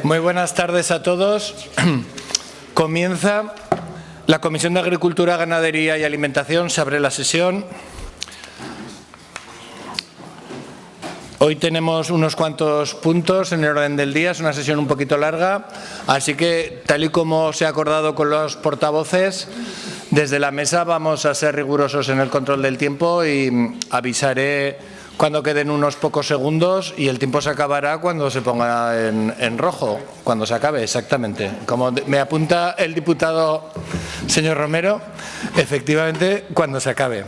Muy buenas tardes a todos. Comienza la Comisión de Agricultura, Ganadería y Alimentación. Se abre la sesión. Hoy tenemos unos cuantos puntos en el orden del día. Es una sesión un poquito larga, así que, tal y como se ha acordado con los portavoces, desde la mesa vamos a ser rigurosos en el control del tiempo y avisaré cuando queden unos pocos segundos y el tiempo se acabará cuando se ponga en rojo, cuando se acabe, exactamente. Como me apunta el diputado señor Romero, efectivamente, cuando se acabe.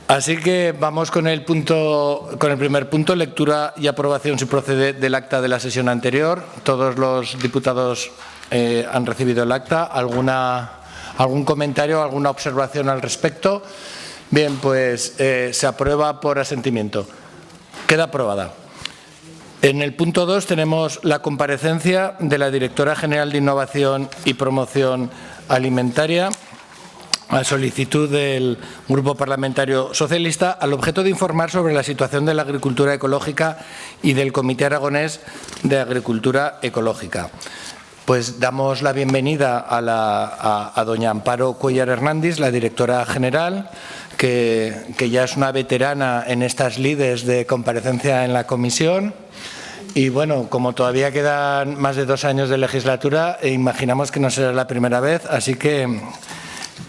Así que vamos con el primer punto, lectura y aprobación, si procede, del acta de la sesión anterior. Todos los diputados han recibido el acta. ¿Algún comentario, alguna observación al respecto? Bien, pues se aprueba por asentimiento. Queda aprobada. En el punto 2 tenemos la comparecencia de la Directora General de Innovación y Promoción Alimentaria a solicitud del Grupo Parlamentario Socialista, al objeto de informar sobre la situación de la agricultura ecológica y del Comité Aragonés de Agricultura Ecológica. Pues damos la bienvenida a doña Amparo Cuéllar Hernández, la directora general, que ya es una veterana en estas lides de comparecencia en la comisión. Y bueno, como todavía quedan más de 2 años de legislatura, imaginamos que no será la primera vez, así que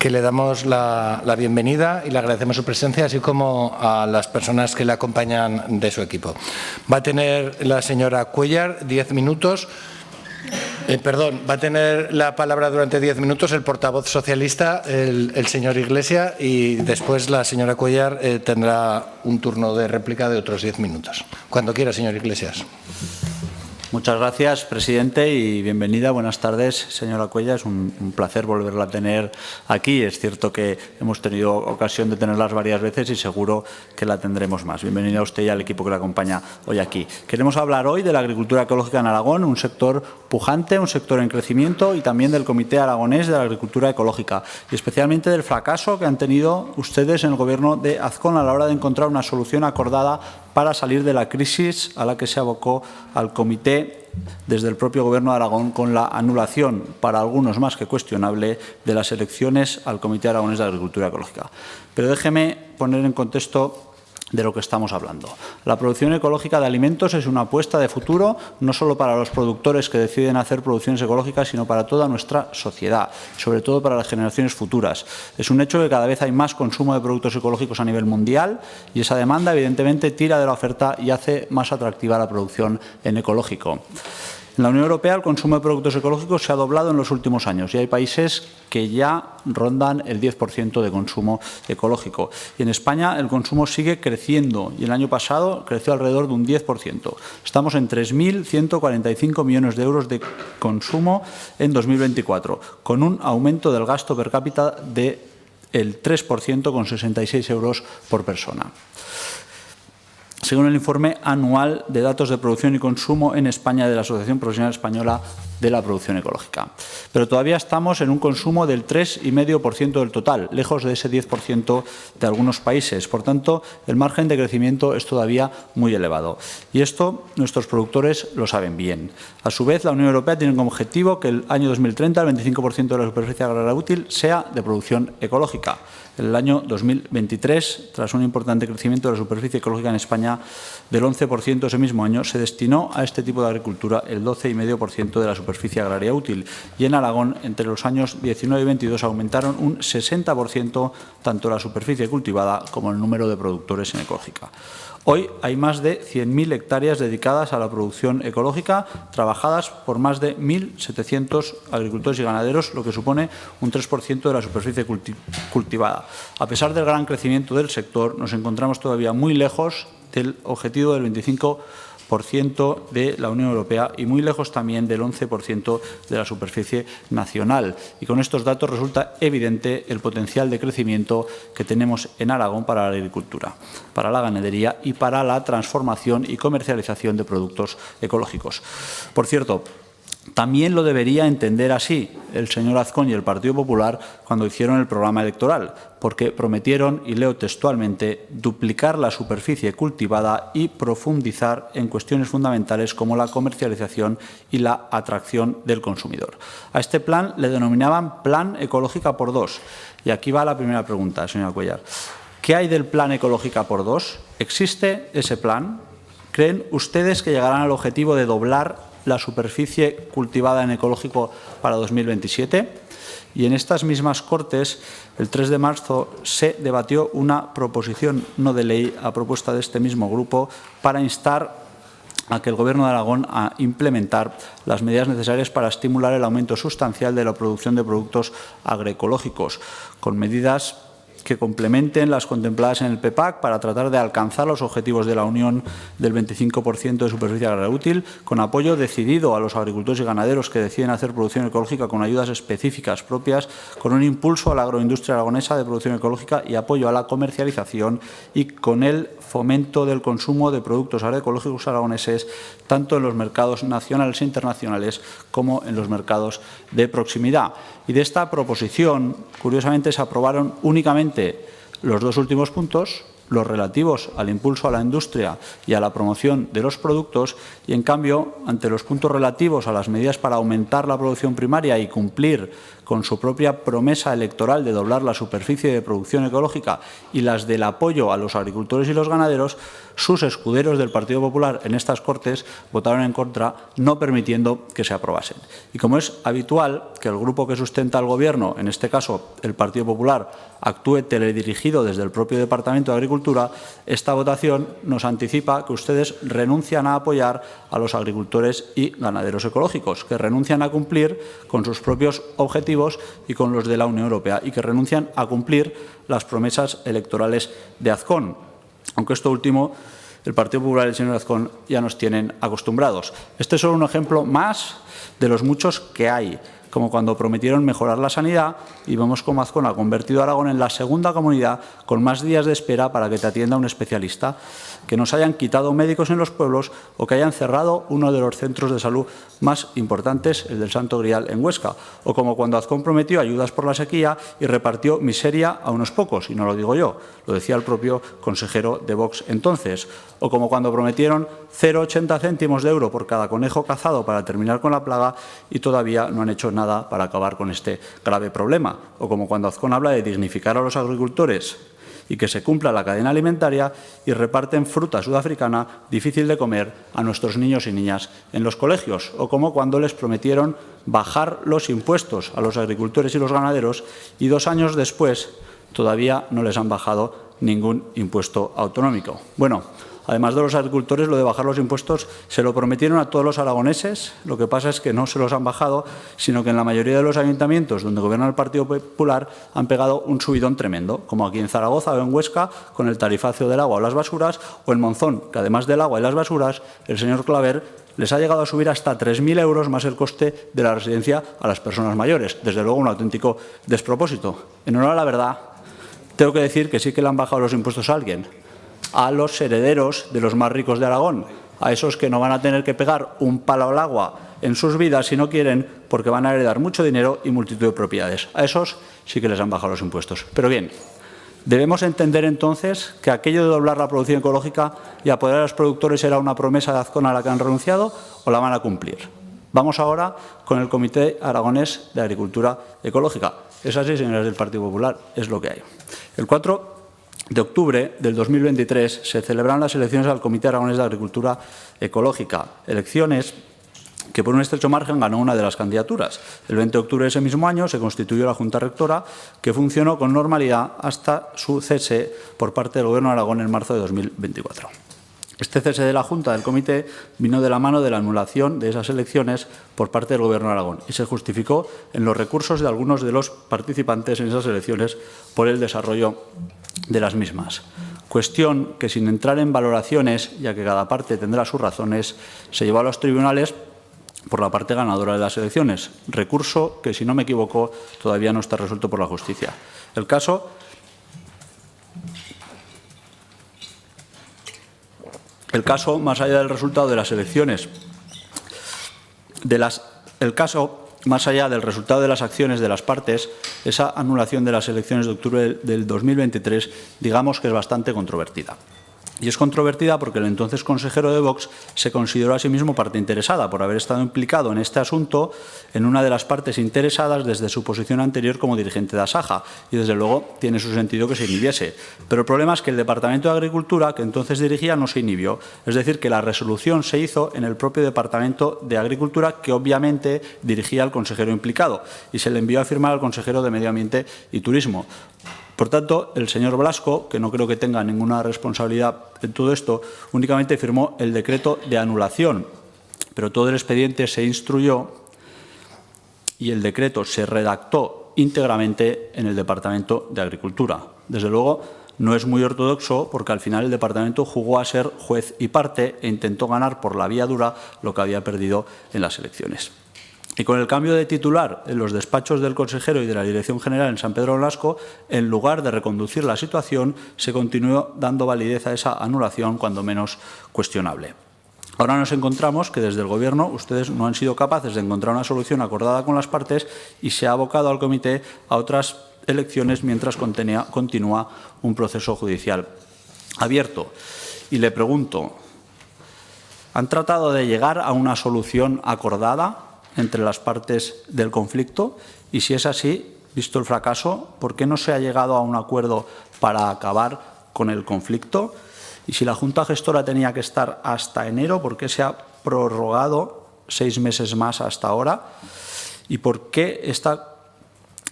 le damos la bienvenida y le agradecemos su presencia, así como a las personas que le acompañan de su equipo. Va a tener la señora Cuéllar 10 minutos. Va a tener la palabra durante 10 minutos el portavoz socialista, el señor Iglesias, y después la señora Cuéllar tendrá un turno de réplica de otros 10 minutos. Cuando quiera, señor Iglesias. Muchas gracias, presidente, y bienvenida. Buenas tardes, señora Cuéllar. Es un placer volverla a tener aquí. Es cierto que hemos tenido ocasión de tenerlas varias veces y seguro que la tendremos más. Bienvenida a usted y al equipo que la acompaña hoy aquí. Queremos hablar hoy de la agricultura ecológica en Aragón, un sector pujante, un sector en crecimiento, y también del Comité Aragonés de la Agricultura Ecológica, y especialmente del fracaso que han tenido ustedes en el Gobierno de Azcón a la hora de encontrar una solución acordada para salir de la crisis a la que se abocó al comité desde el propio Gobierno de Aragón, con la anulación, para algunos más que cuestionable, de las elecciones al Comité Aragonés de Agricultura Ecológica. Pero déjeme poner en contexto de lo que estamos hablando. La producción ecológica de alimentos es una apuesta de futuro, no solo para los productores que deciden hacer producciones ecológicas, sino para toda nuestra sociedad, sobre todo para las generaciones futuras. Es un hecho que cada vez hay más consumo de productos ecológicos a nivel mundial, y esa demanda, evidentemente, tira de la oferta y hace más atractiva la producción en ecológico. En la Unión Europea el consumo de productos ecológicos se ha doblado en los últimos años y hay países que ya rondan el 10% de consumo ecológico. Y en España el consumo sigue creciendo y el año pasado creció alrededor de un 10%. Estamos en 3.145 millones de euros de consumo en 2024, con un aumento del gasto per cápita del 3%, con 66 euros por persona. Según el informe anual de datos de producción y consumo en España de la Asociación Profesional Española de la Producción Ecológica. Pero todavía estamos en un consumo del 3,5% del total, lejos de ese 10% de algunos países. Por tanto, el margen de crecimiento es todavía muy elevado. Y esto nuestros productores lo saben bien. A su vez, la Unión Europea tiene como objetivo que el año 2030 el 25% de la superficie agraria útil sea de producción ecológica. En el año 2023, tras un importante crecimiento de la superficie ecológica en España del 11% ese mismo año, se destinó a este tipo de agricultura el 12,5% de la superficie agraria útil. Y en Aragón, entre los años 19 y 22, aumentaron un 60% tanto la superficie cultivada como el número de productores en ecológica. Hoy hay más de 100.000 hectáreas dedicadas a la producción ecológica, trabajadas por más de 1.700 agricultores y ganaderos, lo que supone un 3% de la superficie cultivada. A pesar del gran crecimiento del sector, nos encontramos todavía muy lejos del objetivo del 25% de la Unión Europea y muy lejos también del 11% de la superficie nacional. Y con estos datos resulta evidente el potencial de crecimiento que tenemos en Aragón para la agricultura, para la ganadería y para la transformación y comercialización de productos ecológicos. Por cierto, También lo debería entender así el señor Azcón y el Partido Popular cuando hicieron el programa electoral, porque prometieron, y leo textualmente, duplicar la superficie cultivada y profundizar en cuestiones fundamentales como la comercialización y la atracción del consumidor. A este plan le denominaban Plan Ecológica por 2. Y aquí va la primera pregunta, señora Cuéllar. ¿Qué hay del Plan Ecológica por 2? ¿Existe ese plan? ¿Creen ustedes que llegarán al objetivo de doblar la superficie cultivada en ecológico para 2027? Y en estas mismas Cortes, el 3 de marzo, se debatió una proposición no de ley a propuesta de este mismo grupo para instar a que el Gobierno de Aragón a implementar las medidas necesarias para estimular el aumento sustancial de la producción de productos agroecológicos, con medidas que complementen las contempladas en el PEPAC para tratar de alcanzar los objetivos de la Unión del 25% de superficie agraria útil, con apoyo decidido a los agricultores y ganaderos que deciden hacer producción ecológica con ayudas específicas propias, con un impulso a la agroindustria aragonesa de producción ecológica y apoyo a la comercialización y con el fomento del consumo de productos agroecológicos aragoneses tanto en los mercados nacionales e internacionales como en los mercados de proximidad. Y de esta proposición, curiosamente, se aprobaron únicamente los dos últimos puntos, los relativos al impulso a la industria y a la promoción de los productos, y en cambio, ante los puntos relativos a las medidas para aumentar la producción primaria y cumplir con su propia promesa electoral de doblar la superficie de producción ecológica y las del apoyo a los agricultores y los ganaderos, sus escuderos del Partido Popular en estas Cortes votaron en contra, no permitiendo que se aprobasen. Y como es habitual que el grupo que sustenta al Gobierno, en este caso el Partido Popular, actúe teledirigido desde el propio Departamento de Agricultura, esta votación nos anticipa que ustedes renuncian a apoyar a los agricultores y ganaderos ecológicos, que renuncian a cumplir con sus propios objetivos y con los de la Unión Europea, y que renuncian a cumplir las promesas electorales de Azcón. Aunque esto último, el Partido Popular y el señor Azcón ya nos tienen acostumbrados. Este es solo un ejemplo más de los muchos que hay, como cuando prometieron mejorar la sanidad y vemos cómo Azcón ha convertido a Aragón en la segunda comunidad con más días de espera para que te atienda un especialista, que nos hayan quitado médicos en los pueblos o que hayan cerrado uno de los centros de salud más importantes, el del Santo Grial en Huesca, o como cuando Azcón prometió ayudas por la sequía y repartió miseria a unos pocos, y no lo digo yo, lo decía el propio consejero de Vox entonces, o como cuando prometieron 0,80 céntimos de euro por cada conejo cazado para terminar con la plaga y todavía no han hecho nada para acabar con este grave problema, o como cuando Azcón habla de dignificar a los agricultores y que se cumpla la cadena alimentaria y reparten fruta sudafricana difícil de comer a nuestros niños y niñas en los colegios, o como cuando les prometieron bajar los impuestos a los agricultores y los ganaderos y 2 años después todavía no les han bajado ningún impuesto autonómico. Bueno, además de los agricultores, lo de bajar los impuestos se lo prometieron a todos los aragoneses. Lo que pasa es que no se los han bajado, sino que en la mayoría de los ayuntamientos donde gobierna el Partido Popular han pegado un subidón tremendo, como aquí en Zaragoza o en Huesca, con el tarifacio del agua o las basuras, o en Monzón, que además del agua y las basuras, el señor Claver les ha llegado a subir hasta 3.000 euros más el coste de la residencia a las personas mayores. Desde luego, un auténtico despropósito. En honor a la verdad, tengo que decir que sí que le han bajado los impuestos a alguien, a los herederos de los más ricos de Aragón, a esos que no van a tener que pegar un palo al agua en sus vidas si no quieren, porque van a heredar mucho dinero y multitud de propiedades. A esos sí que les han bajado los impuestos. Pero bien, debemos entender entonces que aquello de doblar la producción ecológica y apoyar a los productores era una promesa de Azcón a la que han renunciado o la van a cumplir. Vamos ahora con el Comité Aragonés de Agricultura Ecológica. Es así, señores del Partido Popular, es lo que hay. El 4 de octubre del 2023 se celebran las elecciones al Comité Aragonés de Agricultura Ecológica, elecciones que por un estrecho margen ganó una de las candidaturas. El 20 de octubre de ese mismo año se constituyó la Junta Rectora, que funcionó con normalidad hasta su cese por parte del Gobierno de Aragón en marzo de 2024. Este cese de la Junta del Comité vino de la mano de la anulación de esas elecciones por parte del Gobierno de Aragón y se justificó en los recursos de algunos de los participantes en esas elecciones por el desarrollo de las mismas. Cuestión que, sin entrar en valoraciones, ya que cada parte tendrá sus razones, se llevó a los tribunales por la parte ganadora de las elecciones. Recurso que, si no me equivoco, todavía no está resuelto por la justicia. El caso, más allá del resultado de las elecciones, de las el caso, más allá del resultado de las acciones de las partes, esa anulación de las elecciones de octubre del 2023, digamos que es bastante controvertida. Y es controvertida porque el entonces consejero de Vox se consideró a sí mismo parte interesada por haber estado implicado en este asunto en una de las partes interesadas desde su posición anterior como dirigente de Asaja. Y, desde luego, tiene su sentido que se inhibiese. Pero el problema es que el Departamento de Agricultura, que entonces dirigía, no se inhibió. Es decir, que la resolución se hizo en el propio Departamento de Agricultura, que obviamente dirigía al consejero implicado, y se le envió a firmar al consejero de Medio Ambiente y Turismo. Por tanto, el señor Blasco, que no creo que tenga ninguna responsabilidad en todo esto, únicamente firmó el decreto de anulación, pero todo el expediente se instruyó y el decreto se redactó íntegramente en el Departamento de Agricultura. Desde luego, no es muy ortodoxo porque al final el Departamento jugó a ser juez y parte e intentó ganar por la vía dura lo que había perdido en las elecciones. Y con el cambio de titular en los despachos del consejero y de la Dirección General en San Pedro Nolasco, en lugar de reconducir la situación, se continuó dando validez a esa anulación, cuando menos cuestionable. Ahora nos encontramos que desde el Gobierno ustedes no han sido capaces de encontrar una solución acordada con las partes y se ha abocado al comité a otras elecciones mientras continúa un proceso judicial abierto. Y le pregunto, ¿han tratado de llegar a una solución acordada entre las partes del conflicto? Y si es así, visto el fracaso, ¿por qué no se ha llegado a un acuerdo para acabar con el conflicto? Y si la Junta Gestora tenía que estar hasta enero, ¿por qué se ha prorrogado 6 meses más hasta ahora? ¿Y por qué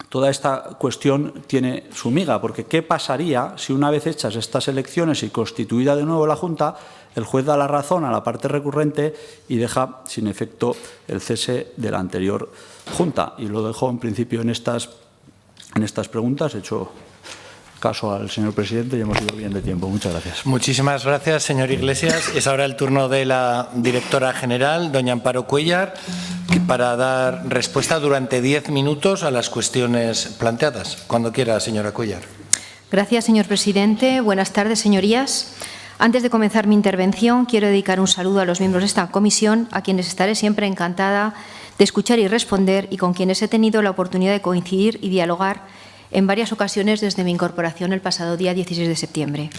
toda esta cuestión tiene su miga? Porque ¿qué pasaría si, una vez hechas estas elecciones y constituida de nuevo la Junta, el juez da la razón a la parte recurrente y deja sin efecto el cese de la anterior Junta? Y lo dejo en principio en estas preguntas. He hecho caso al señor presidente y hemos ido bien de tiempo. Muchas gracias. Muchísimas gracias, señor Iglesias. Es ahora el turno de la directora general, doña Amparo Cuéllar, para dar respuesta durante 10 minutos a las cuestiones planteadas. Cuando quiera, señora Cuéllar. Gracias, señor presidente. Buenas tardes, señorías. Antes de comenzar mi intervención, quiero dedicar un saludo a los miembros de esta comisión, a quienes estaré siempre encantada de escuchar y responder, y con quienes he tenido la oportunidad de coincidir y dialogar en varias ocasiones desde mi incorporación el pasado día 16 de septiembre.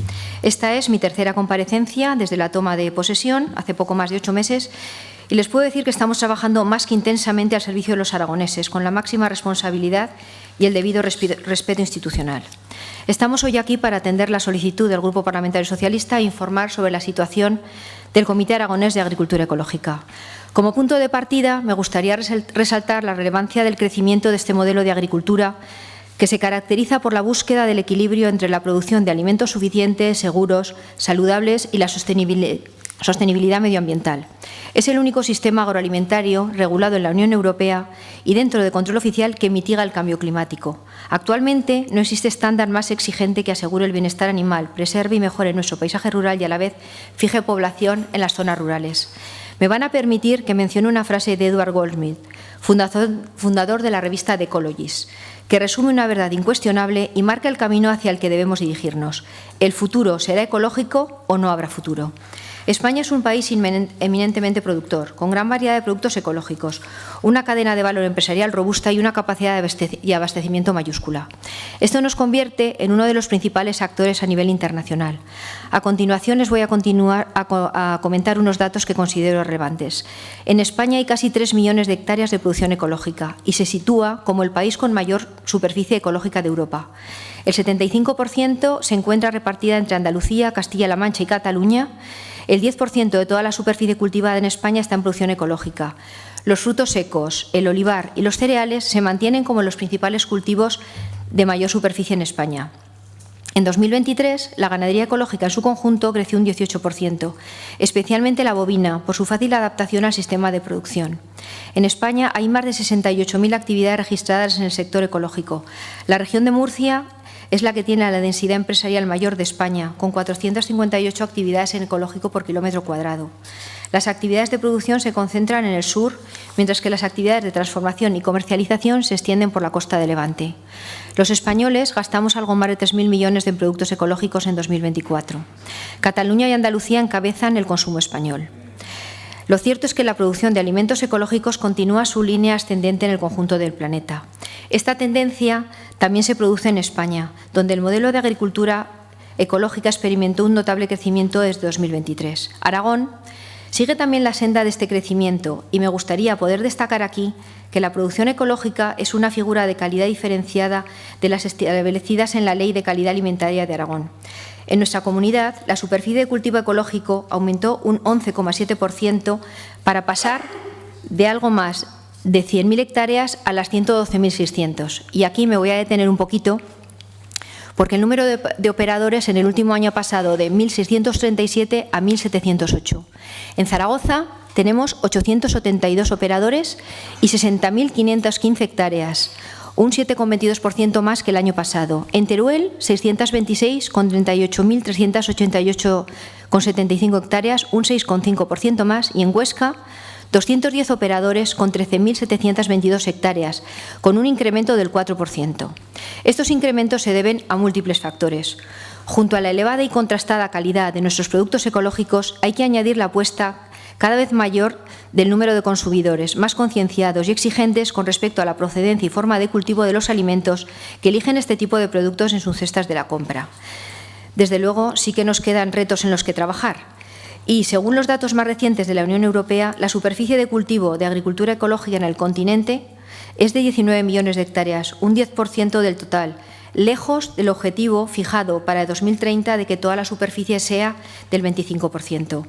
Esta es mi tercera comparecencia desde la toma de posesión, hace poco más de 8 meses, y les puedo decir que estamos trabajando más que intensamente al servicio de los aragoneses, con la máxima responsabilidad y el debido respeto institucional. Estamos hoy aquí para atender la solicitud del Grupo Parlamentario Socialista e informar sobre la situación del Comité Aragonés de Agricultura Ecológica. Como punto de partida, me gustaría resaltar la relevancia del crecimiento de este modelo de agricultura, que se caracteriza por la búsqueda del equilibrio entre la producción de alimentos suficientes, seguros, saludables y la sostenibilidad medioambiental. Es el único sistema agroalimentario regulado en la Unión Europea y dentro de control oficial que mitiga el cambio climático. Actualmente no existe estándar más exigente que asegure el bienestar animal, preserve y mejore nuestro paisaje rural y a la vez fije población en las zonas rurales. Me van a permitir que mencione una frase de Edward Goldsmith, fundador de la revista The Ecologist, que resume una verdad incuestionable y marca el camino hacia el que debemos dirigirnos. El futuro será ecológico o no habrá futuro. España es un país eminentemente productor, con gran variedad de productos ecológicos, una cadena de valor empresarial robusta y una capacidad de abastecimiento mayúscula. Esto nos convierte en uno de los principales actores a nivel internacional. A continuación les voy a comentar unos datos que considero relevantes. En España hay casi 3 millones de hectáreas de producción ecológica y se sitúa como el país con mayor superficie ecológica de Europa. El 75% se encuentra repartida entre Andalucía, Castilla-La Mancha y Cataluña. El 10% de toda la superficie cultivada en España está en producción ecológica. Los frutos secos, el olivar y los cereales se mantienen como los principales cultivos de mayor superficie en España. En 2023, la ganadería ecológica en su conjunto creció un 18%, especialmente la bovina, por su fácil adaptación al sistema de producción. En España hay más de 68.000 actividades registradas en el sector ecológico. La región de Murcia es la que tiene la densidad empresarial mayor de España, con 458 actividades en ecológico por kilómetro cuadrado. Las actividades de producción se concentran en el sur, mientras que las actividades de transformación y comercialización se extienden por la costa de Levante. Los españoles gastamos algo más de 3.000 millones en productos ecológicos en 2024. Cataluña y Andalucía encabezan el consumo español. Lo cierto es que la producción de alimentos ecológicos continúa su línea ascendente en el conjunto del planeta. Esta tendencia también se produce en España, donde el modelo de agricultura ecológica experimentó un notable crecimiento desde 2023. Aragón sigue también la senda de este crecimiento y me gustaría poder destacar aquí que la producción ecológica es una figura de calidad diferenciada de las establecidas en la Ley de Calidad Alimentaria de Aragón. En nuestra comunidad, la superficie de cultivo ecológico aumentó un 11,7% para pasar de algo más de 100.000 hectáreas a las 112.600. Y aquí me voy a detener un poquito, porque el número de operadores en el último año ha pasado de 1.637 a 1.708. En Zaragoza tenemos 872 operadores y 60.515 hectáreas, un 7,22% más que el año pasado. En Teruel, 626 con 38.388,75 hectáreas, un 6,5% más. Y en Huesca, 210 operadores con 13.722 hectáreas, con un incremento del 4%. Estos incrementos se deben a múltiples factores. Junto a la elevada y contrastada calidad de nuestros productos ecológicos, hay que añadir la apuesta cada vez mayor del número de consumidores, más concienciados y exigentes con respecto a la procedencia y forma de cultivo de los alimentos que eligen este tipo de productos en sus cestas de la compra. Desde luego, sí que nos quedan retos en los que trabajar. Y, según los datos más recientes de la Unión Europea, la superficie de cultivo de agricultura ecológica en el continente es de 19 millones de hectáreas, un 10% del total, lejos del objetivo fijado para 2030 de que toda la superficie sea del 25%.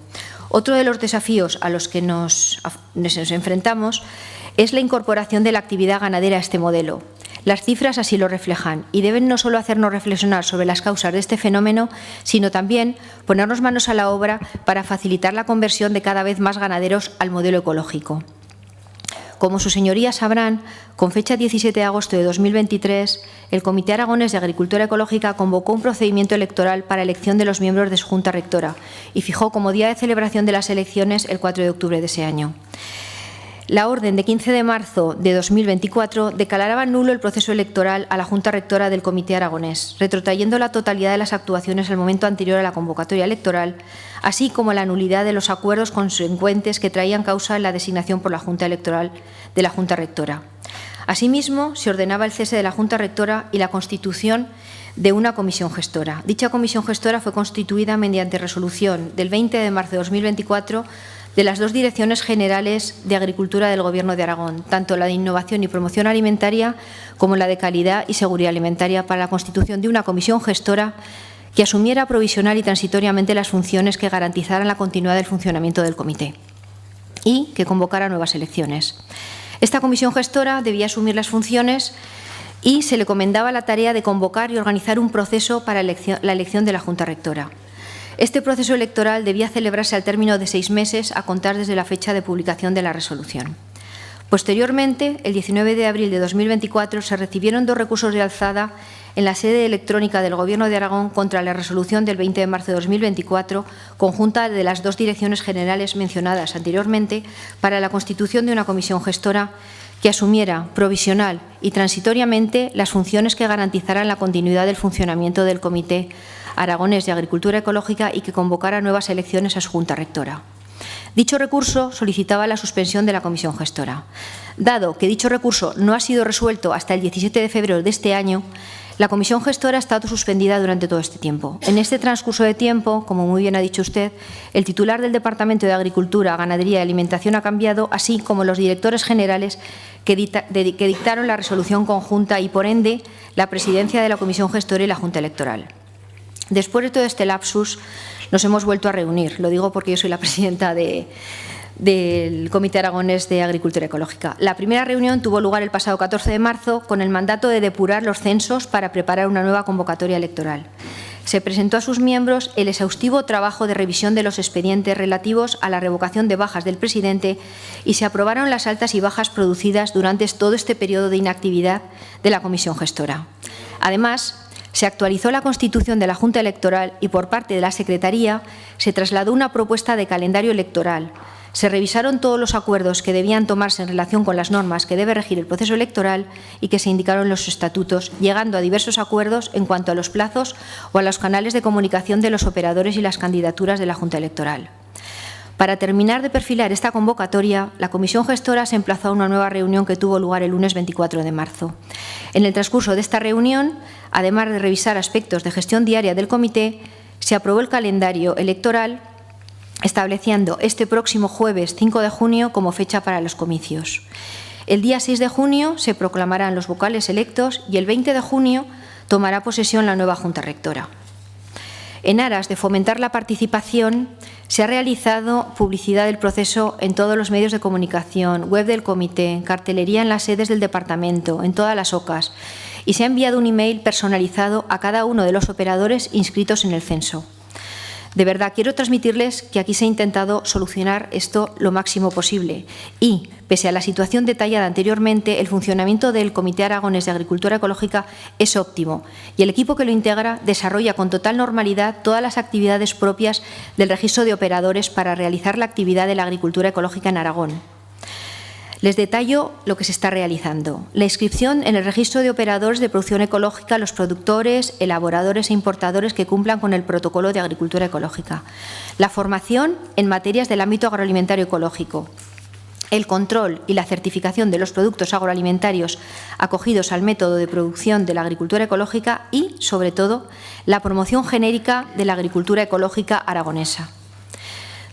Otro de los desafíos a los que nos enfrentamos es la incorporación de la actividad ganadera a este modelo. Las cifras así lo reflejan y deben no solo hacernos reflexionar sobre las causas de este fenómeno, sino también ponernos manos a la obra para facilitar la conversión de cada vez más ganaderos al modelo ecológico. Como sus señorías sabrán, con fecha 17 de agosto de 2023, el Comité Aragonés de Agricultura Ecológica convocó un procedimiento electoral para elección de los miembros de su Junta Rectora y fijó como día de celebración de las elecciones el 4 de octubre de ese año. La orden de 15 de marzo de 2024 declaraba nulo el proceso electoral a la Junta Rectora del Comité Aragonés, retrotrayendo la totalidad de las actuaciones al momento anterior a la convocatoria electoral, así como la nulidad de los acuerdos consecuentes que traían causa en la designación por la Junta Electoral de la Junta Rectora. Asimismo, se ordenaba el cese de la Junta Rectora y la constitución de una comisión gestora. Dicha comisión gestora fue constituida mediante resolución del 20 de marzo de 2024 de las dos direcciones generales de Agricultura del Gobierno de Aragón, tanto la de Innovación y Promoción Alimentaria como la de Calidad y Seguridad Alimentaria, para la constitución de una comisión gestora que asumiera provisional y transitoriamente las funciones que garantizaran la continuidad del funcionamiento del comité y que convocara nuevas elecciones. Esta comisión gestora debía asumir las funciones y se le encomendaba la tarea de convocar y organizar un proceso para la elección de la Junta Rectora. Este proceso electoral debía celebrarse al término de 6 meses a contar desde la fecha de publicación de la resolución. Posteriormente, el 19 de abril de 2024, se recibieron 2 recursos de alzada en la sede electrónica del Gobierno de Aragón contra la resolución del 20 de marzo de 2024, conjunta de las 2 direcciones generales mencionadas anteriormente, para la constitución de una comisión gestora que asumiera provisional y transitoriamente las funciones que garantizaran la continuidad del funcionamiento del Comité Aragonés de Agricultura Ecológica y que convocara nuevas elecciones a su Junta Rectora. Dicho recurso solicitaba la suspensión de la comisión gestora. Dado que dicho recurso no ha sido resuelto hasta el 17 de febrero de este año, la comisión gestora ha estado suspendida durante todo este tiempo. En este transcurso de tiempo, como muy bien ha dicho usted, el titular del Departamento de Agricultura, Ganadería y Alimentación ha cambiado, así como los directores generales que dictaron la resolución conjunta y, por ende, la presidencia de la comisión gestora y la Junta Electoral. Después de todo este lapsus, nos hemos vuelto a reunir. Lo digo porque yo soy la presidenta del Comité Aragonés de Agricultura Ecológica. La primera reunión tuvo lugar el pasado 14 de marzo con el mandato de depurar los censos para preparar una nueva convocatoria electoral. Se presentó a sus miembros el exhaustivo trabajo de revisión de los expedientes relativos a la revocación de bajas del presidente y se aprobaron las altas y bajas producidas durante todo este periodo de inactividad de la comisión gestora. Además, se actualizó la constitución de la Junta Electoral y, por parte de la Secretaría, se trasladó una propuesta de calendario electoral. Se revisaron todos los acuerdos que debían tomarse en relación con las normas que debe regir el proceso electoral y que se indicaron en los estatutos, llegando a diversos acuerdos en cuanto a los plazos o a los canales de comunicación de los operadores y las candidaturas de la Junta Electoral. Para terminar de perfilar esta convocatoria, la Comisión Gestora se emplazó a una nueva reunión que tuvo lugar el lunes 24 de marzo. En el transcurso de esta reunión, además de revisar aspectos de gestión diaria del comité, se aprobó el calendario electoral estableciendo este próximo jueves 5 de junio como fecha para los comicios. El día 6 de junio se proclamarán los vocales electos y el 20 de junio tomará posesión la nueva Junta Rectora. En aras de fomentar la participación, se ha realizado publicidad del proceso en todos los medios de comunicación, web del comité, cartelería en las sedes del departamento, en todas las OCAs, y se ha enviado un email personalizado a cada uno de los operadores inscritos en el censo. De verdad, quiero transmitirles que aquí se ha intentado solucionar esto lo máximo posible y, pese a la situación detallada anteriormente, el funcionamiento del Comité Aragonés de Agricultura Ecológica es óptimo y el equipo que lo integra desarrolla con total normalidad todas las actividades propias del registro de operadores para realizar la actividad de la agricultura ecológica en Aragón. Les detallo lo que se está realizando. La inscripción en el registro de operadores de producción ecológica a los productores, elaboradores e importadores que cumplan con el protocolo de agricultura ecológica. La formación en materias del ámbito agroalimentario ecológico. El control y la certificación de los productos agroalimentarios acogidos al método de producción de la agricultura ecológica y, sobre todo, la promoción genérica de la agricultura ecológica aragonesa.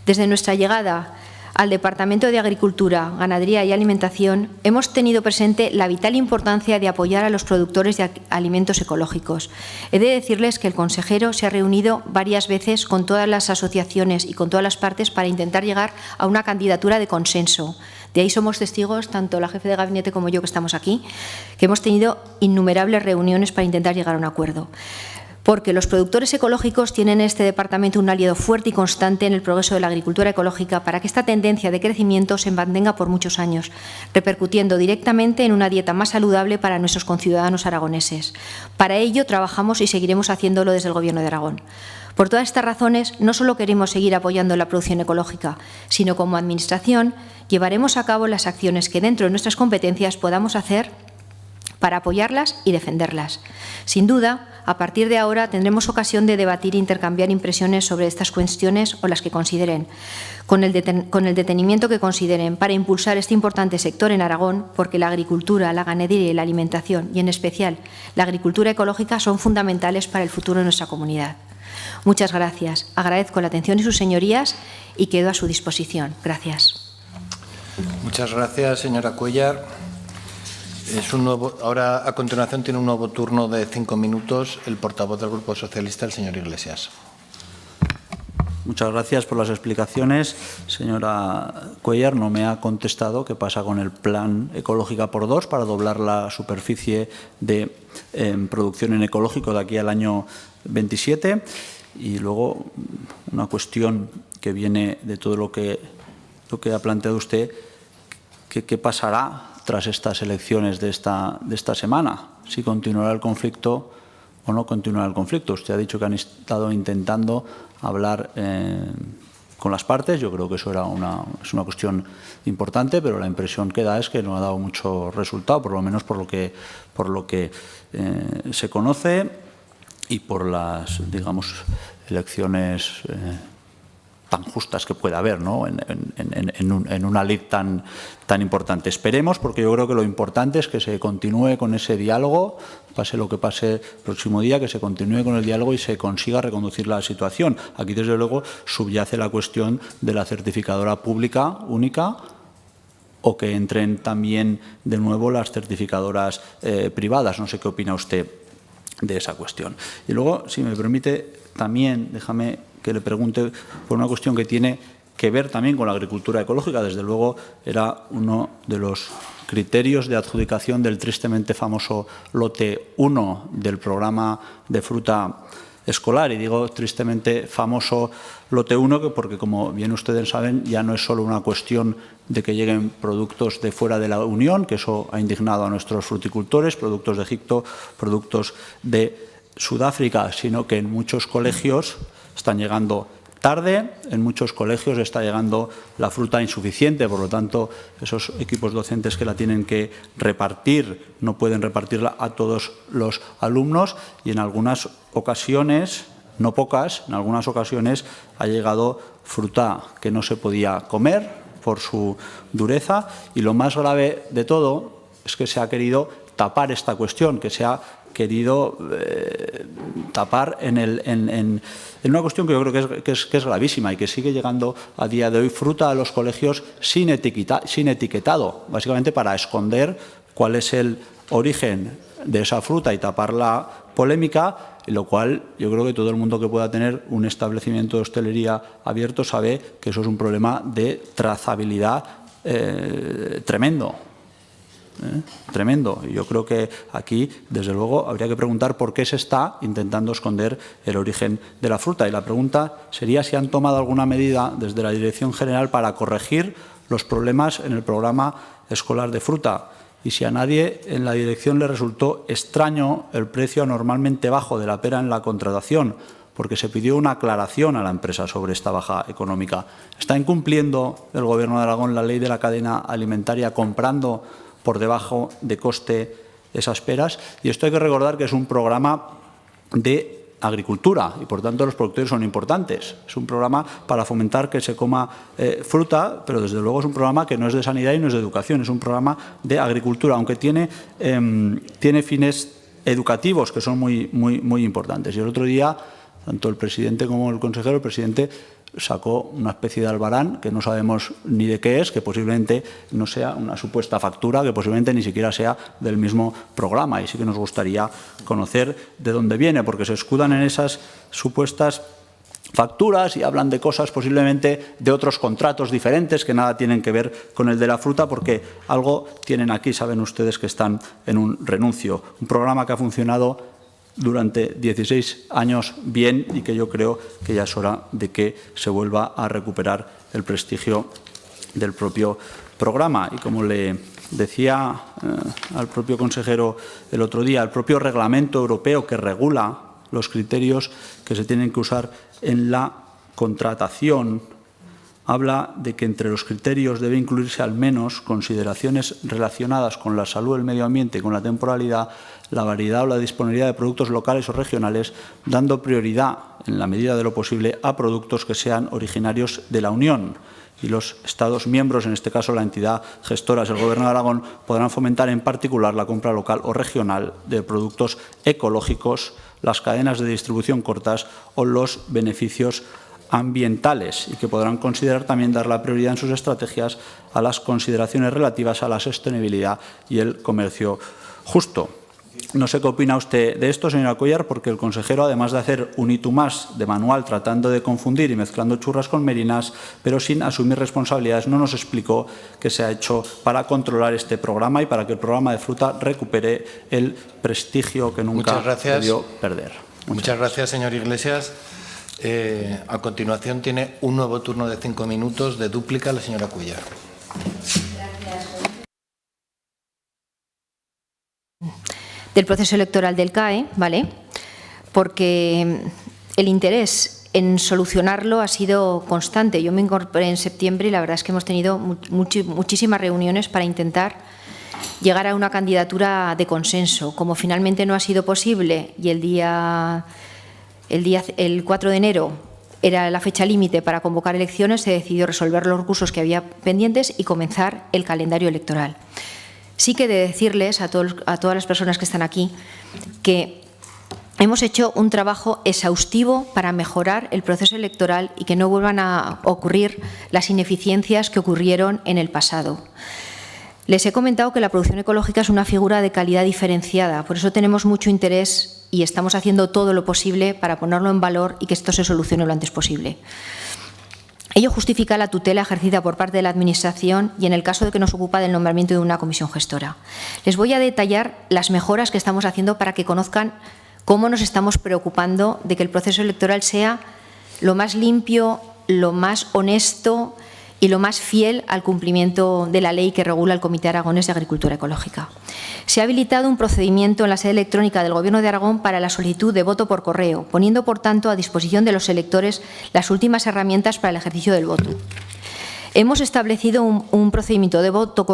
Desde nuestra llegada al Departamento de Agricultura, Ganadería y Alimentación, hemos tenido presente la vital importancia de apoyar a los productores de alimentos ecológicos. He de decirles que el consejero se ha reunido varias veces con todas las asociaciones y con todas las partes para intentar llegar a una candidatura de consenso. De ahí somos testigos, tanto la jefe de gabinete como yo que estamos aquí, que hemos tenido innumerables reuniones para intentar llegar a un acuerdo. Porque los productores ecológicos tienen en este departamento un aliado fuerte y constante en el progreso de la agricultura ecológica para que esta tendencia de crecimiento se mantenga por muchos años, repercutiendo directamente en una dieta más saludable para nuestros conciudadanos aragoneses. Para ello trabajamos y seguiremos haciéndolo desde el Gobierno de Aragón. Por todas estas razones, no solo queremos seguir apoyando la producción ecológica, sino como Administración llevaremos a cabo las acciones que dentro de nuestras competencias podamos hacer para apoyarlas y defenderlas. Sin duda, a partir de ahora tendremos ocasión de debatir e intercambiar impresiones sobre estas cuestiones o las que consideren, con el detenimiento que consideren, para impulsar este importante sector en Aragón, porque la agricultura, la ganadería y la alimentación, y en especial la agricultura ecológica, son fundamentales para el futuro de nuestra comunidad. Muchas gracias. Agradezco la atención de sus señorías y quedo a su disposición. Gracias. Muchas gracias, señora Cuéllar. Ahora, a continuación, tiene un nuevo turno de 5 minutos el portavoz del Grupo Socialista, el señor Iglesias. Muchas gracias por las explicaciones. Señora Cuéllar, no me ha contestado qué pasa con el plan Ecológica por 2 para doblar la superficie de producción en ecológico de aquí al año 27. Y luego, una cuestión que viene de todo lo que ha planteado usted, ¿qué pasará tras estas elecciones de esta semana? Si continuará el conflicto o no continuará el conflicto. Usted ha dicho que han estado intentando hablar con las partes. Yo creo que eso es una cuestión importante, pero la impresión que da es que no ha dado mucho resultado, por lo menos por lo que se conoce y por las, digamos, elecciones tan justas que pueda haber, ¿no? en una ley tan importante. Esperemos, porque yo creo que lo importante es que se continúe con ese diálogo, pase lo que pase el próximo día, que se continúe con el diálogo y se consiga reconducir la situación. Aquí, desde luego, subyace la cuestión de la certificadora pública única, o que entren también de nuevo las certificadoras privadas. No sé qué opina usted de esa cuestión. Y luego, si me permite, también déjame que le pregunte por una cuestión que tiene que ver también con la agricultura ecológica. Desde luego, era uno de los criterios de adjudicación del tristemente famoso lote 1 del programa de fruta escolar. Y digo tristemente famoso lote 1 porque, como bien ustedes saben, ya no es solo una cuestión de que lleguen productos de fuera de la Unión, que eso ha indignado a nuestros fruticultores, productos de Egipto, productos de Sudáfrica, sino que en muchos colegios están llegando tarde, en muchos colegios está llegando la fruta insuficiente, por lo tanto, esos equipos docentes que la tienen que repartir no pueden repartirla a todos los alumnos y en algunas ocasiones, no pocas, en algunas ocasiones ha llegado fruta que no se podía comer por su dureza, y lo más grave de todo es que se ha querido tapar esta cuestión, que se ha querido tapar en una cuestión que yo creo que es gravísima y que sigue llegando a día de hoy: fruta a los colegios sin etiquetado, básicamente para esconder cuál es el origen de esa fruta y tapar la polémica, lo cual yo creo que todo el mundo que pueda tener un establecimiento de hostelería abierto sabe que eso es un problema de trazabilidad tremendo. Tremendo. Y yo creo que aquí, desde luego, habría que preguntar por qué se está intentando esconder el origen de la fruta. Y la pregunta sería si han tomado alguna medida desde la Dirección General para corregir los problemas en el programa escolar de fruta. Y si a nadie en la dirección le resultó extraño el precio anormalmente bajo de la pera en la contratación, porque se pidió una aclaración a la empresa sobre esta baja económica. ¿Está incumpliendo el Gobierno de Aragón la ley de la cadena alimentaria comprando por debajo de coste esas peras? Y esto hay que recordar que es un programa de agricultura y, por tanto, los productores son importantes. Es un programa para fomentar que se coma fruta, pero desde luego es un programa que no es de sanidad y no es de educación, es un programa de agricultura, aunque tiene fines educativos que son muy importantes. Y el otro día, tanto el presidente como el consejero, el presidente sacó una especie de albarán que no sabemos ni de qué es, que posiblemente no sea una supuesta factura, que posiblemente ni siquiera sea del mismo programa, y sí que nos gustaría conocer de dónde viene, porque se escudan en esas supuestas facturas y hablan de cosas posiblemente de otros contratos diferentes que nada tienen que ver con el de la fruta, porque algo tienen aquí, saben ustedes que están en un renuncio, un programa que ha funcionado durante 16 años bien y que yo creo que ya es hora de que se vuelva a recuperar el prestigio del propio programa. Y como le decía al propio consejero el otro día, el propio reglamento europeo que regula los criterios que se tienen que usar en la contratación habla de que entre los criterios debe incluirse al menos consideraciones relacionadas con la salud, el medio ambiente y con la temporalidad, la variedad o la disponibilidad de productos locales o regionales, dando prioridad, en la medida de lo posible, a productos que sean originarios de la Unión. Y los Estados miembros, en este caso la entidad gestora es el Gobierno de Aragón, podrán fomentar en particular la compra local o regional de productos ecológicos, las cadenas de distribución cortas o los beneficios ambientales, y que podrán considerar también dar la prioridad en sus estrategias a las consideraciones relativas a la sostenibilidad y el comercio justo. No sé qué opina usted de esto, señora Cuéllar, porque el consejero, además de hacer un y tú más de manual tratando de confundir y mezclando churras con merinas, pero sin asumir responsabilidades, no nos explicó qué se ha hecho para controlar este programa y para que el programa de fruta recupere el prestigio que nunca debió perder. Muchas gracias, señor Iglesias. A continuación tiene un nuevo turno de 5 minutos de dúplica la señora Cuéllar. Del proceso electoral del CAE, ¿vale? Porque el interés en solucionarlo ha sido constante. Yo me incorporé en septiembre y la verdad es que hemos tenido muchísimas reuniones para intentar llegar a una candidatura de consenso. Como finalmente no ha sido posible y el 4 de enero era la fecha límite para convocar elecciones, se decidió resolver los recursos que había pendientes y comenzar el calendario electoral. Sí que he de decirles a todas las personas que están aquí que hemos hecho un trabajo exhaustivo para mejorar el proceso electoral y que no vuelvan a ocurrir las ineficiencias que ocurrieron en el pasado. Les he comentado que la producción ecológica es una figura de calidad diferenciada, por eso tenemos mucho interés y estamos haciendo todo lo posible para ponerlo en valor y que esto se solucione lo antes posible. Ello justifica la tutela ejercida por parte de la Administración y en el caso de que nos ocupa del nombramiento de una comisión gestora. Les voy a detallar las mejoras que estamos haciendo para que conozcan cómo nos estamos preocupando de que el proceso electoral sea lo más limpio, lo más honesto y lo más fiel al cumplimiento de la ley que regula el Comité Aragonés de Agricultura Ecológica. Se ha habilitado un procedimiento en la sede electrónica del Gobierno de Aragón para la solicitud de voto por correo, poniendo, por tanto, a disposición de los electores las últimas herramientas para el ejercicio del voto. Hemos establecido un procedimiento de voto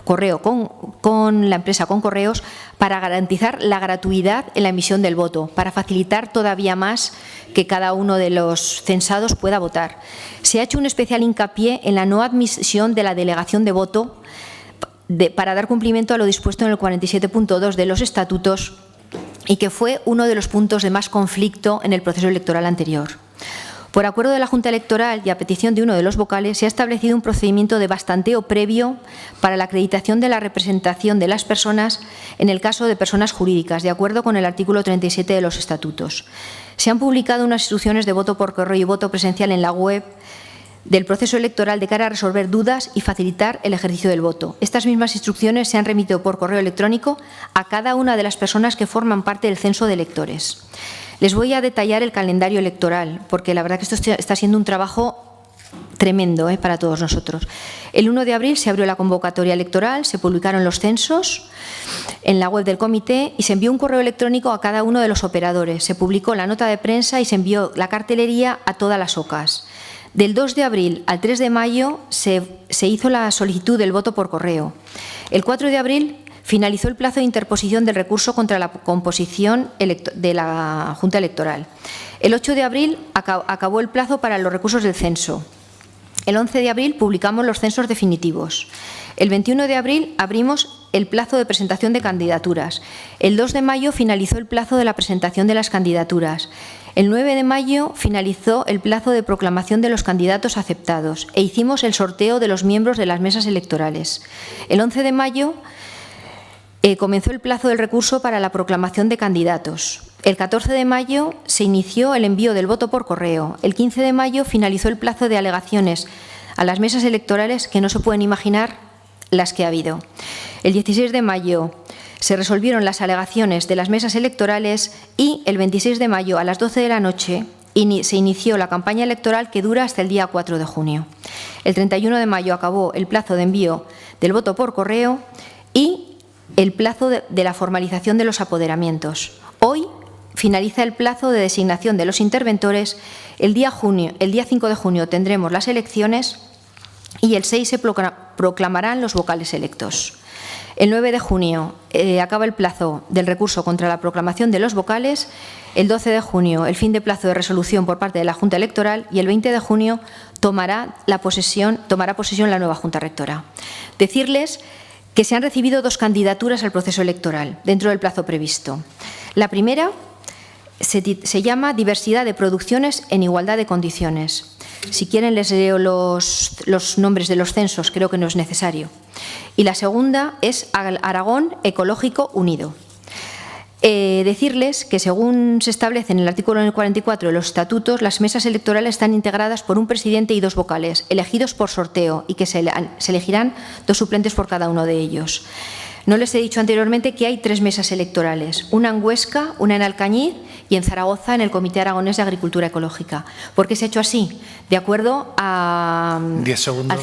con la empresa Concorreos para garantizar la gratuidad en la emisión del voto, para facilitar todavía más que cada uno de los censados pueda votar. Se ha hecho un especial hincapié en la no admisión de la delegación de voto para dar cumplimiento a lo dispuesto en el 47.2 de los estatutos y que fue uno de los puntos de más conflicto en el proceso electoral anterior. Por acuerdo de la Junta Electoral y a petición de uno de los vocales, se ha establecido un procedimiento de bastanteo previo para la acreditación de la representación de las personas en el caso de personas jurídicas, de acuerdo con el artículo 37 de los estatutos. Se han publicado unas instrucciones de voto por correo y voto presencial en la web del proceso electoral de cara a resolver dudas y facilitar el ejercicio del voto. Estas mismas instrucciones se han remitido por correo electrónico a cada una de las personas que forman parte del censo de electores. Les voy a detallar el calendario electoral, porque la verdad que esto está siendo un trabajo tremendo para todos nosotros. El 1 de abril se abrió la convocatoria electoral, se publicaron los censos en la web del comité y se envió un correo electrónico a cada uno de los operadores. Se publicó la nota de prensa y se envió la cartelería a todas las OCAs. Del 2 de abril al 3 de mayo se hizo la solicitud del voto por correo. El 4 de abril finalizó el plazo de interposición del recurso contra la composición de la Junta Electoral. El 8 de abril acabó el plazo para los recursos del censo. El 11 de abril publicamos los censos definitivos. El 21 de abril abrimos el plazo de presentación de candidaturas. El 2 de mayo finalizó el plazo de la presentación de las candidaturas. El 9 de mayo finalizó el plazo de proclamación de los candidatos aceptados e hicimos el sorteo de los miembros de las mesas electorales. El 11 de mayo comenzó el plazo del recurso para la proclamación de candidatos. El 14 de mayo se inició el envío del voto por correo. El 15 de mayo finalizó el plazo de alegaciones a las mesas electorales, que no se pueden imaginar las que ha habido. El 16 de mayo se resolvieron las alegaciones de las mesas electorales y el 26 de mayo a las 12 de la noche se inició la campaña electoral, que dura hasta el día 4 de junio. El 31 de mayo acabó el plazo de envío del voto por correo y el plazo de la formalización de los apoderamientos. Hoy finaliza el plazo de designación de los interventores. El día 5 de junio tendremos las elecciones y el 6 se proclamarán los vocales electos. El 9 de junio acaba el plazo del recurso contra la proclamación de los vocales. El 12 de junio el fin de plazo de resolución por parte de la Junta Electoral y el 20 de junio tomará posesión la nueva Junta Rectora. Decirles que se han recibido 2 candidaturas al proceso electoral dentro del plazo previsto. La primera se llama Diversidad de producciones en igualdad de condiciones. Si quieren les leo los nombres de los censos, creo que no es necesario. Y la segunda es Aragón Ecológico Unido. Decirles que, según se establece en el artículo 44 de los estatutos, las mesas electorales están integradas por un presidente y 2 vocales, elegidos por sorteo, y que se elegirán 2 suplentes por cada uno de ellos. No les he dicho anteriormente que hay 3 mesas electorales, una en Huesca, una en Alcañiz y en Zaragoza, en el Comité Aragonés de Agricultura Ecológica. ¿Por qué se ha hecho así? De acuerdo al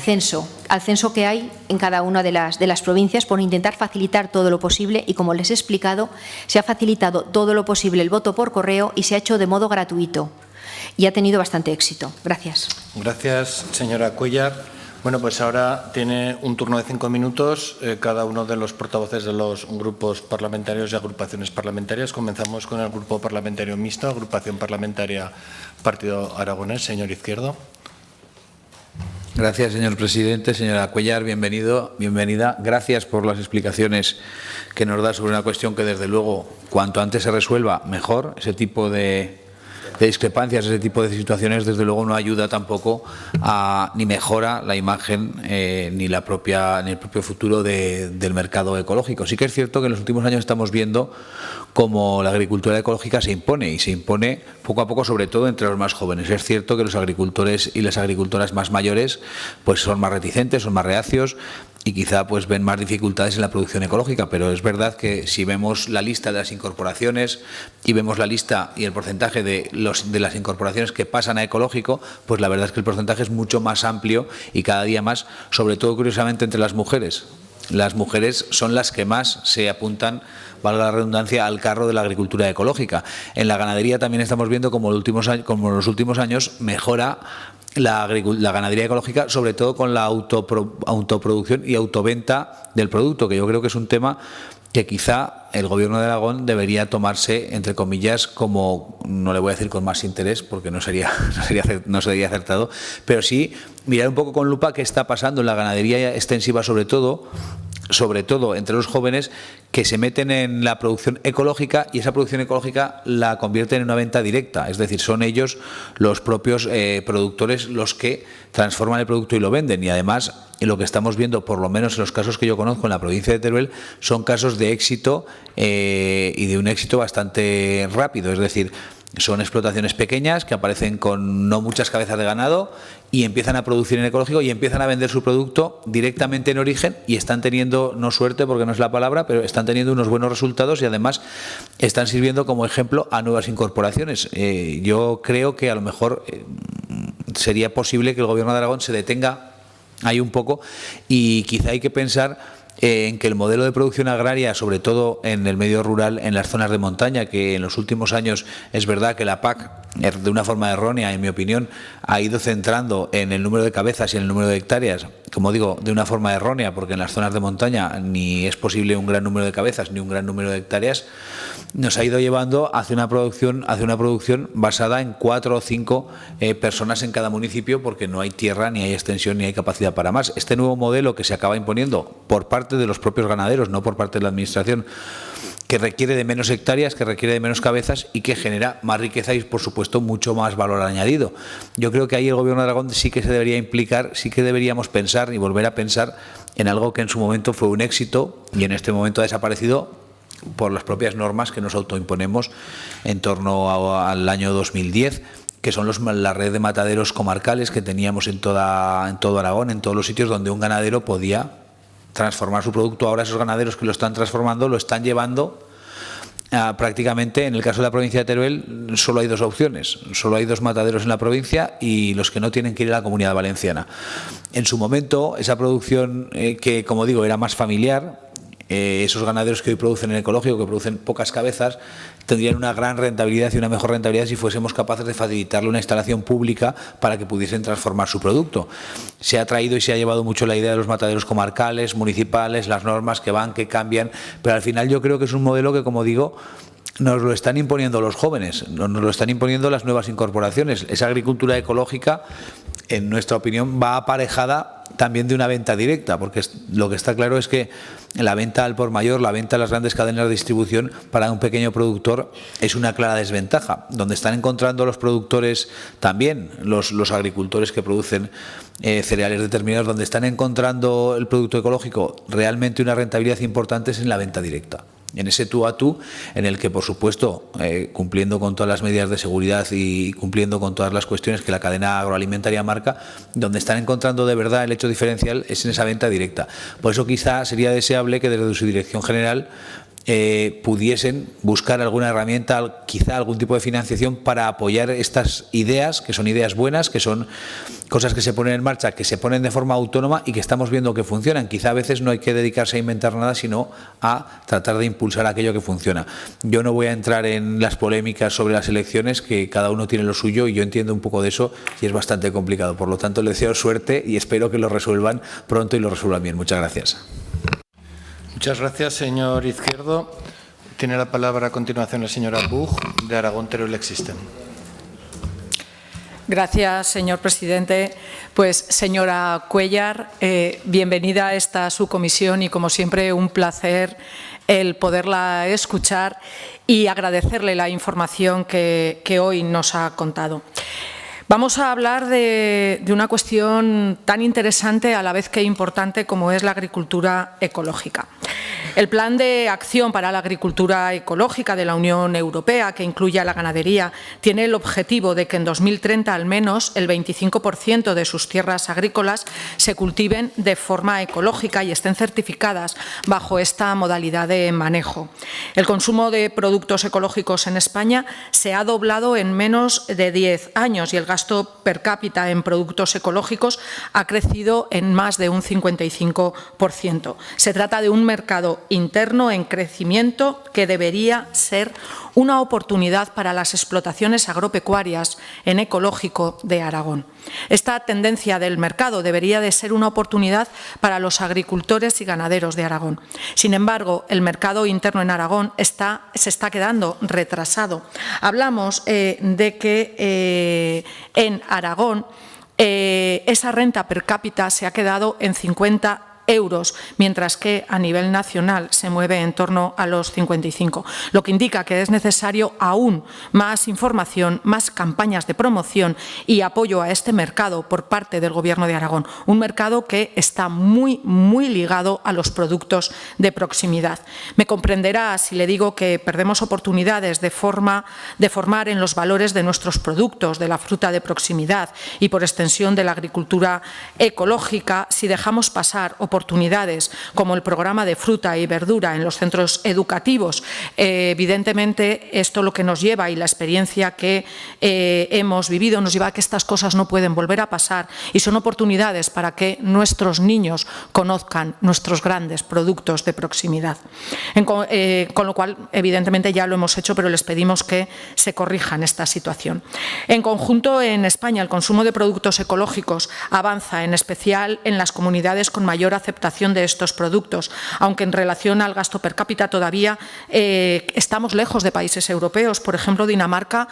censo que hay en cada una de las provincias, por intentar facilitar todo lo posible, y como les he explicado, se ha facilitado todo lo posible el voto por correo y se ha hecho de modo gratuito y ha tenido bastante éxito. Gracias. Gracias, señora Cuéllar. Bueno, pues ahora tiene un turno de 5 minutos cada uno de los portavoces de los grupos parlamentarios y agrupaciones parlamentarias. Comenzamos con el Grupo Parlamentario Mixto, Agrupación Parlamentaria Partido Aragonés. Señor Izquierdo. Gracias, señor presidente. Señora Cuéllar, bienvenida. Gracias por las explicaciones que nos da sobre una cuestión que, desde luego, cuanto antes se resuelva, mejor. Ese tipo de discrepancias, ese tipo de situaciones, desde luego no ayuda tampoco ni mejora la imagen ni el propio futuro del mercado ecológico. Sí que es cierto que en los últimos años estamos viendo cómo la agricultura ecológica se impone, y se impone poco a poco, sobre todo entre los más jóvenes. Es cierto que los agricultores y las agricultoras más mayores pues son más reticentes, son más reacios, y quizá pues ven más dificultades en la producción ecológica, pero es verdad que si vemos la lista de las incorporaciones y vemos la lista y el porcentaje de las incorporaciones que pasan a ecológico, pues la verdad es que el porcentaje es mucho más amplio y cada día más, sobre todo curiosamente entre las mujeres. Las mujeres son las que más se apuntan, valga la redundancia, al carro de la agricultura ecológica. En la ganadería también estamos viendo como en los últimos años mejora la ganadería ecológica, sobre todo con la autoproducción y autoventa del producto, que yo creo que es un tema que quizá el Gobierno de Aragón debería tomarse, entre comillas, como, no le voy a decir con más interés, porque no sería acertado, pero sí mirar un poco con lupa qué está pasando en la ganadería extensiva, sobre todo entre los jóvenes que se meten en la producción ecológica, y esa producción ecológica la convierten en una venta directa, es decir, son ellos los propios productores los que transforman el producto y lo venden, y además lo que estamos viendo, por lo menos en los casos que yo conozco en la provincia de Teruel, son casos de éxito y de un éxito bastante rápido, es decir, son explotaciones pequeñas que aparecen con no muchas cabezas de ganado y empiezan a producir en ecológico y empiezan a vender su producto directamente en origen, y están teniendo, no suerte porque no es la palabra, pero están teniendo unos buenos resultados y además están sirviendo como ejemplo a nuevas incorporaciones. Yo creo que a lo mejor sería posible que el Gobierno de Aragón se detenga ahí un poco, y quizá hay que pensar en que el modelo de producción agraria, sobre todo en el medio rural, en las zonas de montaña, que en los últimos años es verdad que la PAC, de una forma errónea, en mi opinión, ha ido centrando en el número de cabezas y en el número de hectáreas, como digo, de una forma errónea, porque en las zonas de montaña ni es posible un gran número de cabezas ni un gran número de hectáreas, nos ha ido llevando hacia una producción basada en 4 o 5 personas en cada municipio, porque no hay tierra, ni hay extensión, ni hay capacidad para más. Este nuevo modelo que se acaba imponiendo por parte de los propios ganaderos, no por parte de la Administración, que requiere de menos hectáreas, que requiere de menos cabezas y que genera más riqueza y, por supuesto, mucho más valor añadido. Yo creo que ahí el Gobierno de Aragón sí que se debería implicar, sí que deberíamos pensar y volver a pensar en algo que en su momento fue un éxito y en este momento ha desaparecido por las propias normas que nos autoimponemos en torno al año 2010, que son la red de mataderos comarcales que teníamos en todo Aragón, en todos los sitios donde un ganadero podía transformar su producto. Ahora esos ganaderos que lo están transformando lo están llevando prácticamente, en el caso de la provincia de Teruel, solo hay 2 opciones, solo hay 2 mataderos en la provincia y los que no tienen que ir a la Comunidad Valenciana. En su momento, esa producción que, como digo, era más familiar, esos ganaderos que hoy producen en ecológico, que producen pocas cabezas, tendrían una gran rentabilidad y una mejor rentabilidad si fuésemos capaces de facilitarle una instalación pública para que pudiesen transformar su producto. Se ha traído y se ha llevado mucho la idea de los mataderos comarcales, municipales, las normas que van, que cambian, pero al final yo creo que es un modelo que, como digo, nos lo están imponiendo los jóvenes, nos lo están imponiendo las nuevas incorporaciones. Esa agricultura ecológica, en nuestra opinión, va aparejada también de una venta directa, porque lo que está claro es que la venta al por mayor, la venta a las grandes cadenas de distribución para un pequeño productor es una clara desventaja. Donde están encontrando los productores, también los agricultores que producen cereales determinados, donde están encontrando el producto ecológico realmente una rentabilidad importante es en la venta directa. En ese tú a tú, en el que, por supuesto, cumpliendo con todas las medidas de seguridad y cumpliendo con todas las cuestiones que la cadena agroalimentaria marca, donde están encontrando de verdad el hecho diferencial es en esa venta directa. Por eso quizá sería deseable que desde su dirección general pudiesen buscar alguna herramienta, quizá algún tipo de financiación para apoyar estas ideas, que son ideas buenas, que son cosas que se ponen en marcha, que se ponen de forma autónoma y que estamos viendo que funcionan. Quizá a veces no hay que dedicarse a inventar nada, sino a tratar de impulsar aquello que funciona. Yo no voy a entrar en las polémicas sobre las elecciones, que cada uno tiene lo suyo y yo entiendo un poco de eso y es bastante complicado. Por lo tanto, le deseo suerte y espero que lo resuelvan pronto y lo resuelvan bien. Muchas gracias. Muchas gracias, señor Izquierdo. Tiene la palabra a continuación la señora Buch, de Aragón Teruel Existen. Gracias, señor presidente. Pues, señora Cuéllar, bienvenida a esta subcomisión y, como siempre, un placer el poderla escuchar y agradecerle la información que hoy nos ha contado. Vamos a hablar de una cuestión tan interesante a la vez que importante como es la agricultura ecológica. El Plan de Acción para la Agricultura Ecológica de la Unión Europea, que incluye a la ganadería, tiene el objetivo de que en 2030 al menos el 25% de sus tierras agrícolas se cultiven de forma ecológica y estén certificadas bajo esta modalidad de manejo. El consumo de productos ecológicos en España se ha doblado en menos de 10 años y el gasto per cápita en productos ecológicos ha crecido en más de un 55%. Se trata de un mercado interno en crecimiento que debería ser una oportunidad para las explotaciones agropecuarias en ecológico de Aragón. Esta tendencia del mercado debería de ser una oportunidad para los agricultores y ganaderos de Aragón. Sin embargo, el mercado interno en Aragón se está quedando retrasado. Hablamos de que en Aragón esa renta per cápita se ha quedado en 50 euros, mientras que a nivel nacional se mueve en torno a los 55, lo que indica que es necesario aún más información, más campañas de promoción y apoyo a este mercado por parte del Gobierno de Aragón, un mercado que está muy ligado a los productos de proximidad. Me comprenderá si le digo que perdemos oportunidades de formar en los valores de nuestros productos, de la fruta de proximidad y por extensión de la agricultura ecológica si dejamos pasar oportunidades como el programa de fruta y verdura en los centros educativos. Evidentemente, esto lo que nos lleva y la experiencia que hemos vivido nos lleva a que estas cosas no pueden volver a pasar y son oportunidades para que nuestros niños conozcan nuestros grandes productos de proximidad. Con lo cual, evidentemente, ya lo hemos hecho, pero les pedimos que se corrijan esta situación. En conjunto, en España, el consumo de productos ecológicos avanza, en especial en las comunidades con mayor aceptación de estos productos, aunque en relación al gasto per cápita todavía estamos lejos de países europeos. Por ejemplo, Dinamarca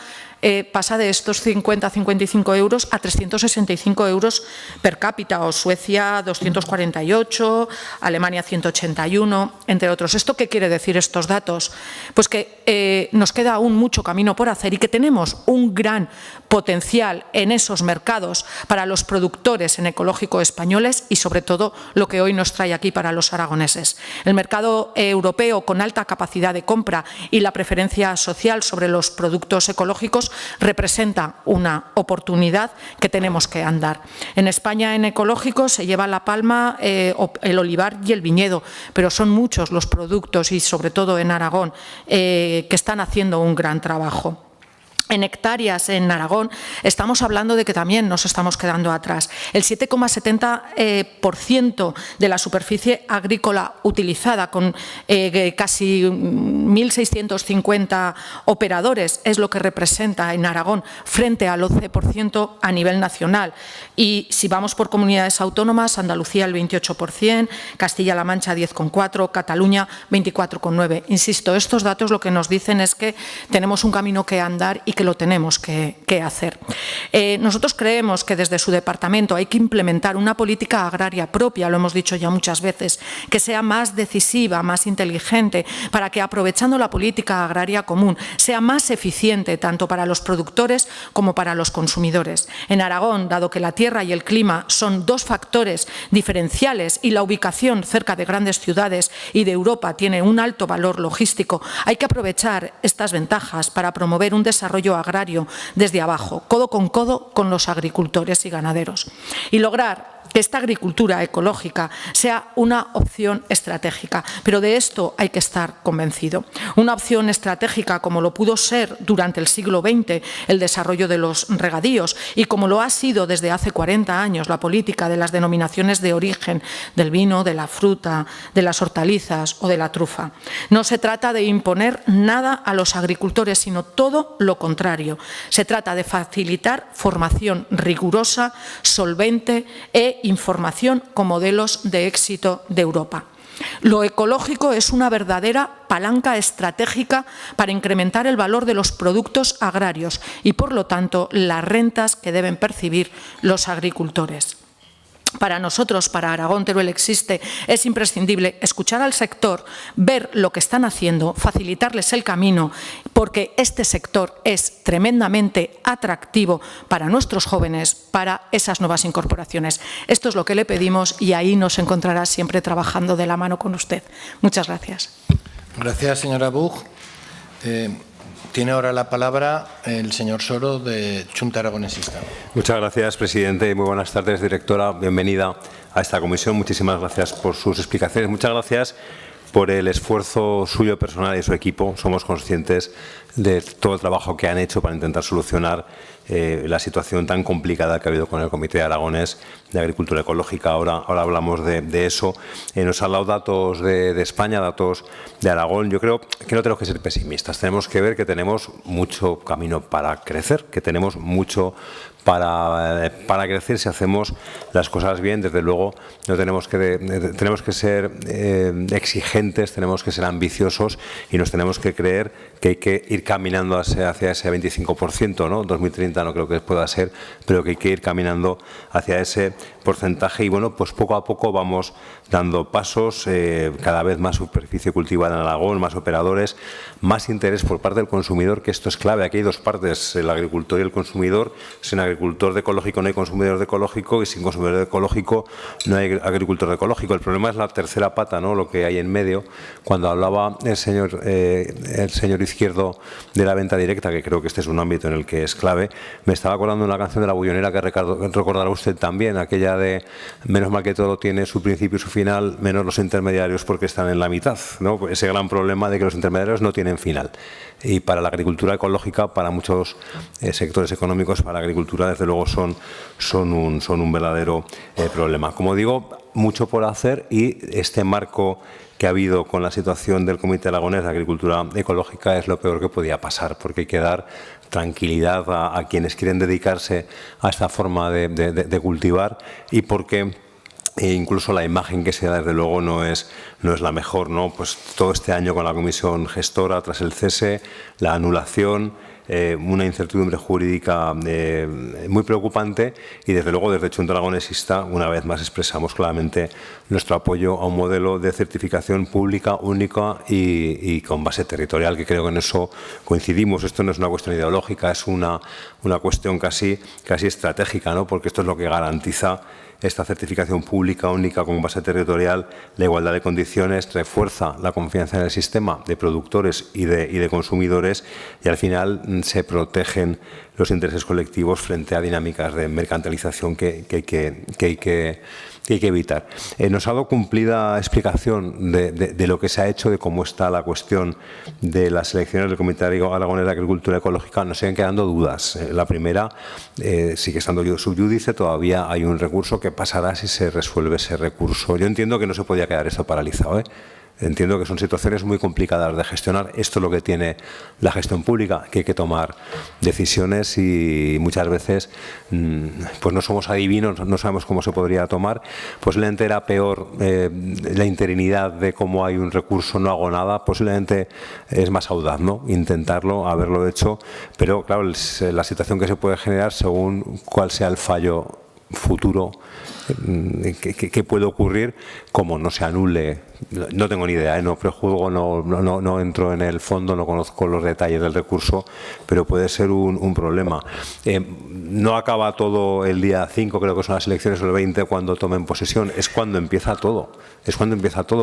pasa de estos 50-55 euros a 365 euros per cápita, o Suecia 248, Alemania 181, entre otros. ¿Esto qué quiere decir estos datos? Pues que nos queda aún mucho camino por hacer y que tenemos un gran potencial en esos mercados para los productores en ecológico españoles y, sobre todo, lo que hoy nos trae aquí para los aragoneses. El mercado europeo, con alta capacidad de compra y la preferencia social sobre los productos ecológicos, representa una oportunidad que tenemos que andar. En España, en ecológico, se lleva la palma el olivar y el viñedo, pero son muchos los productos, y sobre todo en Aragón, que están haciendo un gran trabajo. En hectáreas en Aragón estamos hablando de que también nos estamos quedando atrás. El 7,70% de la superficie agrícola utilizada, con casi 1.650 operadores, es lo que representa en Aragón, frente al 11% a nivel nacional. Y si vamos por comunidades autónomas, Andalucía el 28%, Castilla-La Mancha 10,4%, Cataluña 24,9%. Insisto, estos datos lo que nos dicen es que tenemos un camino que andar y que lo tenemos que hacer. Nosotros creemos que desde su departamento hay que implementar una política agraria propia, lo hemos dicho ya muchas veces, que sea más decisiva, más inteligente, para que, aprovechando la política agraria común, sea más eficiente tanto para los productores como para los consumidores. En Aragón, dado que la tierra y el clima son dos factores diferenciales y la ubicación cerca de grandes ciudades y de Europa tiene un alto valor logístico, hay que aprovechar estas ventajas para promover un desarrollo agrario desde abajo, codo con los agricultores y ganaderos, y lograr que esta agricultura ecológica sea una opción estratégica. Pero de esto hay que estar convencido. Una opción estratégica como lo pudo ser durante el siglo XX el desarrollo de los regadíos y como lo ha sido desde hace 40 años la política de las denominaciones de origen del vino, de la fruta, de las hortalizas o de la trufa. No se trata de imponer nada a los agricultores, sino todo lo contrario. Se trata de facilitar formación rigurosa, solvente e información con modelos de éxito de Europa. Lo ecológico es una verdadera palanca estratégica para incrementar el valor de los productos agrarios y, por lo tanto, las rentas que deben percibir los agricultores. Para nosotros, para Aragón Teruel Existe, es imprescindible escuchar al sector, ver lo que están haciendo, facilitarles el camino, porque este sector es tremendamente atractivo para nuestros jóvenes, para esas nuevas incorporaciones. Esto es lo que le pedimos y ahí nos encontrará siempre trabajando de la mano con usted. Muchas gracias. Gracias, señora Buch. Tiene ahora la palabra el señor Soro, de Xunta Aragonesista. Muchas gracias, presidente. Muy buenas tardes, directora. Bienvenida a esta comisión. Muchísimas gracias por sus explicaciones. Muchas gracias por el esfuerzo suyo personal y de su equipo. Somos conscientes de todo el trabajo que han hecho para intentar solucionar la situación tan complicada que ha habido con el Comité Aragonés de Agricultura Ecológica. Ahora hablamos de eso. Nos han dado datos de España, datos de Aragón. Yo creo que no tenemos que ser pesimistas. Tenemos que ver que tenemos mucho camino para crecer, que tenemos mucho para crecer si hacemos las cosas bien. Desde luego no tenemos que ser exigentes, tenemos que ser ambiciosos y nos tenemos que creer que hay que ir caminando hacia ese 25%, ¿no? 2030 no creo que pueda ser, pero que hay que ir caminando hacia ese porcentaje y bueno, pues poco a poco vamos dando pasos, cada vez más superficie cultivada en Aragón, más operadores, más interés por parte del consumidor, que esto es clave. Aquí hay dos partes, el agricultor y el consumidor. Sin agricultor de ecológico no hay consumidor de ecológico y sin consumidor de ecológico no hay agricultor de ecológico. El problema es la tercera pata, ¿no? Lo que hay en medio. Cuando hablaba el señor Izquierdo de la venta directa, que creo que este es un ámbito en el que es clave, me estaba acordando de una canción de La Bullonera que recordará usted también, aquella de menos mal que todo tiene su principio y su final, menos los intermediarios porque están en la mitad, ¿no? Ese gran problema de que los intermediarios no tienen final. Y para la agricultura ecológica, para muchos sectores económicos, para la agricultura, desde luego son un verdadero problema. Como digo, mucho por hacer y este marco que ha habido con la situación del Comité Aragonés de Agricultura Ecológica es lo peor que podía pasar, porque hay que dar tranquilidad a quienes quieren dedicarse a esta forma de cultivar y porque incluso la imagen que se da, desde luego, no es la mejor, ¿no? Pues todo este año con la comisión gestora, tras el cese, la anulación, una incertidumbre jurídica muy preocupante y, desde luego, desde Chunta Aragonesista, una vez más expresamos claramente nuestro apoyo a un modelo de certificación pública, única y con base territorial, que creo que en eso coincidimos. Esto no es una cuestión ideológica, es una cuestión casi estratégica, ¿no? Porque esto es lo que garantiza esta certificación pública única con base territorial, la igualdad de condiciones, refuerza la confianza en el sistema de productores y de consumidores y al final se protegen los intereses colectivos frente a dinámicas de mercantilización que hay que evitar. Nos ha dado cumplida explicación de lo que se ha hecho, de cómo está la cuestión de las elecciones del Comité Aragonés de Agricultura Ecológica. Nos siguen quedando dudas. La primera sigue estando subyúdice, todavía hay un recurso. ¿Qué pasará si se resuelve ese recurso? Yo entiendo que no se podía quedar esto paralizado, Entiendo que son situaciones muy complicadas de gestionar. Esto es lo que tiene la gestión pública, que hay que tomar decisiones y muchas veces pues no somos adivinos, no sabemos cómo se podría tomar. Posiblemente era peor la interinidad de cómo hay un recurso, no hago nada. Posiblemente es más audaz, ¿no? Intentarlo, haberlo hecho, pero claro, la situación que se puede generar según cuál sea el fallo futuro que puede ocurrir, como no se anule, no tengo ni idea, no prejuzgo, no entro en el fondo, no conozco los detalles del recurso, pero puede ser un problema. No acaba todo el día 5, creo que son las elecciones, o el 20, cuando tomen posesión, es cuando empieza todo.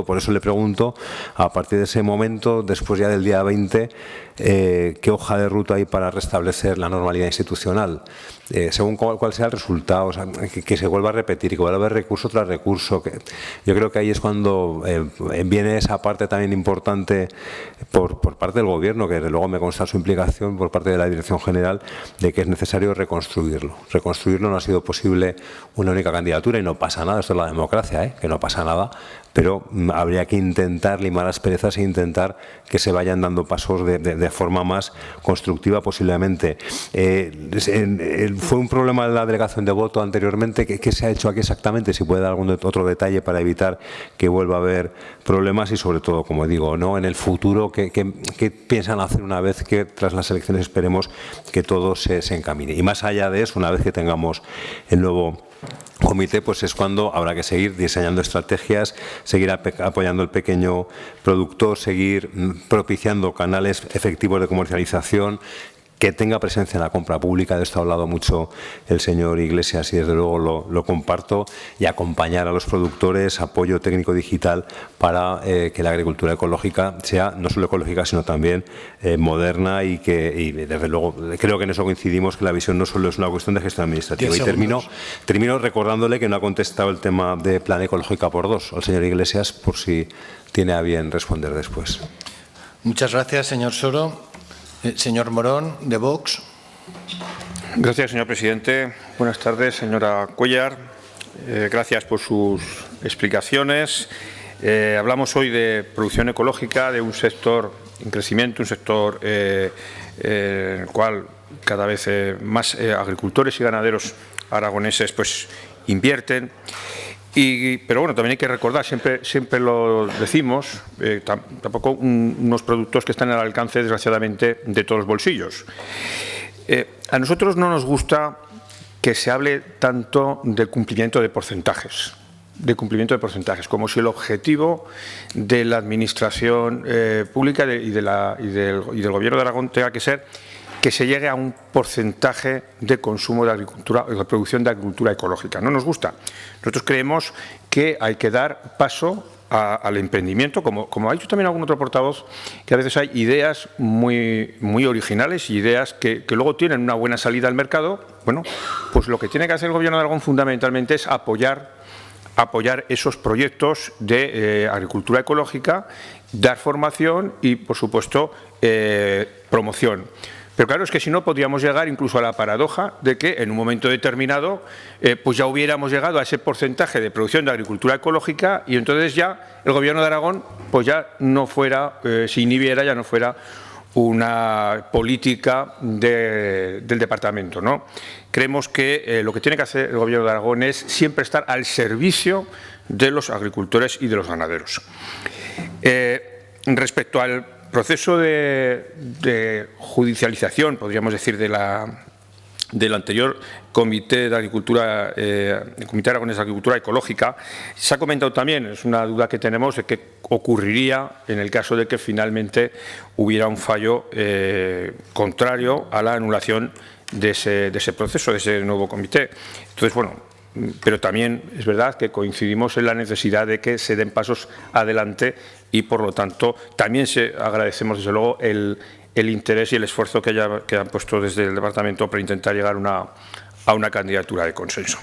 Por eso le pregunto, a partir de ese momento, después ya del día 20, ¿qué hoja de ruta hay para restablecer la normalidad institucional? Según cuál sea el resultado, o sea, que se vuelva a repetir y que vuelva a haber recurso tras recurso. Yo creo que ahí es cuando viene esa parte también importante por parte del Gobierno, que desde luego me consta su implicación por parte de la Dirección General, de que es necesario reconstruirlo. Reconstruirlo no ha sido posible una única candidatura y no pasa nada, esto es la democracia, que no pasa nada, pero habría que intentar limar las perezas e intentar que se vayan dando pasos de forma más constructiva posiblemente. Fue un problema de la delegación de voto anteriormente. ¿Qué se ha hecho aquí exactamente? Si puede dar algún otro detalle para evitar que vuelva a haber problemas y, sobre todo, como digo, ¿no? En el futuro, ¿qué piensan hacer una vez que tras las elecciones esperemos que todo se encamine? Y más allá de eso, una vez que tengamos el nuevo comité, pues es cuando habrá que seguir diseñando estrategias, seguir apoyando al pequeño productor, seguir propiciando canales efectivos de comercialización, que tenga presencia en la compra pública. De esto ha hablado mucho el señor Iglesias y desde luego lo comparto, y acompañar a los productores, apoyo técnico digital para que la agricultura ecológica sea no solo ecológica sino también moderna y desde luego creo que en eso coincidimos, que la visión no solo es una cuestión de gestión administrativa. Y termino recordándole que no ha contestado el tema de Plan Ecológica por 2 al señor Iglesias, por si tiene a bien responder después. Muchas gracias, señor Soro. Señor Morón, de Vox. Gracias, señor presidente. Buenas tardes, señora Cuéllar. Gracias por sus explicaciones. Hablamos hoy de producción ecológica, de un sector en crecimiento, un sector en el cual cada vez más agricultores y ganaderos aragoneses pues invierten. Pero bueno, también hay que recordar, siempre lo decimos, tampoco unos productos que están al alcance, desgraciadamente, de todos los bolsillos. A nosotros no nos gusta que se hable tanto de cumplimiento de porcentajes, como si el objetivo de la Administración pública y del Gobierno de Aragón tenga que ser que se llegue a un porcentaje de consumo de agricultura, de producción de agricultura ecológica. No nos gusta. Nosotros creemos que hay que dar paso al emprendimiento, como ha dicho también algún otro portavoz, que a veces hay ideas muy originales y ideas que luego tienen una buena salida al mercado. Bueno, pues lo que tiene que hacer el Gobierno de Aragón fundamentalmente es apoyar esos proyectos de agricultura ecológica, dar formación y, por supuesto, promoción. Pero claro, es que si no podríamos llegar incluso a la paradoja de que en un momento determinado pues ya hubiéramos llegado a ese porcentaje de producción de agricultura ecológica y entonces ya el Gobierno de Aragón pues ya no fuera, se inhibiera, ya no fuera una política del departamento, ¿no? Creemos que lo que tiene que hacer el Gobierno de Aragón es siempre estar al servicio de los agricultores y de los ganaderos. Respecto al proceso de judicialización, podríamos decir, del anterior Comité de Agricultura, el Comité Aragonés de Agricultura Ecológica, se ha comentado también, es una duda que tenemos, de qué ocurriría en el caso de que finalmente hubiera un fallo contrario a la anulación de ese proceso, de ese nuevo comité. Entonces, bueno, pero también es verdad que coincidimos en la necesidad de que se den pasos adelante y, por lo tanto, también agradecemos, desde luego, el interés y el esfuerzo que han puesto desde el Departamento para intentar llegar a una candidatura de consenso.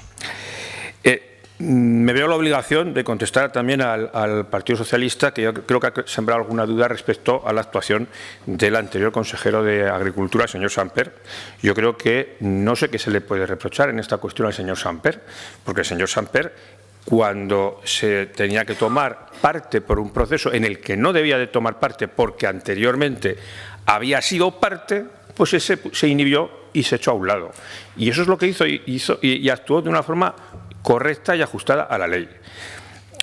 Me veo la obligación de contestar también al Partido Socialista, que yo creo que ha sembrado alguna duda respecto a la actuación del anterior consejero de Agricultura, el señor Samper. Yo creo que no sé qué se le puede reprochar en esta cuestión al señor Samper, porque el señor Samper, cuando se tenía que tomar parte por un proceso en el que no debía de tomar parte porque anteriormente había sido parte, pues se inhibió y se echó a un lado. Y eso es lo que hizo y actuó de una forma correcta y ajustada a la ley.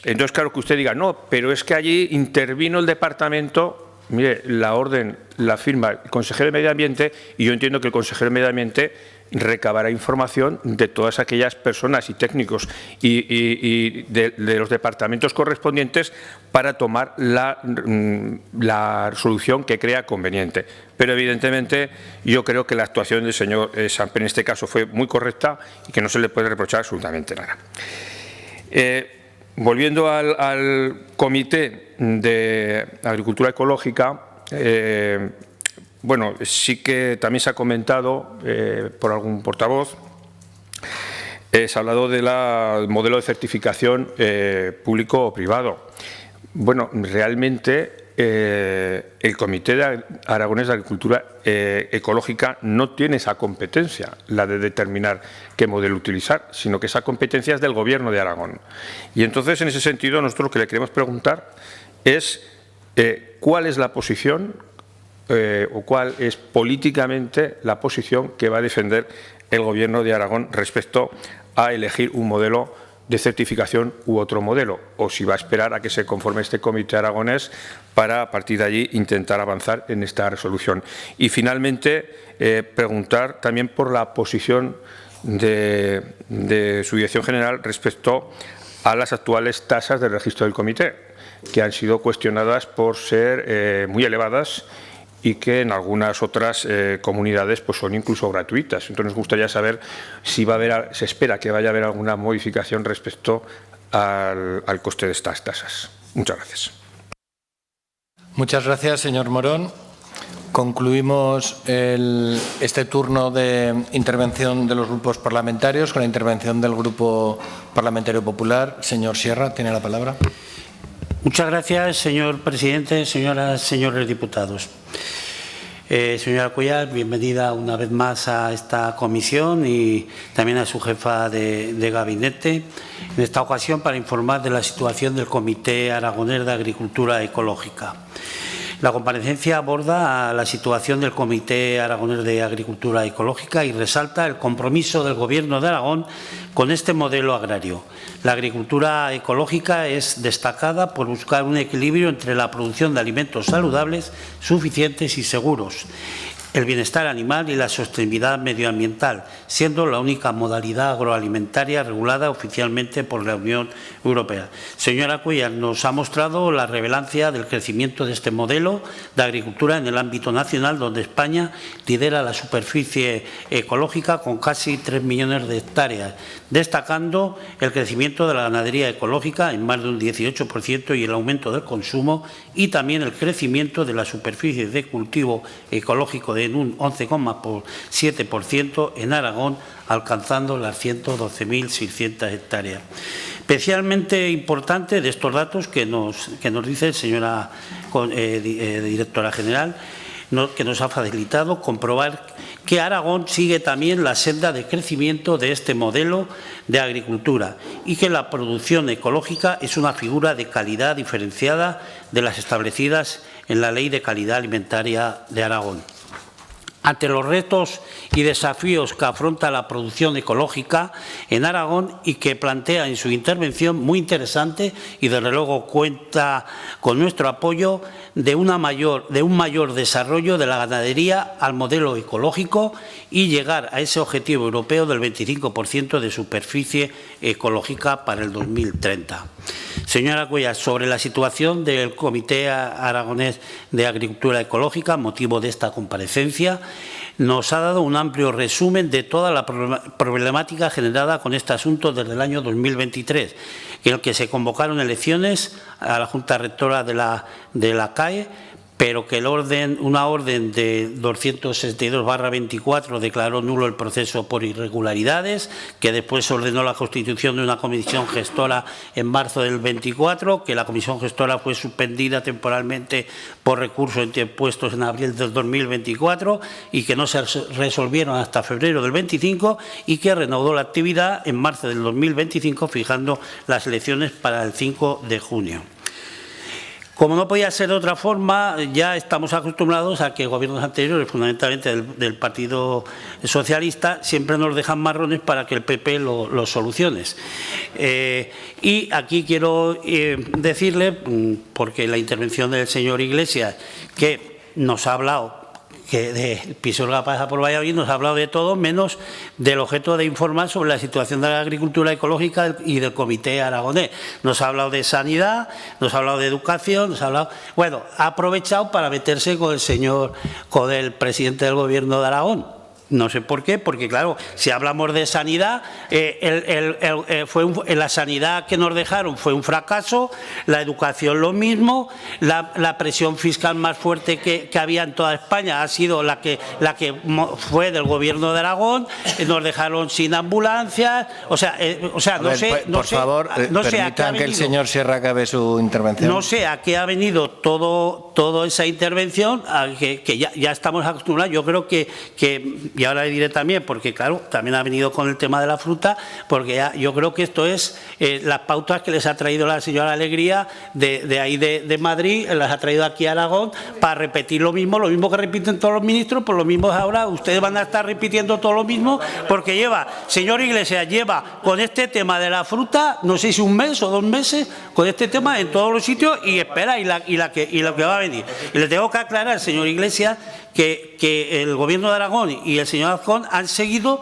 Entonces, claro, que usted diga, no, pero es que allí intervino el departamento. Mire, la orden la firma el consejero de Medio Ambiente y yo entiendo que el consejero de Medio Ambiente recabará información de todas aquellas personas y técnicos y de los departamentos correspondientes para tomar la solución que crea conveniente. Pero evidentemente yo creo que la actuación del señor Samper en este caso fue muy correcta y que no se le puede reprochar absolutamente nada. Volviendo al Comité de Agricultura Ecológica, bueno, sí que también se ha comentado por algún portavoz, se ha hablado del modelo de certificación público o privado. Bueno, realmente el Comité de Aragonés de Agricultura Ecológica no tiene esa competencia, la de determinar qué modelo utilizar, sino que esa competencia es del Gobierno de Aragón. Y entonces, en ese sentido, nosotros lo que le queremos preguntar es cuál es la posición o cuál es políticamente la posición que va a defender el Gobierno de Aragón respecto a elegir un modelo de certificación u otro modelo, o si va a esperar a que se conforme este Comité Aragonés para, a partir de allí, intentar avanzar en esta resolución. Y, finalmente, preguntar también por la posición de su Dirección General respecto a las actuales tasas del registro del Comité, que han sido cuestionadas por ser muy elevadas y que en algunas otras comunidades pues son incluso gratuitas. Entonces nos gustaría saber si se espera que vaya a haber alguna modificación respecto al coste de estas tasas. Muchas gracias. Muchas gracias, señor Morón. Concluimos este turno de intervención de los grupos parlamentarios con la intervención del Grupo Parlamentario Popular. Señor Sierra, tiene la palabra. Muchas gracias, señor presidente, señoras y señores diputados. Señora Cuellar, bienvenida una vez más a esta comisión y también a su jefa de gabinete. En esta ocasión para informar de la situación del Comité Aragonés de Agricultura Ecológica. La comparecencia aborda la situación del Comité Aragonés de Agricultura Ecológica y resalta el compromiso del Gobierno de Aragón con este modelo agrario. La agricultura ecológica es destacada por buscar un equilibrio entre la producción de alimentos saludables, suficientes y seguros, el bienestar animal y la sostenibilidad medioambiental, siendo la única modalidad agroalimentaria regulada oficialmente por la Unión Europea. Señora Cuellar, nos ha mostrado la relevancia del crecimiento de este modelo de agricultura en el ámbito nacional, donde España lidera la superficie ecológica con casi 3 millones de hectáreas, destacando el crecimiento de la ganadería ecológica en más de un 18% y el aumento del consumo, y también el crecimiento de la superficie de cultivo ecológico en un 11,7% en Aragón, alcanzando las 112.600 hectáreas. Especialmente importante de estos datos que nos dice señora directora general, que nos ha facilitado comprobar que Aragón sigue también la senda de crecimiento de este modelo de agricultura y que la producción ecológica es una figura de calidad diferenciada de las establecidas en la Ley de Calidad Alimentaria de Aragón. Ante los retos y desafíos que afronta la producción ecológica en Aragón y que plantea en su intervención muy interesante y desde luego cuenta con nuestro apoyo de un mayor desarrollo de la ganadería al modelo ecológico y llegar a ese objetivo europeo del 25% de superficie ecológica para el 2030. Señora Cuellar, sobre la situación del Comité Aragonés de Agricultura Ecológica, motivo de esta comparecencia, nos ha dado un amplio resumen de toda la problemática generada con este asunto desde el año 2023, en el que se convocaron elecciones a la Junta Rectora de la CAE, pero que una orden de 262/24 declaró nulo el proceso por irregularidades, que después ordenó la constitución de una comisión gestora en marzo del 24, que la comisión gestora fue suspendida temporalmente por recursos interpuestos en abril del 2024 y que no se resolvieron hasta febrero del 25 y que reanudó la actividad en marzo del 2025, fijando las elecciones para el 5 de junio. Como no podía ser de otra forma, ya estamos acostumbrados a que gobiernos anteriores, fundamentalmente del Partido Socialista, siempre nos dejan marrones para que el PP lo solucione. Y aquí quiero decirle, porque la intervención del señor Iglesias, que nos ha hablado que de Pisuerga pasa por Valladolid, nos ha hablado de todo menos del objeto de informar sobre la situación de la agricultura ecológica y del Comité Aragonés. Nos ha hablado de sanidad, nos ha hablado de educación, nos ha hablado... Bueno, ha aprovechado para meterse con el presidente del Gobierno de Aragón. No sé por qué, porque claro, si hablamos de sanidad, la sanidad que nos dejaron fue un fracaso, la educación lo mismo, la presión fiscal más fuerte que había en toda España ha sido la que fue del Gobierno de Aragón, nos dejaron sin ambulancias, por favor, permitan que el señor Sierra acabe su intervención. No sé a qué ha venido toda esa intervención, que ya estamos acostumbrados. Yo creo que y ahora le diré también, porque claro, también ha venido con el tema de la fruta, porque yo creo que esto es las pautas que les ha traído la señora Alegría de ahí de Madrid, las ha traído aquí a Aragón para repetir lo mismo que repiten todos los ministros, pues lo mismo ahora, ustedes van a estar repitiendo todo lo mismo, porque señor Iglesias, lleva con este tema de la fruta, no sé si un mes o 2 meses, con este tema en todos los sitios y espera, y lo que va a venir. Y le tengo que aclarar, señor Iglesias, que el Gobierno de Aragón y el señor Azcón han seguido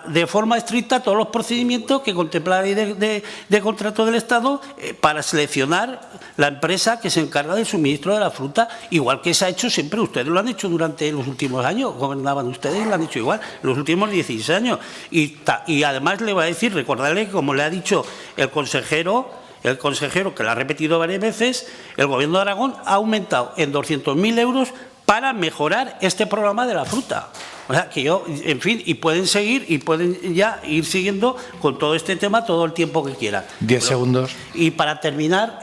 de forma estricta todos los procedimientos que contempla la ley de contrato del Estado para seleccionar la empresa que se encarga del suministro de la fruta, igual que se ha hecho siempre. Ustedes lo han hecho durante los últimos años, gobernaban ustedes y lo han hecho igual, los últimos 16 años. Y además le voy a decir, recordarle que como le ha dicho el consejero, que lo ha repetido varias veces, el Gobierno de Aragón ha aumentado en 200.000 euros para mejorar este programa de la fruta. O sea, que en fin, y pueden seguir y pueden ya ir siguiendo con todo este tema todo el tiempo que quieran. 10 segundos. Y para terminar,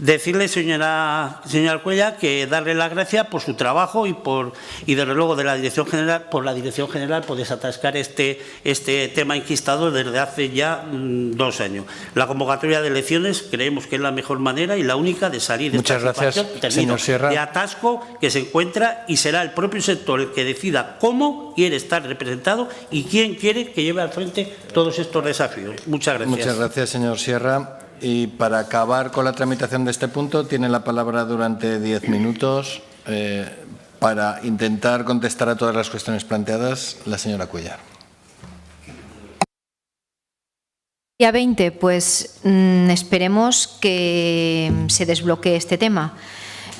Decirle, señora Cuellar, que darle las gracias por su trabajo y desde luego de la Dirección General, por desatascar este tema enquistado desde hace ya 2 años. La convocatoria de elecciones creemos que es la mejor manera y la única de salir de Muchas gracias, señor Sierra. de atasco que se encuentra, y será el propio sector el que decida cómo quiere estar representado y quién quiere que lleve al frente todos estos desafíos. Muchas gracias. Muchas gracias, señor Sierra. Y para acabar con la tramitación de este punto, tiene la palabra durante 10 minutos para intentar contestar a todas las cuestiones planteadas la señora Cuellar. Día 20, pues esperemos que se desbloquee este tema.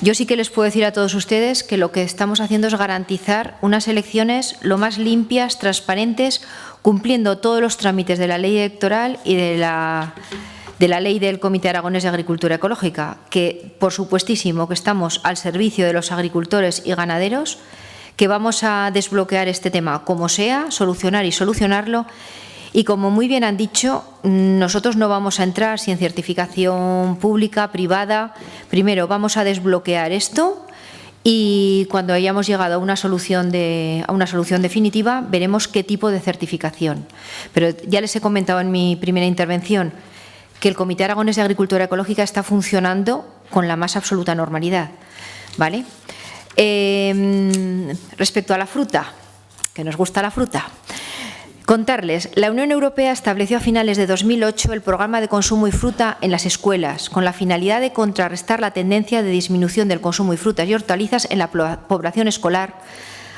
Yo sí que les puedo decir a todos ustedes que lo que estamos haciendo es garantizar unas elecciones lo más limpias, transparentes, cumpliendo todos los trámites de la ley electoral y de la ley del Comité Aragonés de Agricultura Ecológica, que por supuestísimo que estamos al servicio de los agricultores y ganaderos, que vamos a desbloquear este tema como sea, solucionar y solucionarlo. Y como muy bien han dicho, nosotros no vamos a entrar sin certificación pública, privada. Primero vamos a desbloquear esto y cuando hayamos llegado a una solución definitiva veremos qué tipo de certificación. Pero ya les he comentado en mi primera intervención que el Comité Aragonés de Agricultura Ecológica está funcionando con la más absoluta normalidad, ¿vale? Respecto a la fruta, que nos gusta la fruta, contarles, la Unión Europea estableció a finales de 2008 el programa de consumo y fruta en las escuelas, con la finalidad de contrarrestar la tendencia de disminución del consumo de frutas y hortalizas en la población escolar,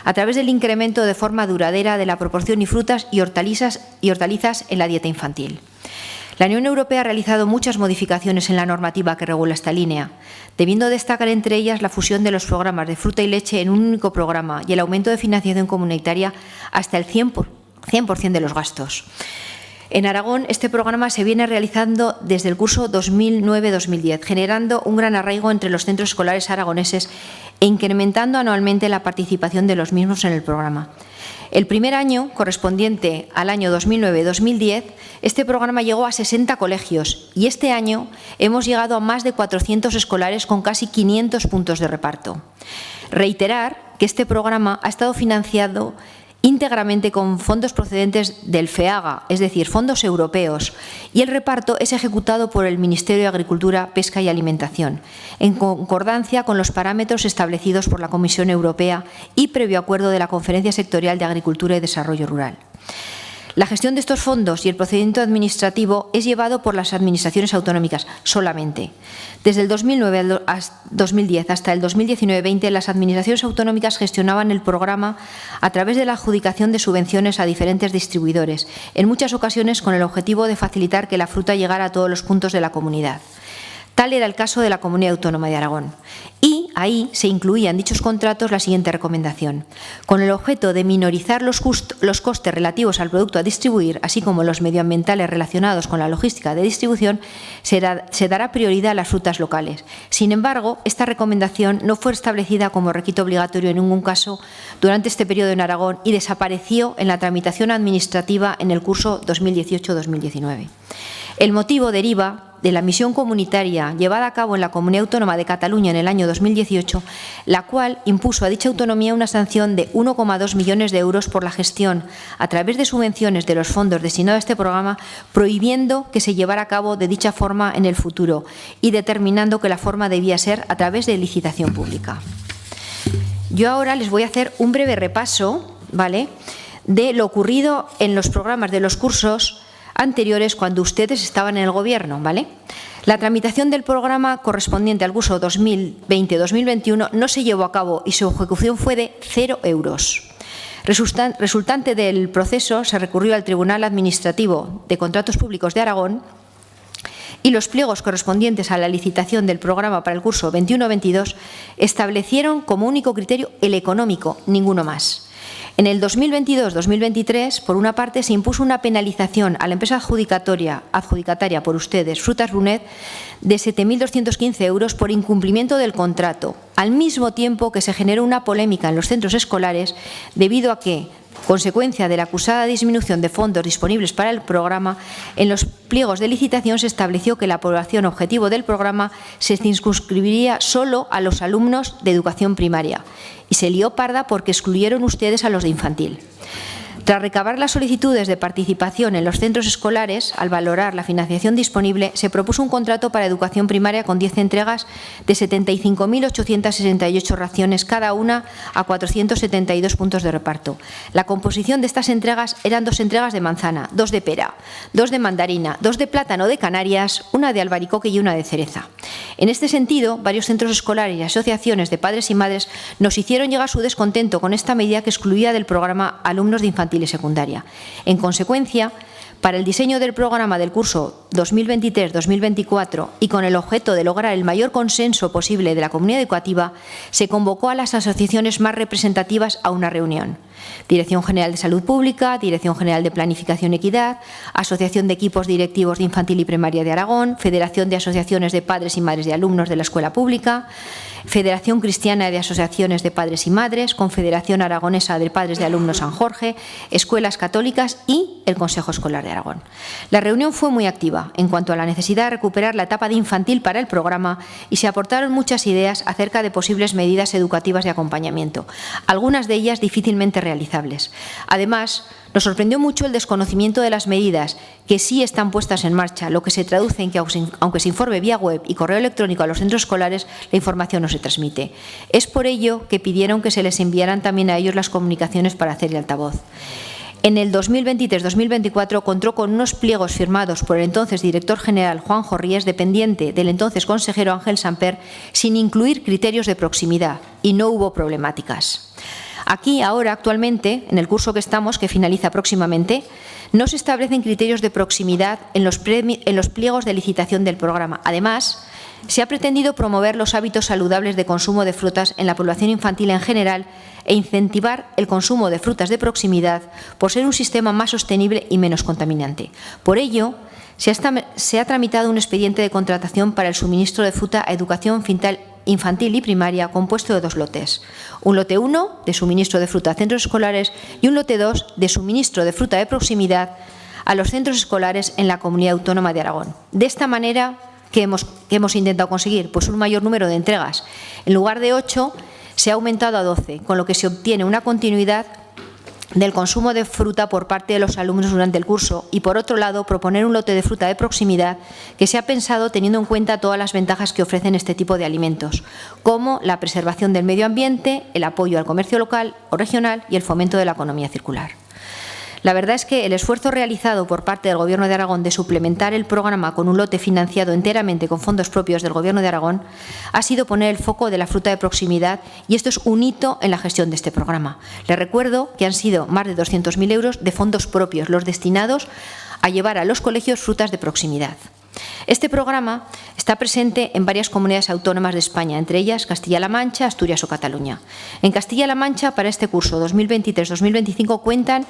a través del incremento de forma duradera de la proporción de frutas y hortalizas en la dieta infantil. La Unión Europea ha realizado muchas modificaciones en la normativa que regula esta línea, debiendo destacar entre ellas la fusión de los programas de fruta y leche en un único programa y el aumento de financiación comunitaria hasta el 100% de los gastos. En Aragón, este programa se viene realizando desde el curso 2009-2010, generando un gran arraigo entre los centros escolares aragoneses e incrementando anualmente la participación de los mismos en el programa. El primer año, correspondiente al año 2009-2010, este programa llegó a 60 colegios y este año hemos llegado a más de 400 escolares con casi 500 puntos de reparto. Reiterar que este programa ha estado financiado íntegramente con fondos procedentes del FEAGA, es decir, fondos europeos, y el reparto es ejecutado por el Ministerio de Agricultura, Pesca y Alimentación, en concordancia con los parámetros establecidos por la Comisión Europea y previo acuerdo de la Conferencia Sectorial de Agricultura y Desarrollo Rural. La gestión de estos fondos y el procedimiento administrativo es llevado por las administraciones autonómicas solamente. Desde el 2009 al 2010 hasta el 2019-20, las administraciones autonómicas gestionaban el programa a través de la adjudicación de subvenciones a diferentes distribuidores, en muchas ocasiones con el objetivo de facilitar que la fruta llegara a todos los puntos de la comunidad. Tal era el caso de la Comunidad Autónoma de Aragón. Y ahí se incluía en dichos contratos la siguiente recomendación. Con el objeto de minorizar los costes relativos al producto a distribuir, así como los medioambientales relacionados con la logística de distribución, se dará prioridad a las frutas locales. Sin embargo, esta recomendación no fue establecida como requisito obligatorio en ningún caso durante este periodo en Aragón y desapareció en la tramitación administrativa en el curso 2018-2019. El motivo deriva de la misión comunitaria llevada a cabo en la Comunidad Autónoma de Cataluña en el año 2018, la cual impuso a dicha autonomía una sanción de 1,2 millones de euros por la gestión, a través de subvenciones de los fondos destinados a este programa, prohibiendo que se llevara a cabo de dicha forma en el futuro y determinando que la forma debía ser a través de licitación pública. Yo ahora les voy a hacer un breve repaso, ¿vale?, de lo ocurrido en los programas de los cursos anteriores cuando ustedes estaban en el Gobierno, ¿vale? La tramitación del programa correspondiente al curso 2020-2021 no se llevó a cabo y su ejecución fue de 0 euros. Resultante del proceso, se recurrió al Tribunal Administrativo de Contratos Públicos de Aragón y los pliegos correspondientes a la licitación del programa para el curso 21-22 establecieron como único criterio el económico, ninguno más. En el 2022-2023, por una parte, se impuso una penalización a la empresa adjudicataria por ustedes, Frutas Brunet, de 7.215 euros por incumplimiento del contrato, al mismo tiempo que se generó una polémica en los centros escolares debido a que, consecuencia de la acusada disminución de fondos disponibles para el programa, en los pliegos de licitación se estableció que la población objetivo del programa se circunscribiría solo a los alumnos de educación primaria y se lió parda porque excluyeron ustedes a los de infantil. Tras recabar las solicitudes de participación en los centros escolares, al valorar la financiación disponible, se propuso un contrato para educación primaria con 10 entregas de 75.868 raciones cada una a 472 puntos de reparto. La composición de estas entregas eran 2 entregas de manzana, 2 de pera, 2 de mandarina, 2 de plátano de Canarias, una de albaricoque y una de cereza. En este sentido, varios centros escolares y asociaciones de padres y madres nos hicieron llegar su descontento con esta medida que excluía del programa alumnos de infantil y secundaria. En consecuencia, para el diseño del programa del curso 2023-2024 y con el objeto de lograr el mayor consenso posible de la comunidad educativa, se convocó a las asociaciones más representativas a una reunión. Dirección General de Salud Pública, Dirección General de Planificación y Equidad, Asociación de Equipos Directivos de Infantil y Primaria de Aragón, Federación de Asociaciones de Padres y Madres de Alumnos de la Escuela Pública, Federación Cristiana de Asociaciones de Padres y Madres, Confederación Aragonesa de Padres de Alumnos San Jorge, Escuelas Católicas y el Consejo Escolar de Aragón. La reunión fue muy activa en cuanto a la necesidad de recuperar la etapa de infantil para el programa y se aportaron muchas ideas acerca de posibles medidas educativas de acompañamiento, algunas de ellas difícilmente realizables. Además, nos sorprendió mucho el desconocimiento de las medidas que sí están puestas en marcha, lo que se traduce en que, aunque se informe vía web y correo electrónico a los centros escolares, la información no se transmite. Es por ello que pidieron que se les enviaran también a ellos las comunicaciones para hacer el altavoz. En el 2023-2024 contó con unos pliegos firmados por el entonces director general Juan Jorríes, dependiente del entonces consejero Ángel Samper, sin incluir criterios de proximidad, y no hubo problemáticas. Aquí, ahora, actualmente, en el curso que estamos, que finaliza próximamente, no se establecen criterios de proximidad en los pliegos de licitación del programa. Además, se ha pretendido promover los hábitos saludables de consumo de frutas en la población infantil en general e incentivar el consumo de frutas de proximidad por ser un sistema más sostenible y menos contaminante. Por ello, se ha tramitado un expediente de contratación para el suministro de fruta a educación infantil y primaria compuesto de 2 lotes. Un lote 1 de suministro de fruta a centros escolares y un lote 2 de suministro de fruta de proximidad a los centros escolares en la Comunidad Autónoma de Aragón. De esta manera, ¿qué hemos intentado conseguir? Pues un mayor número de entregas. En lugar de 8, se ha aumentado a 12, con lo que se obtiene una continuidad del consumo de fruta por parte de los alumnos durante el curso y, por otro lado, proponer un lote de fruta de proximidad que se ha pensado teniendo en cuenta todas las ventajas que ofrecen este tipo de alimentos, como la preservación del medio ambiente, el apoyo al comercio local o regional y el fomento de la economía circular. La verdad es que el esfuerzo realizado por parte del Gobierno de Aragón de suplementar el programa con un lote financiado enteramente con fondos propios del Gobierno de Aragón ha sido poner el foco de la fruta de proximidad, y esto es un hito en la gestión de este programa. Les recuerdo que han sido más de 200.000 euros de fondos propios los destinados a llevar a los colegios frutas de proximidad. Este programa está presente en varias comunidades autónomas de España, entre ellas Castilla-La Mancha, Asturias o Cataluña. En Castilla-La Mancha, para este curso 2023-2025, cuentan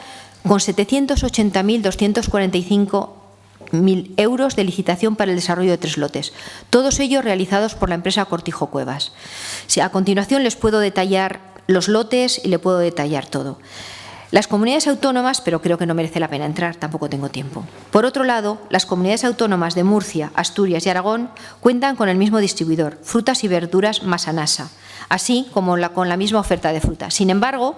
con 780.245.000 euros de licitación para el desarrollo de 3 lotes, todos ellos realizados por la empresa Cortijo Cuevas. A continuación les puedo detallar los lotes y le puedo detallar todo. Las comunidades autónomas, pero creo que no merece la pena entrar, tampoco tengo tiempo. Por otro lado, las comunidades autónomas de Murcia, Asturias y Aragón cuentan con el mismo distribuidor, Frutas y Verduras Masanasa, así como con la misma oferta de fruta. Sin embargo,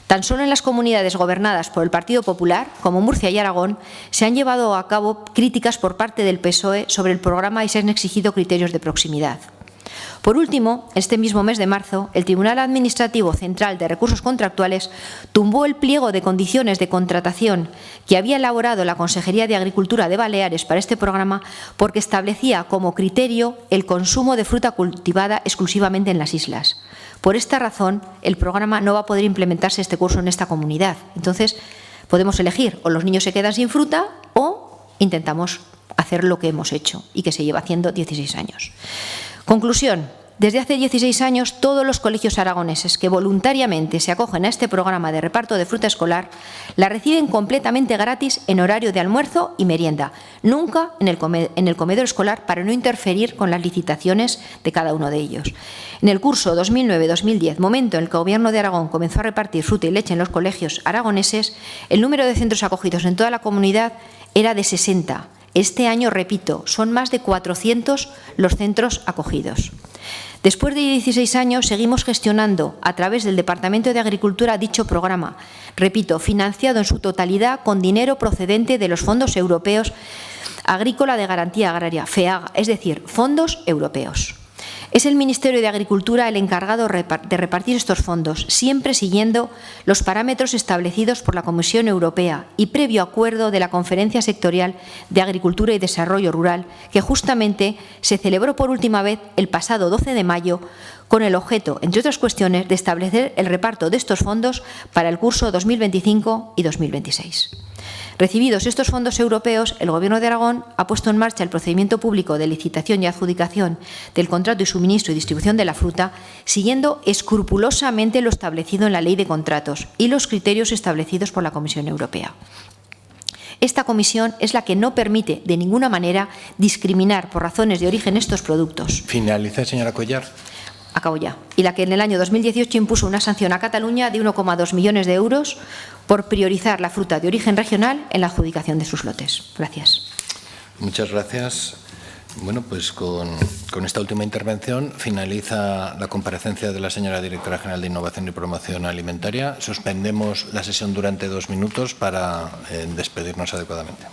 tan solo en las comunidades gobernadas por el Partido Popular, como Murcia y Aragón, se han llevado a cabo críticas por parte del PSOE sobre el programa y se han exigido criterios de proximidad. Por último, este mismo mes de marzo, el Tribunal Administrativo Central de Recursos Contractuales tumbó el pliego de condiciones de contratación que había elaborado la Consejería de Agricultura de Baleares para este programa porque establecía como criterio el consumo de fruta cultivada exclusivamente en las islas. Por esta razón, el programa no va a poder implementarse este curso en esta comunidad. Entonces, podemos elegir, o los niños se quedan sin fruta o intentamos hacer lo que hemos hecho y que se lleva haciendo 16 años. Conclusión. Desde hace 16 años, todos los colegios aragoneses que voluntariamente se acogen a este programa de reparto de fruta escolar la reciben completamente gratis en horario de almuerzo y merienda, nunca en el comedor escolar para no interferir con las licitaciones de cada uno de ellos. En el curso 2009-2010, momento en el que el Gobierno de Aragón comenzó a repartir fruta y leche en los colegios aragoneses, el número de centros acogidos en toda la comunidad era de 60. Este año, repito, son más de 400 los centros acogidos. Después de 16 años, seguimos gestionando a través del Departamento de Agricultura dicho programa, repito, financiado en su totalidad con dinero procedente de los fondos europeos Agrícola de Garantía Agraria, FEAG, es decir, fondos europeos. Es el Ministerio de Agricultura el encargado de repartir estos fondos, siempre siguiendo los parámetros establecidos por la Comisión Europea y previo acuerdo de la Conferencia Sectorial de Agricultura y Desarrollo Rural, que justamente se celebró por última vez el pasado 12 de mayo, con el objeto, entre otras cuestiones, de establecer el reparto de estos fondos para el curso 2025 y 2026. Recibidos estos fondos europeos, el Gobierno de Aragón ha puesto en marcha el procedimiento público de licitación y adjudicación del contrato y suministro y distribución de la fruta, siguiendo escrupulosamente lo establecido en la Ley de Contratos y los criterios establecidos por la Comisión Europea. Esta comisión es la que no permite de ninguna manera discriminar por razones de origen estos productos. Finaliza, señora Cuéllar. Acabo ya. Y la que en el año 2018 impuso una sanción a Cataluña de 1,2 millones de euros por priorizar la fruta de origen regional en la adjudicación de sus lotes. Gracias. Muchas gracias. Bueno, pues con esta última intervención finaliza la comparecencia de la señora Directora General de Innovación y Promoción Alimentaria. Suspendemos la sesión durante 2 minutos para despedirnos adecuadamente.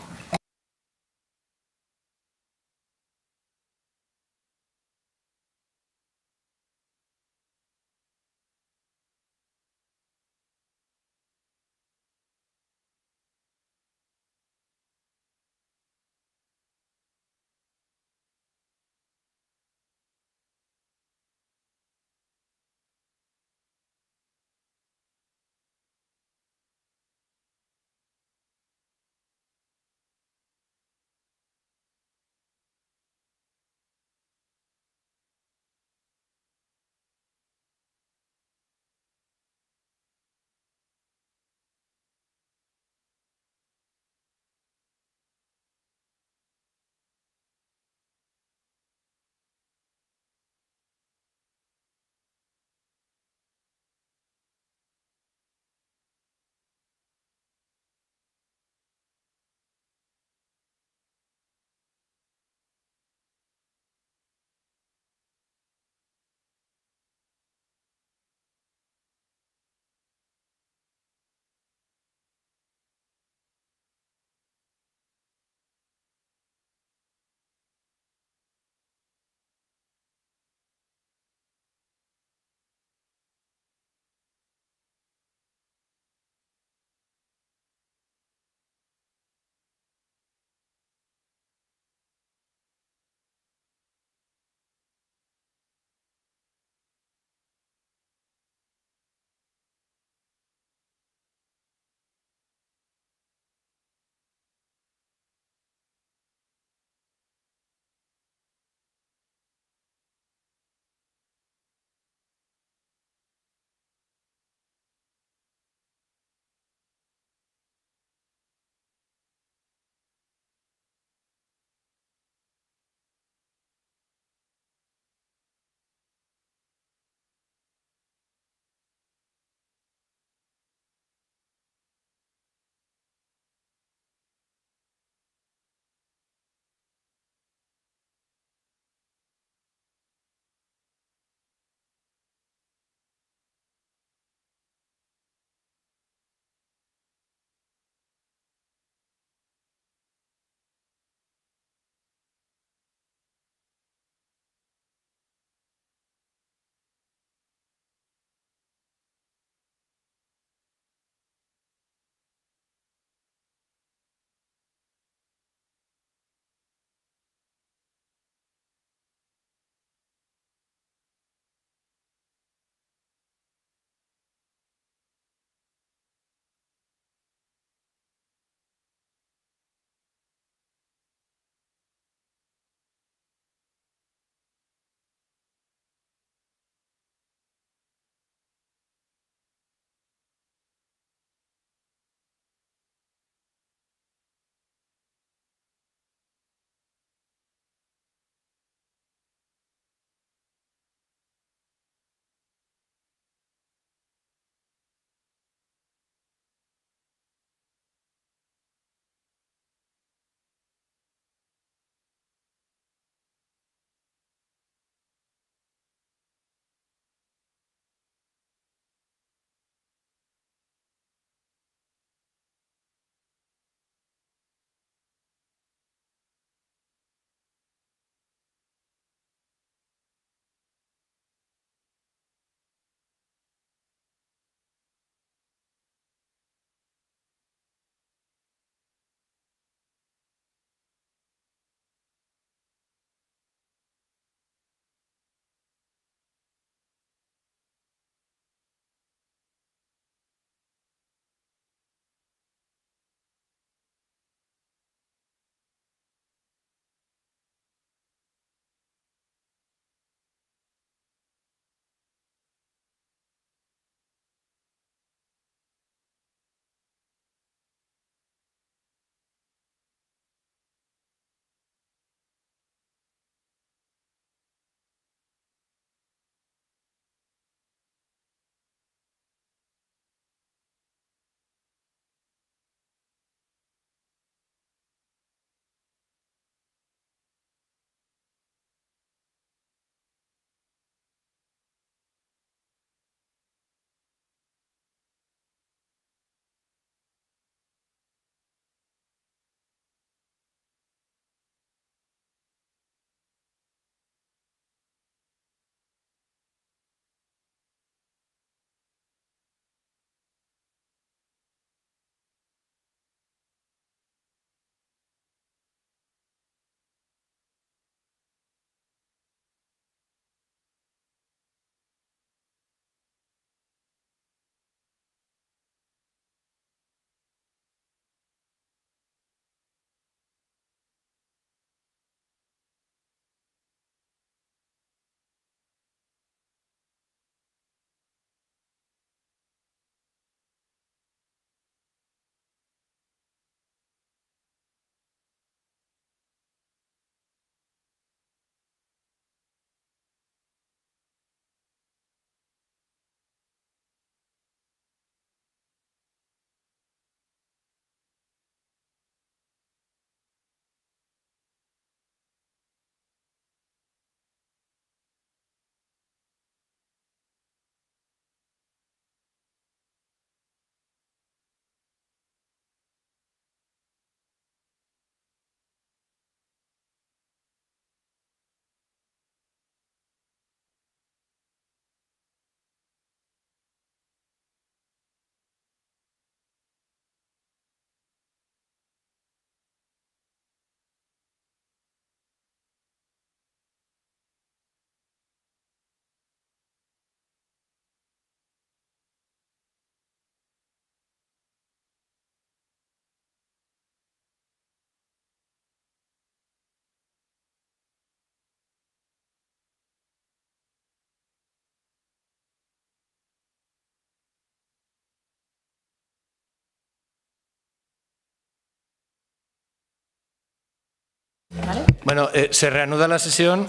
Bueno, se reanuda la sesión.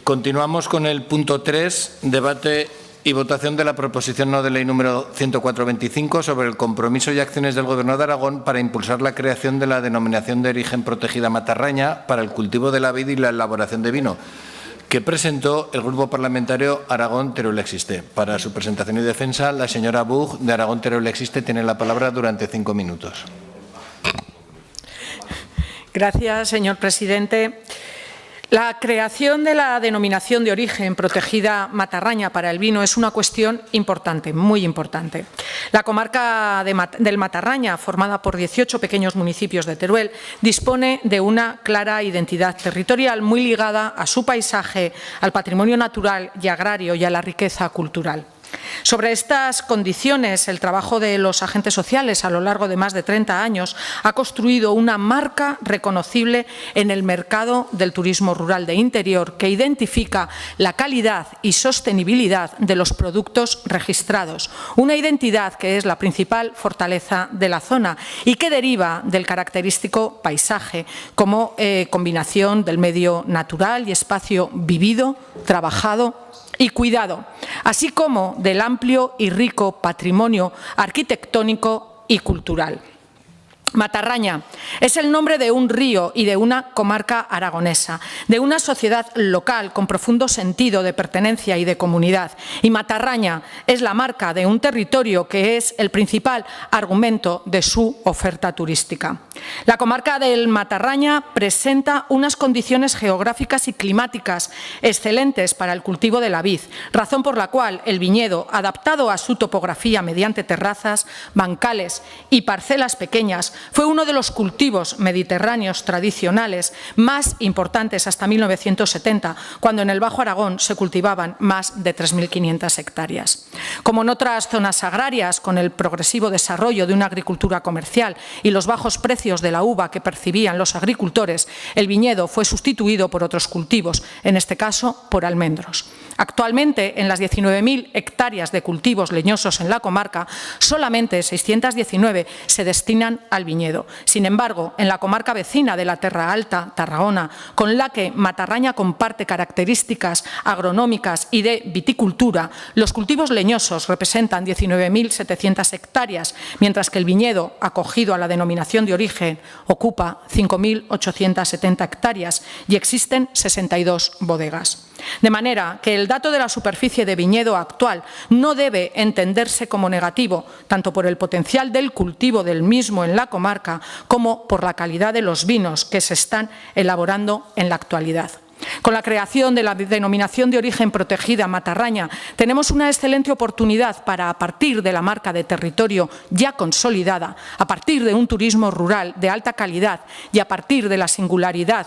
Continuamos con el punto 3, debate y votación de la proposición no de ley número 104-25 sobre el compromiso y acciones del Gobierno de Aragón para impulsar la creación de la denominación de origen protegida Matarraña para el cultivo de la vid y la elaboración de vino, que presentó el Grupo Parlamentario Aragón Teruel Existe. Para su presentación y defensa, la señora Bug, de Aragón Teruel Existe, tiene la palabra durante 5 minutos. Gracias, señor presidente. La creación de la denominación de origen protegida Matarraña para el vino es una cuestión importante, muy importante. La comarca del Matarraña, formada por 18 pequeños municipios de Teruel, dispone de una clara identidad territorial muy ligada a su paisaje, al patrimonio natural y agrario y a la riqueza cultural. Sobre estas condiciones, el trabajo de los agentes sociales a lo largo de más de 30 años ha construido una marca reconocible en el mercado del turismo rural de interior que identifica la calidad y sostenibilidad de los productos registrados, una identidad que es la principal fortaleza de la zona y que deriva del característico paisaje como combinación del medio natural y espacio vivido, trabajado y cuidado, así como del amplio y rico patrimonio arquitectónico y cultural. Matarraña es el nombre de un río y de una comarca aragonesa, de una sociedad local con profundo sentido de pertenencia y de comunidad. Y Matarraña es la marca de un territorio que es el principal argumento de su oferta turística. La comarca del Matarraña presenta unas condiciones geográficas y climáticas excelentes para el cultivo de la vid, razón por la cual el viñedo, adaptado a su topografía mediante terrazas, bancales y parcelas pequeñas, fue uno de los cultivos mediterráneos tradicionales más importantes hasta 1970, cuando en el Bajo Aragón se cultivaban más de 3.500 hectáreas. Como en otras zonas agrarias, con el progresivo desarrollo de una agricultura comercial y los bajos precios de la uva que percibían los agricultores, el viñedo fue sustituido por otros cultivos, en este caso por almendros. Actualmente, en las 19.000 hectáreas de cultivos leñosos en la comarca, solamente 619 se destinan al viñedo. Sin embargo, en la comarca vecina de la Terra Alta, Tarragona, con la que Matarraña comparte características agronómicas y de viticultura, los cultivos leñosos representan 19.700 hectáreas, mientras que el viñedo, acogido a la denominación de origen, ocupa 5.870 hectáreas y existen 62 bodegas. De manera que el dato de la superficie de viñedo actual no debe entenderse como negativo, tanto por el potencial del cultivo del mismo en la comarca como por la calidad de los vinos que se están elaborando en la actualidad. Con la creación de la denominación de origen protegida Matarraña, tenemos una excelente oportunidad para, a partir de la marca de territorio ya consolidada, a partir de un turismo rural de alta calidad y a partir de la singularidad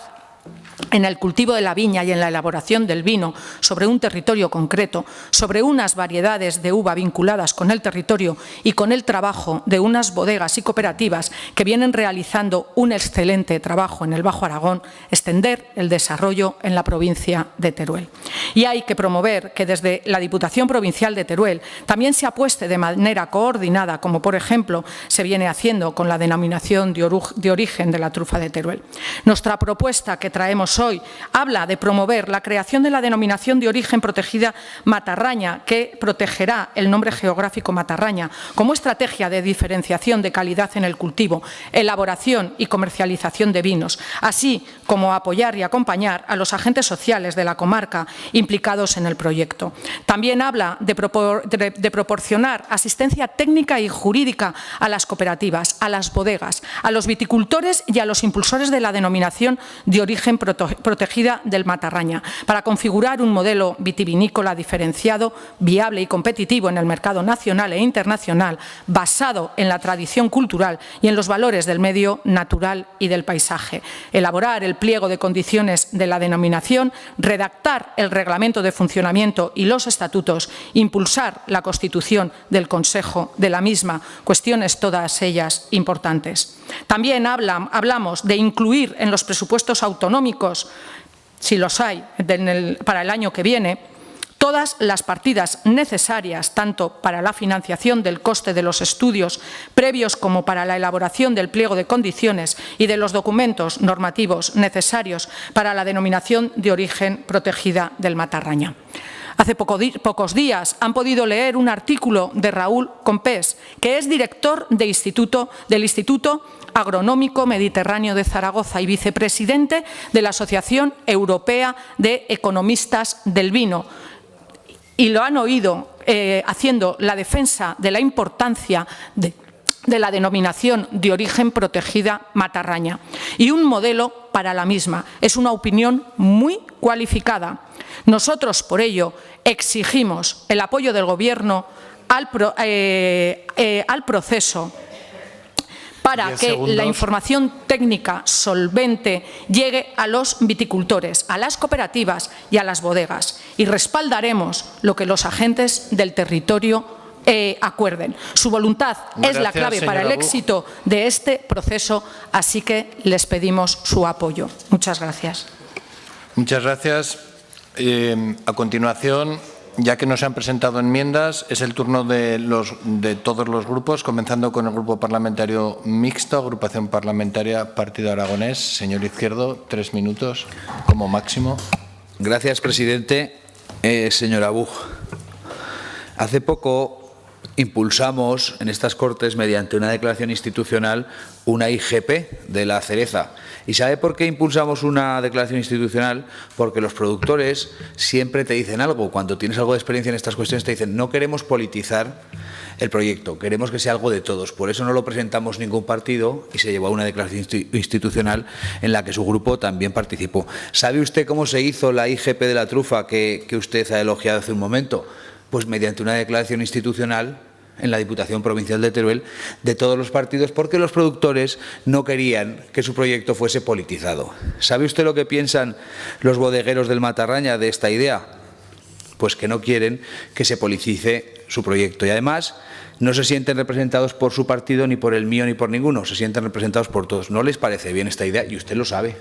en el cultivo de la viña y en la elaboración del vino sobre un territorio concreto, sobre unas variedades de uva vinculadas con el territorio y con el trabajo de unas bodegas y cooperativas que vienen realizando un excelente trabajo en el Bajo Aragón, extender el desarrollo en la provincia de Teruel. Y hay que promover que desde la Diputación Provincial de Teruel también se apueste de manera coordinada, como por ejemplo se viene haciendo con la denominación de origen de la trufa de Teruel. Nuestra propuesta que traemos hoy habla de promover la creación de la denominación de origen protegida Matarraña, que protegerá el nombre geográfico Matarraña como estrategia de diferenciación de calidad en el cultivo, elaboración y comercialización de vinos, así como apoyar y acompañar a los agentes sociales de la comarca implicados en el proyecto. También habla de proporcionar asistencia técnica y jurídica a las cooperativas, a las bodegas, a los viticultores y a los impulsores de la denominación de origen protegida del Matarraña, para configurar un modelo vitivinícola diferenciado, viable y competitivo en el mercado nacional e internacional, basado en la tradición cultural y en los valores del medio natural y del paisaje. Elaborar el pliego de condiciones de la denominación, redactar el reglamento de funcionamiento y los estatutos, impulsar la constitución del Consejo de la misma, cuestiones todas ellas importantes. También hablamos de incluir en los presupuestos autonómicos, si los hay, para el año que viene, todas las partidas necesarias, tanto para la financiación del coste de los estudios previos como para la elaboración del pliego de condiciones y de los documentos normativos necesarios para la denominación de origen protegida del Matarraña. Hace pocos días han podido leer un artículo de Raúl Compés, que es director del Instituto Agronómico Mediterráneo de Zaragoza y vicepresidente de la Asociación Europea de Economistas del Vino. Y lo han oído haciendo la defensa de la importancia de la denominación de origen protegida Matarraña y un modelo para la misma. Es una opinión muy cualificada. Nosotros, por ello, exigimos el apoyo del Gobierno al proceso para que la información técnica solvente llegue a los viticultores, a las cooperativas y a las bodegas, y respaldaremos lo que los agentes del territorio acuerden. Su voluntad es la clave para el éxito de este proceso, así que les pedimos su apoyo. Muchas gracias. Muchas gracias. A continuación, ya que no se han presentado enmiendas, es el turno de todos los grupos, comenzando con el Grupo Parlamentario Mixto, Agrupación Parlamentaria Partido Aragonés. Señor Izquierdo, 3 minutos como máximo. Gracias, presidente. Señora Buch, hace poco impulsamos en estas Cortes, mediante una declaración institucional, una IGP de la cereza. ¿Y sabe por qué impulsamos una declaración institucional? Porque los productores siempre te dicen algo. Cuando tienes algo de experiencia en estas cuestiones te dicen: no queremos politizar el proyecto, queremos que sea algo de todos. Por eso no lo presentamos ningún partido y se llevó a una declaración institucional en la que su grupo también participó. ¿Sabe usted cómo se hizo la IGP de la trufa que usted ha elogiado hace un momento? Pues mediante una declaración institucional en la Diputación Provincial de Teruel de todos los partidos, porque los productores no querían que su proyecto fuese politizado. ¿Sabe usted lo que piensan los bodegueros del Matarraña de esta idea? Pues que no quieren que se politice su proyecto, y además no se sienten representados por su partido, ni por el mío, ni por ninguno, se sienten representados por todos. ¿No les parece bien esta idea? Y usted lo sabe.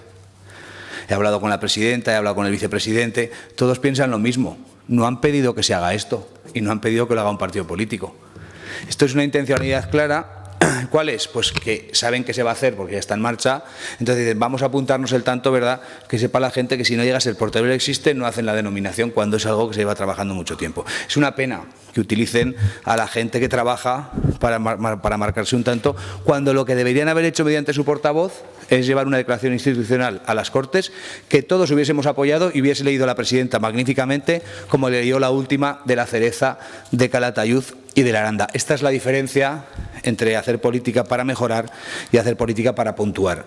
He hablado con la presidenta, he hablado con el vicepresidente, todos piensan lo mismo. No han pedido que se haga esto y no han pedido que lo haga un partido político. Esto es una intencionalidad clara. ¿Cuál es? Pues que saben que se va a hacer porque ya está en marcha. Entonces dicen: vamos a apuntarnos el tanto, ¿verdad?, que sepa la gente que si no llega a ser por Teruel Existe, no hacen la denominación, cuando es algo que se lleva trabajando mucho tiempo. Es una pena que utilicen a la gente que trabaja para marcarse un tanto, cuando lo que deberían haber hecho mediante su portavoz es llevar una declaración institucional a las Cortes, que todos hubiésemos apoyado y hubiese leído la presidenta magníficamente, como leyó la última de la cereza, de Calatayud y de la Aranda. Esta es la diferencia entre hacer política para mejorar y hacer política para puntuar.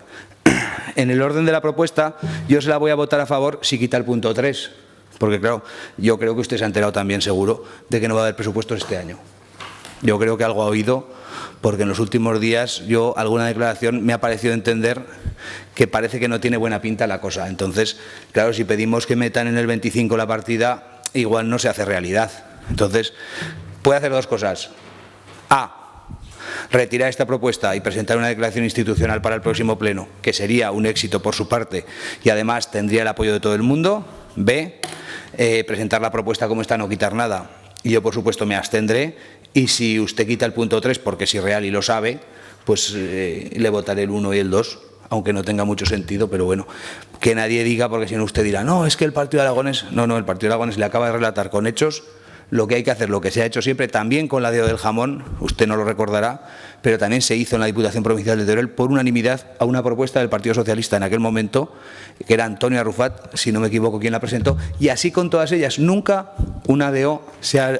En el orden de la propuesta, yo se la voy a votar a favor si quita el punto 3, porque claro, yo creo que usted se ha enterado también seguro de que no va a haber presupuestos este año. Yo creo que algo ha oído, porque en los últimos días alguna declaración me ha parecido entender que parece que no tiene buena pinta la cosa. Entonces, claro, si pedimos que metan en el 25 la partida, igual no se hace realidad. Entonces, puede hacer dos cosas. A, retirar esta propuesta y presentar una declaración institucional para el próximo pleno, que sería un éxito por su parte y además tendría el apoyo de todo el mundo. B, presentar la propuesta como está, no quitar nada. Y yo, por supuesto, me abstendré. Y si usted quita el punto 3, porque es irreal y lo sabe, pues le votaré el 1 y el 2, aunque no tenga mucho sentido, pero bueno, que nadie diga, porque si no usted dirá: no, es que el Partido Aragonés... No, el Partido Aragonés le acaba de relatar con hechos lo que hay que hacer, lo que se ha hecho siempre, también con la DEO del jamón, usted no lo recordará, pero también se hizo en la Diputación Provincial de Teruel por unanimidad a una propuesta del Partido Socialista en aquel momento, que era Antonio Arrufat, si no me equivoco, quien la presentó, y así con todas ellas. Nunca una DEO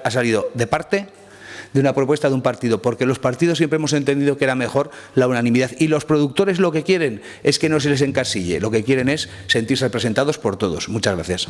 ha salido de parte de una propuesta de un partido, porque los partidos siempre hemos entendido que era mejor la unanimidad, y los productores lo que quieren es que no se les encasille, lo que quieren es sentirse representados por todos. Muchas gracias.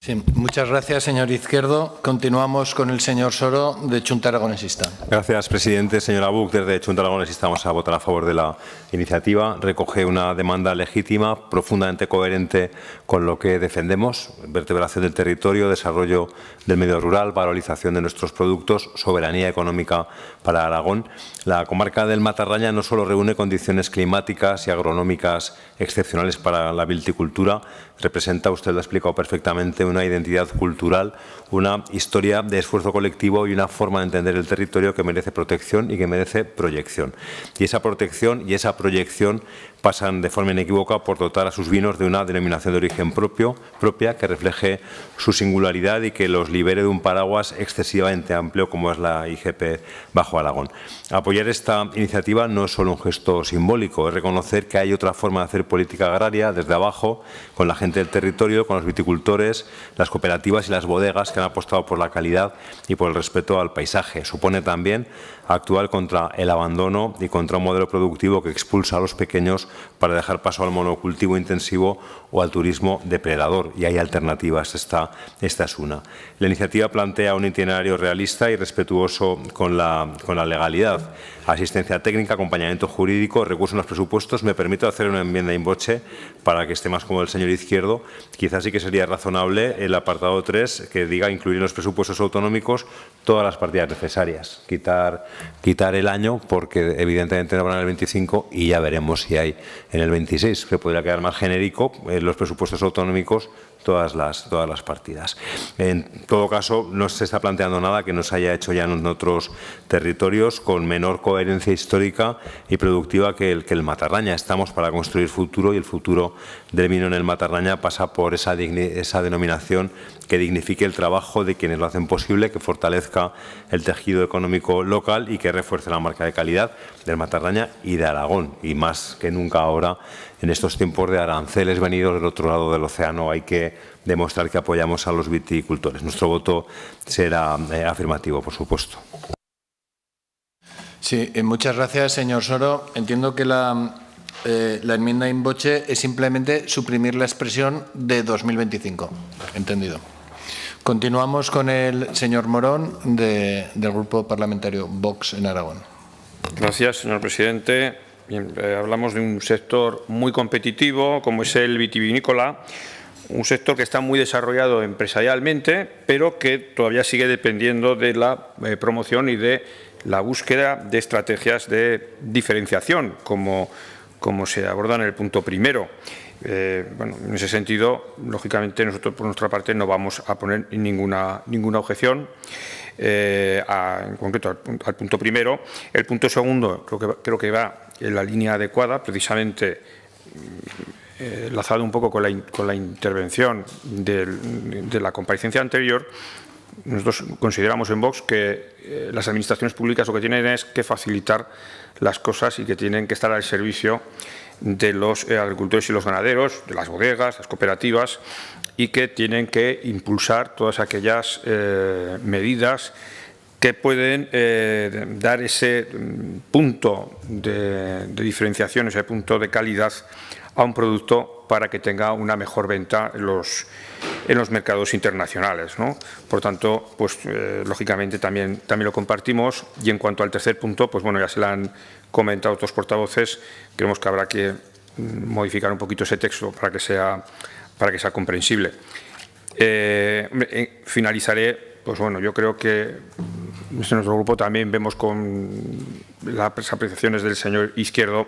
Sí, muchas gracias, señor Izquierdo. Continuamos con el señor Soro, de Xunta Aragonesista. Gracias, presidente. Señora Buch, desde Xunta Aragonesista vamos a votar a favor de la iniciativa. Recoge una demanda legítima, profundamente coherente con lo que defendemos: vertebración del territorio, desarrollo del medio rural, valorización de nuestros productos, soberanía económica para Aragón. La comarca del Matarraña no solo reúne condiciones climáticas y agronómicas excepcionales para la viticultura, representa, usted lo ha explicado perfectamente, una identidad cultural, una historia de esfuerzo colectivo y una forma de entender el territorio que merece protección y que merece proyección. Y esa protección y esa proyección pasan de forma inequívoca por dotar a sus vinos de una denominación de origen propia que refleje su singularidad y que los libere de un paraguas excesivamente amplio como es la IGP Bajo Aragón. Apoyar esta iniciativa no es solo un gesto simbólico, es reconocer que hay otra forma de hacer política agraria desde abajo, con la gente del territorio, con los viticultores, las cooperativas y las bodegas que han apostado por la calidad y por el respeto al paisaje. Supone también actuar contra el abandono y contra un modelo productivo que expulsa a los pequeños para dejar paso al monocultivo intensivo o al turismo depredador. Y hay alternativas, esta es una. La iniciativa plantea un itinerario realista y respetuoso con la legalidad. Asistencia técnica, acompañamiento jurídico, recursos en los presupuestos. Me permito hacer una enmienda in voce para que esté más como el señor Izquierdo. Quizás sí que sería razonable el apartado 3 que diga incluir en los presupuestos autonómicos todas las partidas necesarias. Quitar el año, porque evidentemente no van en el 25 y ya veremos si hay en el 26, que podría quedar más genérico en los presupuestos autonómicos todas las partidas. En todo caso, no se está planteando nada que no se haya hecho ya en otros territorios con menor coherencia histórica y productiva que el Matarraña. Estamos para construir futuro y el futuro del vino en el Matarraña pasa por esa denominación que dignifique el trabajo de quienes lo hacen posible, que fortalezca el tejido económico local y que refuerce la marca de calidad del Matarraña y de Aragón. Y más que nunca ahora, en estos tiempos de aranceles venidos del otro lado del océano, hay que demostrar que apoyamos a los viticultores. Nuestro voto será afirmativo, por supuesto. Sí, muchas gracias, señor Soro. Entiendo que la enmienda in voce es simplemente suprimir la expresión de 2025. Entendido. Continuamos con el señor Morón, del Grupo Parlamentario Vox en Aragón. Gracias, señor presidente. Bien, hablamos de un sector muy competitivo, como es el vitivinícola, un sector que está muy desarrollado empresarialmente, pero que todavía sigue dependiendo de la promoción y de la búsqueda de estrategias de diferenciación, como se aborda en el punto primero. Bueno, en ese sentido, lógicamente, nosotros por nuestra parte no vamos a poner ninguna objeción. En concreto al punto primero. El punto segundo creo que va en la línea adecuada, precisamente enlazado un poco con la intervención de la comparecencia anterior. Nosotros consideramos en Vox que las administraciones públicas lo que tienen es que facilitar las cosas y que tienen que estar al servicio de los agricultores y los ganaderos, de las bodegas, las cooperativas, y que tienen que impulsar todas aquellas medidas que pueden dar ese punto de diferenciación, ese punto de calidad a un producto para que tenga una mejor venta en los mercados internacionales, ¿no? Por tanto, pues lógicamente también lo compartimos. Y en cuanto al tercer punto, pues bueno, ya se lo han comentado otros portavoces, creemos que habrá que modificar un poquito ese texto para que sea comprensible. Finalizaré, pues bueno, yo creo que desde nuestro grupo también vemos con las apreciaciones del señor Izquierdo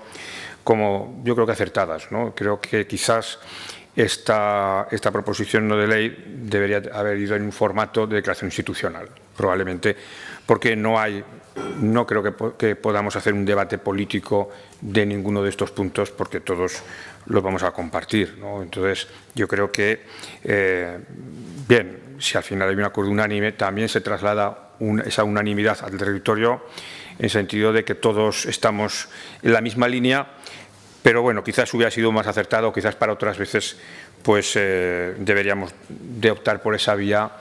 como yo creo que acertadas, ¿no? Creo que quizás esta proposición no de ley debería haber ido en un formato de declaración institucional, probablemente porque no creo que podamos hacer un debate político de ninguno de estos puntos, porque todos los vamos a compartir, ¿no? Entonces, yo creo que, bien, si al final hay un acuerdo unánime, también se traslada esa unanimidad al territorio, en sentido de que todos estamos en la misma línea, pero bueno, quizás hubiera sido más acertado, quizás para otras veces pues deberíamos de optar por esa vía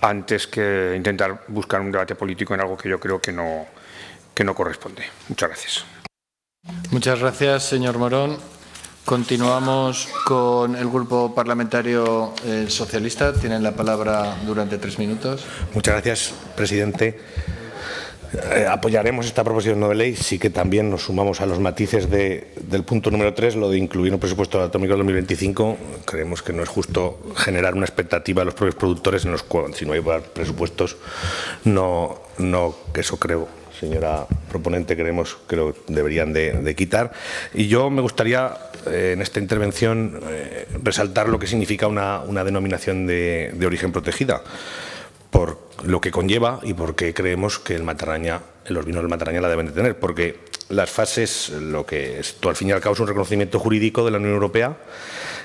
antes que intentar buscar un debate político en algo que yo creo que no corresponde. Muchas gracias. Muchas gracias, señor Morón. Continuamos con el Grupo Parlamentario Socialista. Tienen la palabra durante 3 minutos. Muchas gracias, presidente. Apoyaremos esta proposición no de ley. Sí que también nos sumamos a los matices del punto número 3, lo de incluir un presupuesto autonómico del 2025. Creemos que no es justo generar una expectativa a los propios productores en los cuales, si no hay presupuestos, no eso creo. Señora proponente, creemos que lo deberían de quitar. Y yo me gustaría, en esta intervención, resaltar lo que significa una denominación de origen protegida, por lo que conlleva y porque creemos que los vinos del Matarraña la deben de tener, porque las fases, lo que esto al fin y al cabo es un reconocimiento jurídico de la Unión Europea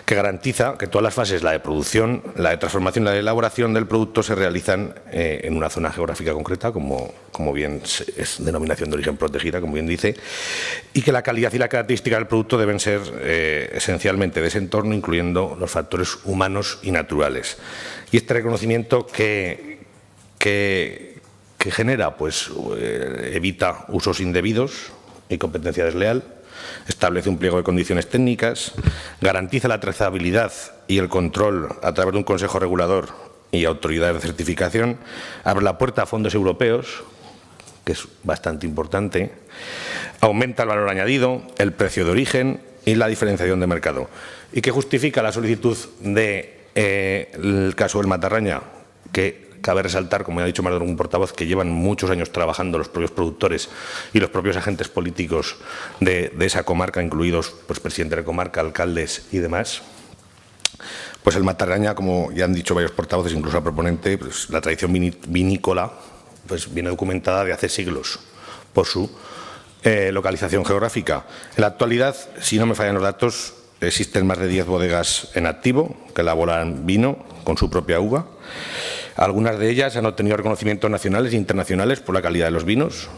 que garantiza que todas las fases, la de producción, la de transformación y la de elaboración del producto, se realizan en una zona geográfica concreta, como bien es denominación de origen protegida, como bien dice, y que la calidad y la característica del producto deben ser esencialmente de ese entorno, incluyendo los factores humanos y naturales. Y este reconocimiento que genera, pues evita usos indebidos y competencia desleal, establece un pliego de condiciones técnicas, garantiza la trazabilidad y el control a través de un consejo regulador y autoridad de certificación, abre la puerta a fondos europeos, que es bastante importante, aumenta el valor añadido, el precio de origen y la diferenciación de mercado, y que justifica la solicitud del caso del Matarraña, que cabe resaltar, como ya ha dicho más de algún portavoz, que llevan muchos años trabajando los propios productores y los propios agentes políticos de esa comarca, incluidos pues, presidente de la comarca, alcaldes y demás. Pues el Matarraña, como ya han dicho varios portavoces, incluso la proponente, pues, la tradición vinícola pues, viene documentada de hace siglos por su localización geográfica. En la actualidad, si no me fallan los datos, existen más de 10 bodegas en activo que elaboran vino con su propia uva. Algunas de ellas han obtenido reconocimientos nacionales e internacionales por la calidad de los vinos,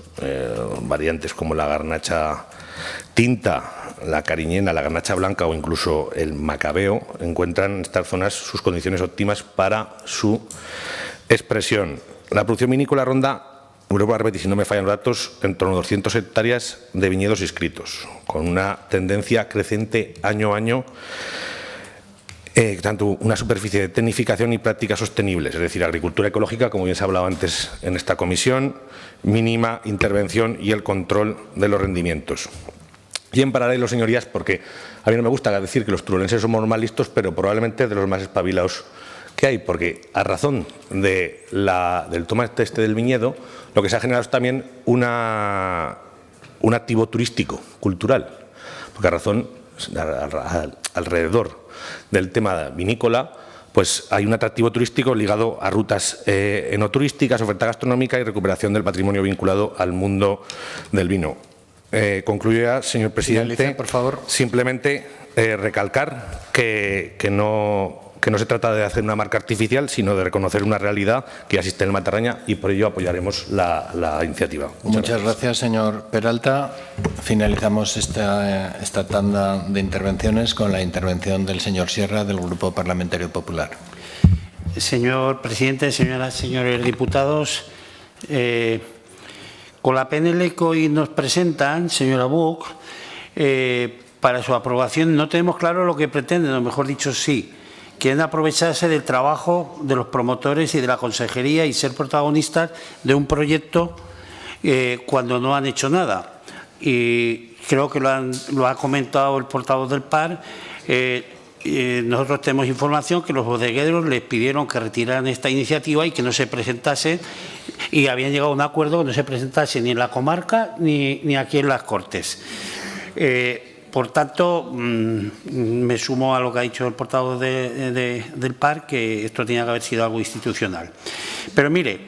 variantes como la garnacha tinta, la cariñena, la garnacha blanca o incluso el macabeo, encuentran en estas zonas sus condiciones óptimas para su expresión. La producción vinícola ronda, vuelvo a repetir si no me fallan los datos, en torno a 200 hectáreas de viñedos inscritos, con una tendencia creciente año a año, tanto una superficie de tecnificación y prácticas sostenibles, es decir, agricultura ecológica, como bien se ha hablado antes en esta comisión, mínima intervención y el control de los rendimientos. Y en paralelo, señorías, porque a mí no me gusta decir que los turolenses somos más listos, pero probablemente de los más espabilados que hay, porque a razón del tomate del viñedo, lo que se ha generado es también un activo turístico, cultural, porque a razón, alrededor del tema vinícola, pues hay un atractivo turístico ligado a rutas enoturísticas, oferta gastronómica y recuperación del patrimonio vinculado al mundo del vino. Concluyo ya, señor presidente. Finalice, por favor. Simplemente recalcar que no se trata de hacer una marca artificial, sino de reconocer una realidad que existe en el Matarraña, y por ello apoyaremos la iniciativa. Muchas gracias, señor Peralta. Finalizamos esta tanda de intervenciones con la intervención del señor Sierra, del Grupo Parlamentario Popular. Señor presidente, señoras y señores diputados, con la PNL que hoy nos presentan, señora Buch, para su aprobación no tenemos claro lo que pretenden, o mejor dicho, sí. Quieren aprovecharse del trabajo de los promotores y de la consejería y ser protagonistas de un proyecto cuando no han hecho nada. Y creo que lo ha comentado el portavoz del PAR. Nosotros tenemos información que los bodegueros les pidieron que retiraran esta iniciativa y que no se presentase, y habían llegado a un acuerdo que no se presentase ni en la comarca ni aquí en las Cortes. Por tanto, me sumo a lo que ha dicho el portavoz del PAR, que esto tenía que haber sido algo institucional. Pero mire,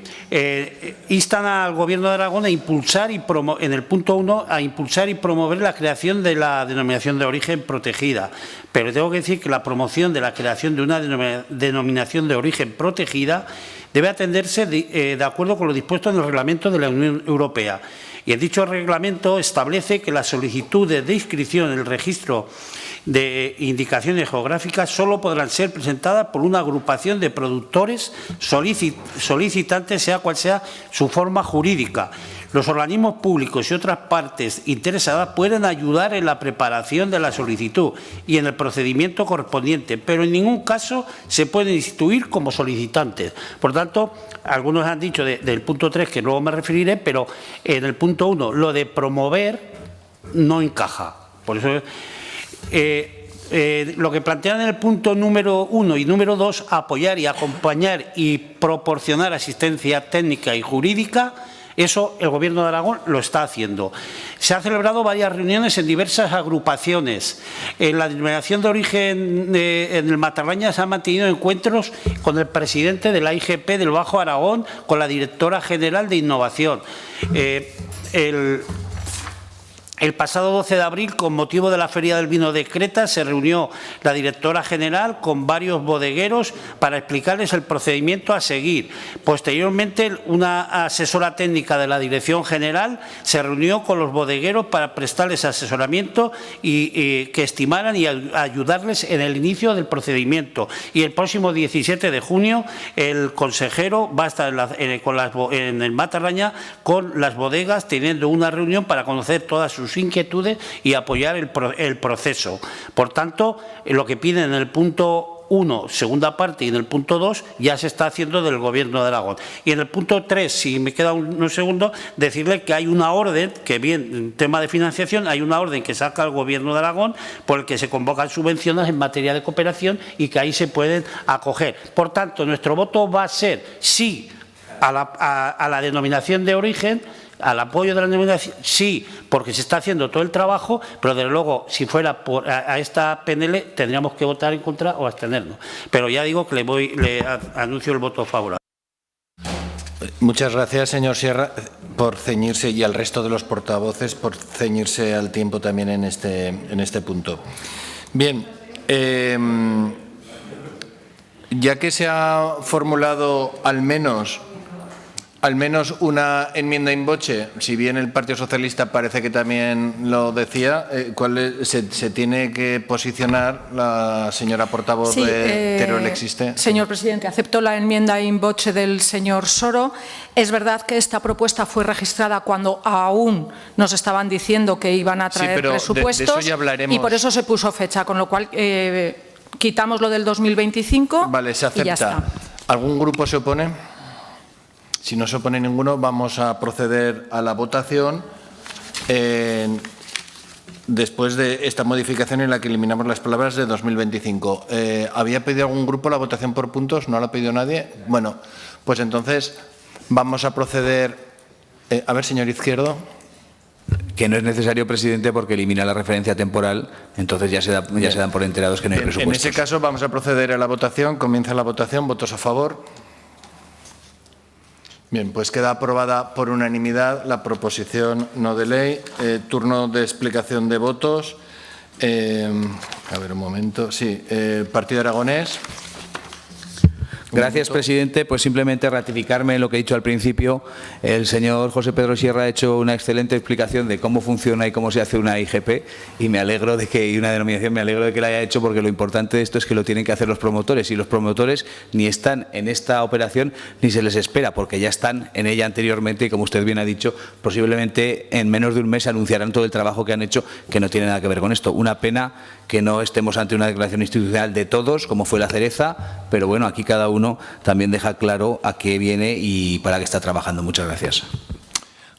instan al Gobierno de Aragón a impulsar en el punto 1, a impulsar y promover la creación de la denominación de origen protegida. Pero tengo que decir que la promoción de la creación de una denominación de origen protegida debe atenderse de acuerdo con lo dispuesto en el reglamento de la Unión Europea. Y en dicho reglamento establece que las solicitudes de inscripción en el registro de indicaciones geográficas solo podrán ser presentadas por una agrupación de productores solicitantes, sea cual sea su forma jurídica. Los organismos públicos y otras partes interesadas pueden ayudar en la preparación de la solicitud y en el procedimiento correspondiente, pero en ningún caso se pueden instituir como solicitantes. Por tanto, algunos han dicho del punto 3, que luego me referiré, pero en el punto 1, lo de promover no encaja. Por eso lo que plantean en el punto número 1 y número 2, apoyar y acompañar y proporcionar asistencia técnica y jurídica, eso el Gobierno de Aragón lo está haciendo. Se han celebrado varias reuniones en diversas agrupaciones. En la denominación de origen en el Matarraña se han mantenido encuentros con el presidente de la IGP del Bajo Aragón, con la directora general de Innovación. El pasado 12 de abril, con motivo de la Feria del Vino de Creta, se reunió la directora general con varios bodegueros para explicarles el procedimiento a seguir. Posteriormente, una asesora técnica de la Dirección General se reunió con los bodegueros para prestarles asesoramiento y que estimaran y ayudarles en el inicio del procedimiento. Y el próximo 17 de junio, el consejero va a estar en el Matarraña con las bodegas, teniendo una reunión para conocer todas sus inquietudes y apoyar el proceso. Por tanto, lo que piden en el punto 1, segunda parte, y en el punto 2 ya se está haciendo del Gobierno de Aragón. Y en el punto 3, si me queda unos segundos, decirle que hay una orden, que bien, en tema de financiación, hay una orden que saca el Gobierno de Aragón por el que se convocan subvenciones en materia de cooperación y que ahí se pueden acoger. Por tanto, nuestro voto va a ser sí a la denominación de origen, al apoyo de la denominación, sí, porque se está haciendo todo el trabajo, pero desde luego, si fuera a esta PNL, tendríamos que votar en contra o abstenernos. Pero ya digo que le anuncio el voto favorable. Muchas gracias, señor Sierra, por ceñirse, y al resto de los portavoces por ceñirse al tiempo también en este punto. Bien, ya que se ha formulado al menos una enmienda in voce, si bien el Partido Socialista parece que también lo decía, se tiene que posicionar la señora portavoz de Teruel Existe. Señor presidente, acepto la enmienda in voce del señor Soro. Es verdad que esta propuesta fue registrada cuando aún nos estaban diciendo que iban a traer presupuestos, de eso ya hablaremos. Y por eso se puso fecha, con lo cual quitamos lo del 2025. Vale, se acepta. Y ya está. ¿Algún grupo se opone? Si no se opone ninguno, vamos a proceder a la votación después de esta modificación en la que eliminamos las palabras de 2025. ¿Había pedido algún grupo la votación por puntos? ¿No la ha pedido nadie? Bueno, pues entonces vamos a proceder. A ver, señor Izquierdo. Que no es necesario, presidente, porque elimina la referencia temporal, entonces ya se dan por enterados que no hay presupuestos. En ese caso vamos a proceder a la votación. Comienza la votación. ¿Votos a favor? Bien, pues queda aprobada por unanimidad la proposición no de ley. Turno de explicación de votos. A ver, un momento. Sí, Partido Aragonés. Gracias, presidente. Pues simplemente ratificarme en lo que he dicho al principio. El señor José Pedro Sierra ha hecho una excelente explicación de cómo funciona y cómo se hace una IGP, y me alegro de que, y una denominación, me alegro de que la haya hecho, porque lo importante de esto es que lo tienen que hacer los promotores, y los promotores ni están en esta operación ni se les espera, porque ya están en ella anteriormente, y como usted bien ha dicho, posiblemente en menos de un mes anunciarán todo el trabajo que han hecho, que no tiene nada que ver con esto. Una pena que no estemos ante una declaración institucional de todos, como fue la cereza, pero bueno, aquí cada uno también deja claro a qué viene y para qué está trabajando. Muchas gracias.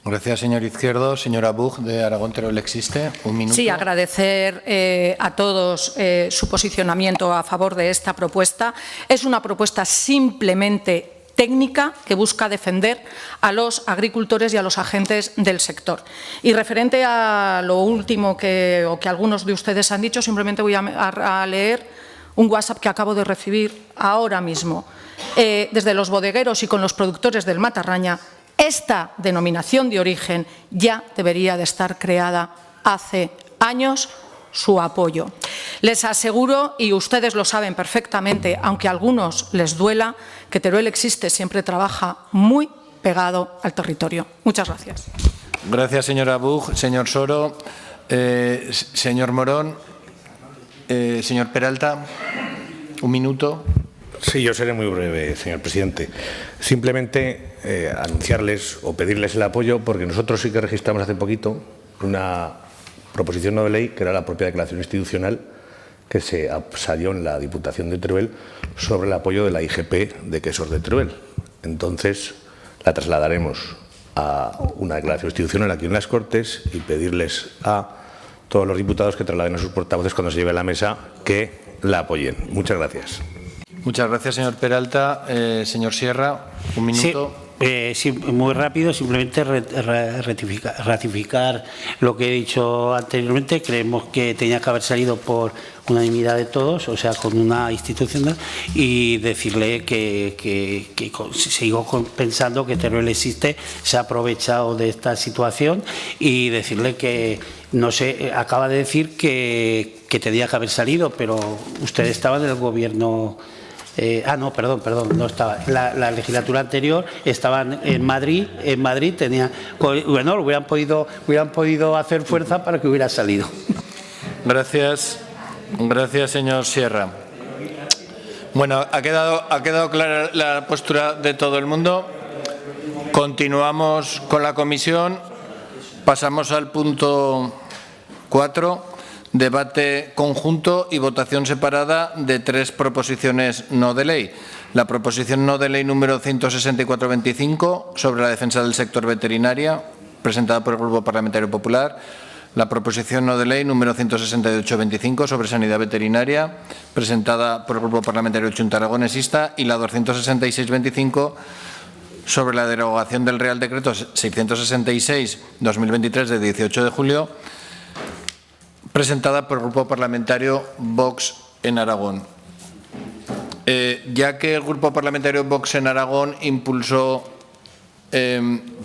Gracias, señor Izquierdo. Señora Bug, de Aragón Teruel Existe, un minuto. Sí, agradecer a todos su posicionamiento a favor de esta propuesta. Es una propuesta simplemente técnica que busca defender a los agricultores y a los agentes del sector. Y referente a lo último que algunos de ustedes han dicho, simplemente voy a leer un WhatsApp que acabo de recibir ahora mismo. Desde los bodegueros y con los productores del Matarraña, esta denominación de origen ya debería de estar creada hace años. Su apoyo. Les aseguro, y ustedes lo saben perfectamente, aunque a algunos les duela, que Teruel Existe siempre trabaja muy pegado al territorio. Muchas gracias. Gracias, señora Bug. Señor Soro, señor Morón, señor Peralta, un minuto. Sí, yo seré muy breve, señor presidente. Simplemente anunciarles o pedirles el apoyo, porque nosotros sí que registramos hace poquito una proposición no de ley, que era la propia declaración institucional, que se salió en la Diputación de Teruel sobre el apoyo de la IGP de Quesos de Teruel. Entonces, la trasladaremos a una declaración institucional aquí en las Cortes y pedirles a todos los diputados que trasladen a sus portavoces cuando se lleve a la mesa que la apoyen. Muchas gracias. Muchas gracias, señor Peralta. Señor Sierra, un minuto. Sí, muy rápido, simplemente ratificar lo que he dicho anteriormente. Creemos que tenía que haber salido por unanimidad de todos, o sea, con una institucional, y decirle que sigo pensando que Teruel existe, se ha aprovechado de esta situación, y decirle que, no sé, acaba de decir que tenía que haber salido, pero usted estaba en el gobierno. No, perdón, no estaba. La legislatura anterior estaban en Madrid tenía, bueno, hubieran podido hacer fuerza para que hubiera salido. Gracias, señor Sierra. Bueno, ha quedado clara la postura de todo el mundo. Continuamos con la comisión. Pasamos al punto 4. Debate conjunto y votación separada de 3 proposiciones no de ley. La proposición no de ley número 164-25 sobre la defensa del sector veterinaria, presentada por el Grupo Parlamentario Popular. La proposición no de ley número 168-25 sobre sanidad veterinaria, presentada por el Grupo Parlamentario Junta Aragonesista. Y la 266-25 sobre la derogación del Real Decreto 666-2023 de 18 de julio, presentada por el Grupo Parlamentario Vox en Aragón. Ya que el Grupo Parlamentario Vox en Aragón impulsó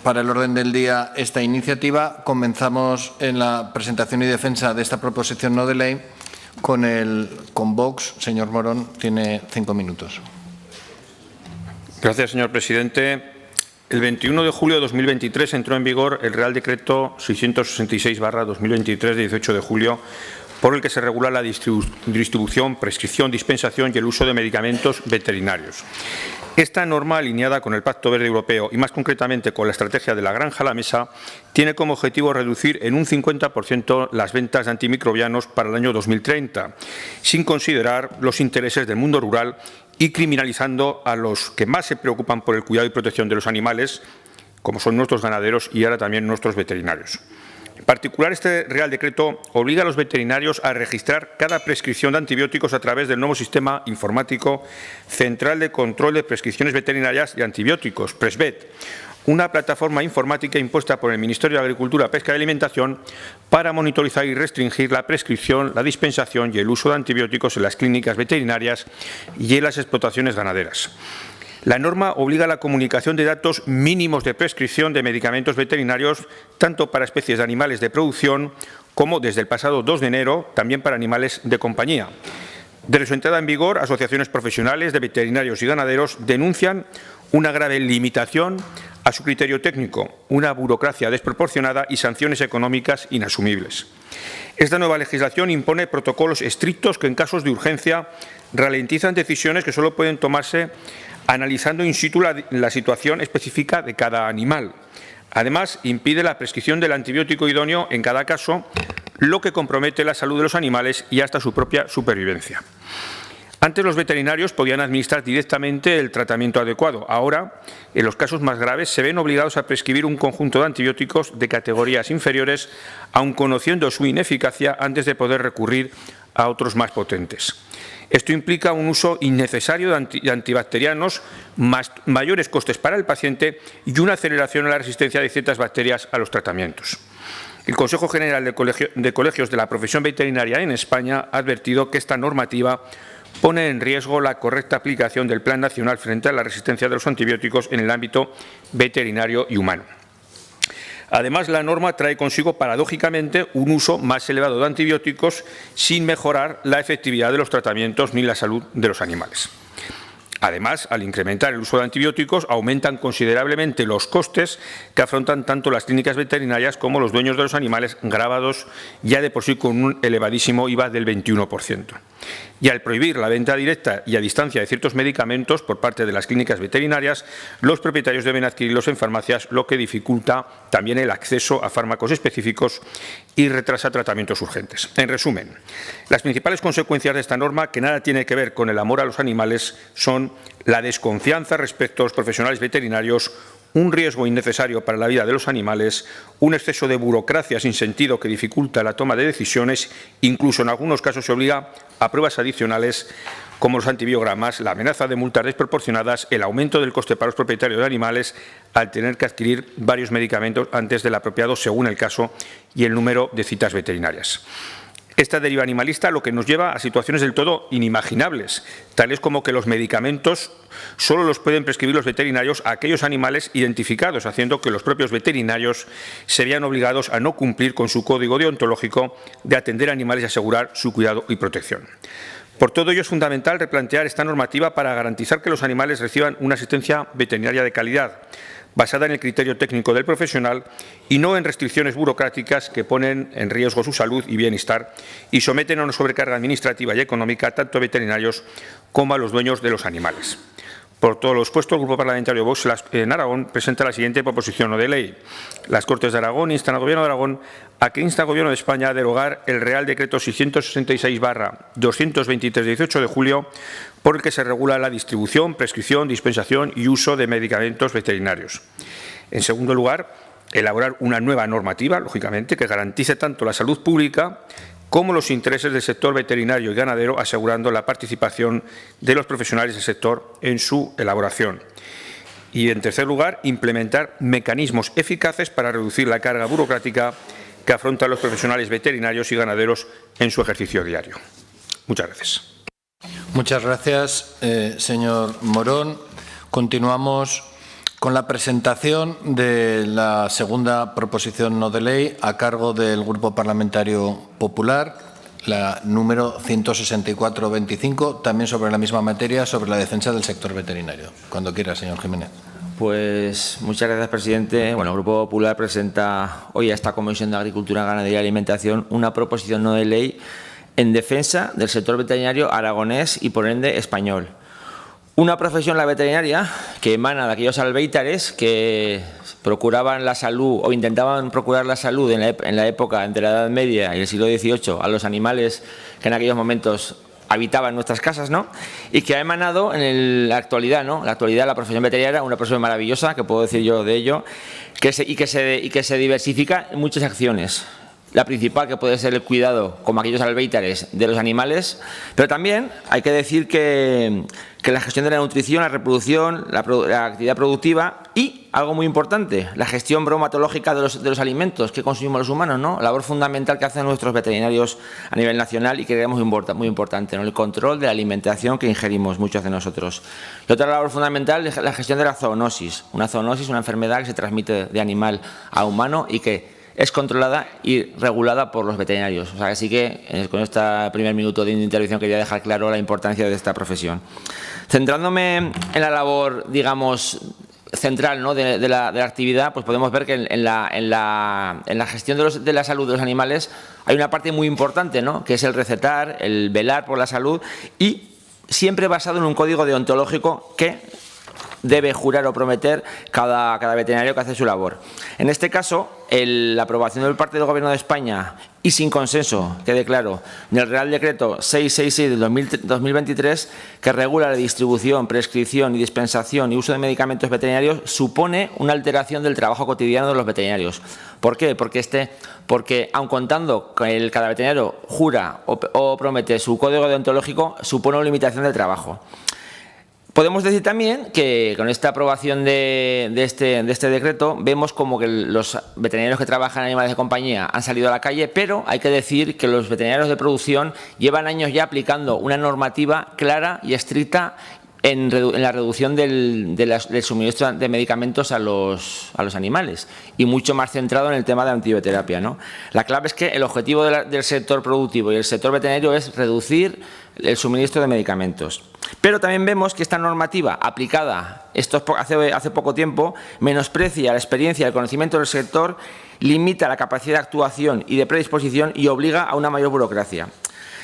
para el orden del día esta iniciativa, comenzamos en la presentación y defensa de esta proposición no de ley con Vox. Señor Morón, tiene 5 minutos. Gracias, señor presidente. El 21 de julio de 2023 entró en vigor el Real Decreto 666/2023 de 18 de julio, por el que se regula la distribución, prescripción, dispensación y el uso de medicamentos veterinarios. Esta norma, alineada con el Pacto Verde Europeo y más concretamente con la estrategia de la granja a la mesa, tiene como objetivo reducir en un 50% las ventas de antimicrobianos para el año 2030, sin considerar los intereses del mundo rural y criminalizando a los que más se preocupan por el cuidado y protección de los animales, como son nuestros ganaderos y ahora también nuestros veterinarios. En particular, este Real Decreto obliga a los veterinarios a registrar cada prescripción de antibióticos a través del nuevo sistema informático Central de Control de Prescripciones Veterinarias y Antibióticos, PRESVET, una plataforma informática impuesta por el Ministerio de Agricultura, Pesca y Alimentación para monitorizar y restringir la prescripción, la dispensación y el uso de antibióticos en las clínicas veterinarias y en las explotaciones ganaderas. La norma obliga a la comunicación de datos mínimos de prescripción de medicamentos veterinarios, tanto para especies de animales de producción como, desde el pasado 2 de enero, también para animales de compañía. Desde su entrada en vigor, asociaciones profesionales de veterinarios y ganaderos denuncian una grave limitación a su criterio técnico, una burocracia desproporcionada y sanciones económicas inasumibles. Esta nueva legislación impone protocolos estrictos que, en casos de urgencia, ralentizan decisiones que solo pueden tomarse analizando in situ la situación específica de cada animal. Además, impide la prescripción del antibiótico idóneo en cada caso, lo que compromete la salud de los animales y hasta su propia supervivencia. Antes los veterinarios podían administrar directamente el tratamiento adecuado. Ahora, en los casos más graves, se ven obligados a prescribir un conjunto de antibióticos de categorías inferiores, aun conociendo su ineficacia antes de poder recurrir a otros más potentes. Esto implica un uso innecesario de antibacterianos, mayores costes para el paciente y una aceleración en la resistencia de ciertas bacterias a los tratamientos. El Consejo General de Colegios de la Profesión Veterinaria en España ha advertido que esta normativa pone en riesgo la correcta aplicación del Plan Nacional frente a la resistencia de los antibióticos en el ámbito veterinario y humano. Además, la norma trae consigo, paradójicamente, un uso más elevado de antibióticos sin mejorar la efectividad de los tratamientos ni la salud de los animales. Además, al incrementar el uso de antibióticos, aumentan considerablemente los costes que afrontan tanto las clínicas veterinarias como los dueños de los animales, gravados ya de por sí con un elevadísimo IVA del 21%. Y al prohibir la venta directa y a distancia de ciertos medicamentos por parte de las clínicas veterinarias, los propietarios deben adquirirlos en farmacias, lo que dificulta también el acceso a fármacos específicos y retrasa tratamientos urgentes. En resumen, las principales consecuencias de esta norma, que nada tiene que ver con el amor a los animales, son la desconfianza respecto a los profesionales veterinarios, un riesgo innecesario para la vida de los animales, un exceso de burocracia sin sentido que dificulta la toma de decisiones, incluso en algunos casos se obliga a pruebas adicionales como los antibiogramas, la amenaza de multas desproporcionadas, el aumento del coste para los propietarios de animales al tener que adquirir varios medicamentos antes del apropiado según el caso y el número de citas veterinarias. Esta deriva animalista lo que nos lleva a situaciones del todo inimaginables, tales como que los medicamentos solo los pueden prescribir los veterinarios a aquellos animales identificados, haciendo que los propios veterinarios se vean obligados a no cumplir con su código deontológico de atender a animales y asegurar su cuidado y protección. Por todo ello es fundamental replantear esta normativa para garantizar que los animales reciban una asistencia veterinaria de calidad, basada en el criterio técnico del profesional y no en restricciones burocráticas que ponen en riesgo su salud y bienestar y someten a una sobrecarga administrativa y económica tanto a veterinarios como a los dueños de los animales. Por todo lo expuesto, el Grupo Parlamentario Vox en Aragón presenta la siguiente proposición no de ley. Las Cortes de Aragón instan al Gobierno de Aragón a que insta al Gobierno de España a derogar el Real Decreto 666/223 de 18 de julio por el que se regula la distribución, prescripción, dispensación y uso de medicamentos veterinarios. En segundo lugar, elaborar una nueva normativa, lógicamente, que garantice tanto la salud pública como los intereses del sector veterinario y ganadero, asegurando la participación de los profesionales del sector en su elaboración. Y, en tercer lugar, implementar mecanismos eficaces para reducir la carga burocrática que afrontan los profesionales veterinarios y ganaderos en su ejercicio diario. Muchas gracias. Muchas gracias, señor Morón. Continuamos con la presentación de la segunda proposición no de ley a cargo del Grupo Parlamentario Popular, la número 164-25, también sobre la misma materia, sobre la defensa del sector veterinario. Cuando quiera, señor Jiménez. Pues muchas gracias, presidente. Bueno, el Grupo Popular presenta hoy a esta Comisión de Agricultura, Ganadería y Alimentación una proposición no de ley en defensa del sector veterinario aragonés y, por ende, español. Una profesión, la veterinaria, que emana de aquellos albéitares que procuraban la salud o intentaban procurar la salud en la época entre la Edad Media y el siglo XVIII a los animales que en aquellos momentos habitaban nuestras casas, ¿no? Y que ha emanado en la actualidad, ¿no? La actualidad, la profesión veterinaria, una profesión maravillosa, que puedo decir yo de ello, que se diversifica en muchas acciones. La principal, que puede ser el cuidado, como aquellos albéitares, de los animales, pero también hay que decir que la gestión de la nutrición, la reproducción, la actividad productiva y, algo muy importante, la gestión bromatológica de los alimentos que consumimos los humanos, ¿no? Labor fundamental que hacen nuestros veterinarios a nivel nacional y que creemos muy importante, ¿no? El control de la alimentación que ingerimos muchos de nosotros. Y otra labor fundamental es la gestión de la zoonosis. Una zoonosis, una enfermedad que se transmite de animal a humano y que es controlada y regulada por los veterinarios. O sea, así que con este primer minuto de intervención quería dejar claro la importancia de esta profesión. Centrándome en la labor, digamos, central, ¿no?, de la actividad, pues podemos ver que en la gestión de la salud de los animales hay una parte muy importante, ¿no?, que es el recetar, el velar por la salud y siempre basado en un código deontológico que debe jurar o prometer cada veterinario que hace su labor. En este caso, la aprobación por parte del Gobierno de España y sin consenso, quede claro, del Real Decreto 666 del 2023, que regula la distribución, prescripción y dispensación y uso de medicamentos veterinarios, supone una alteración del trabajo cotidiano de los veterinarios. ¿Por qué? Porque aun contando que cada veterinario jura o promete su código deontológico, supone una limitación del trabajo. Podemos decir también que con esta aprobación de este decreto vemos como que los veterinarios que trabajan en animales de compañía han salido a la calle, pero hay que decir que los veterinarios de producción llevan años ya aplicando una normativa clara y estricta en la reducción del suministro de medicamentos a los animales y mucho más centrado en el tema de la antibioterapia, ¿no? La clave es que el objetivo del sector productivo y el sector veterinario es reducir el suministro de medicamentos. Pero también vemos que esta normativa aplicada hace poco tiempo menosprecia la experiencia y el conocimiento del sector, limita la capacidad de actuación y de predisposición y obliga a una mayor burocracia.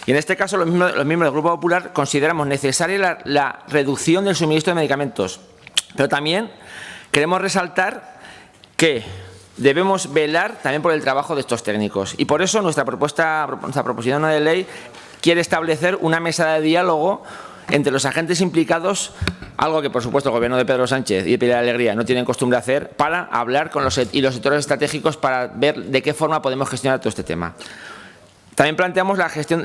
Y en este caso, los miembros del Grupo Popular consideramos necesaria la reducción del suministro de medicamentos, pero también queremos resaltar que debemos velar también por el trabajo de estos técnicos. Y por eso nuestra proposición no de ley quiere establecer una mesa de diálogo entre los agentes implicados, algo que, por supuesto, el Gobierno de Pedro Sánchez y de Pilar Alegría no tienen costumbre de hacer, para hablar con los sectores estratégicos para ver de qué forma podemos gestionar todo este tema. También planteamos la gestión,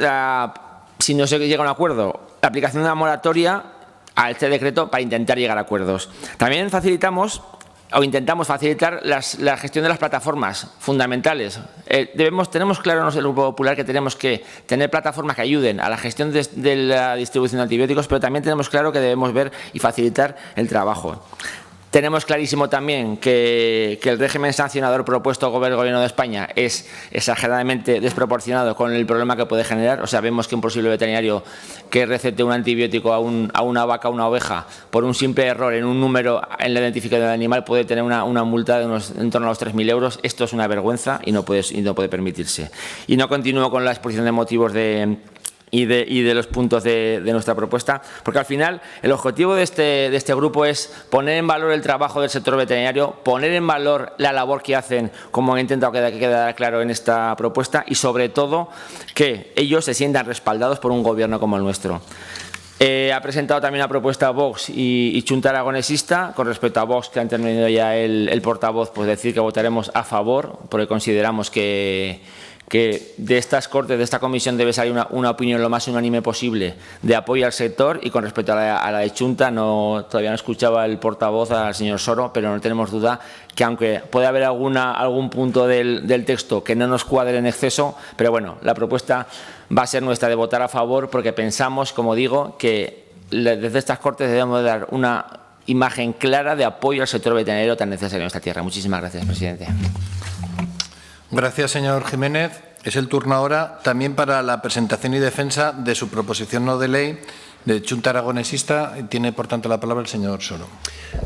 si no se llega a un acuerdo, la aplicación de una moratoria a este decreto para intentar llegar a acuerdos. También facilitamos o intentamos facilitar la gestión de las plataformas fundamentales. Tenemos claro en el Grupo Popular que tenemos que tener plataformas que ayuden a la gestión de la distribución de antibióticos, pero también tenemos claro que debemos ver y facilitar el trabajo. Tenemos clarísimo también que el régimen sancionador propuesto por el Gobierno de España es exageradamente desproporcionado con el problema que puede generar. O sea, vemos que un posible veterinario que recete un antibiótico a una vaca o una oveja por un simple error en un número en la identificación del animal puede tener una multa de en torno a los 3.000 euros. Esto es una vergüenza y no puede permitirse. Y no continúo con la exposición de motivos y de los puntos de nuestra propuesta, porque al final el objetivo de este grupo es poner en valor el trabajo del sector veterinario, poner en valor la labor que hacen, como he intentado que quede claro en esta propuesta, y sobre todo que ellos se sientan respaldados por un gobierno como el nuestro. Ha presentado también una propuesta Vox y Chunta Aragonesista. Con respecto a Vox, que ha intervenido ya el portavoz, pues decir que votaremos a favor, porque consideramos que de estas Cortes, de esta comisión, debe salir una opinión lo más unánime posible de apoyo al sector. Y con respecto a la de Chunta, todavía no escuchaba el portavoz, al señor Soro, pero no tenemos duda que, aunque puede haber algún punto del texto que no nos cuadre en exceso, pero bueno, la propuesta va a ser nuestra de votar a favor, porque pensamos, como digo, que desde estas Cortes debemos dar una imagen clara de apoyo al sector veterinario tan necesario en esta tierra. Muchísimas gracias, presidente. Gracias, señor Jiménez. Es el turno ahora también para la presentación y defensa de su proposición no de ley de Chunta Aragonesista. Tiene, por tanto, la palabra el señor Soro.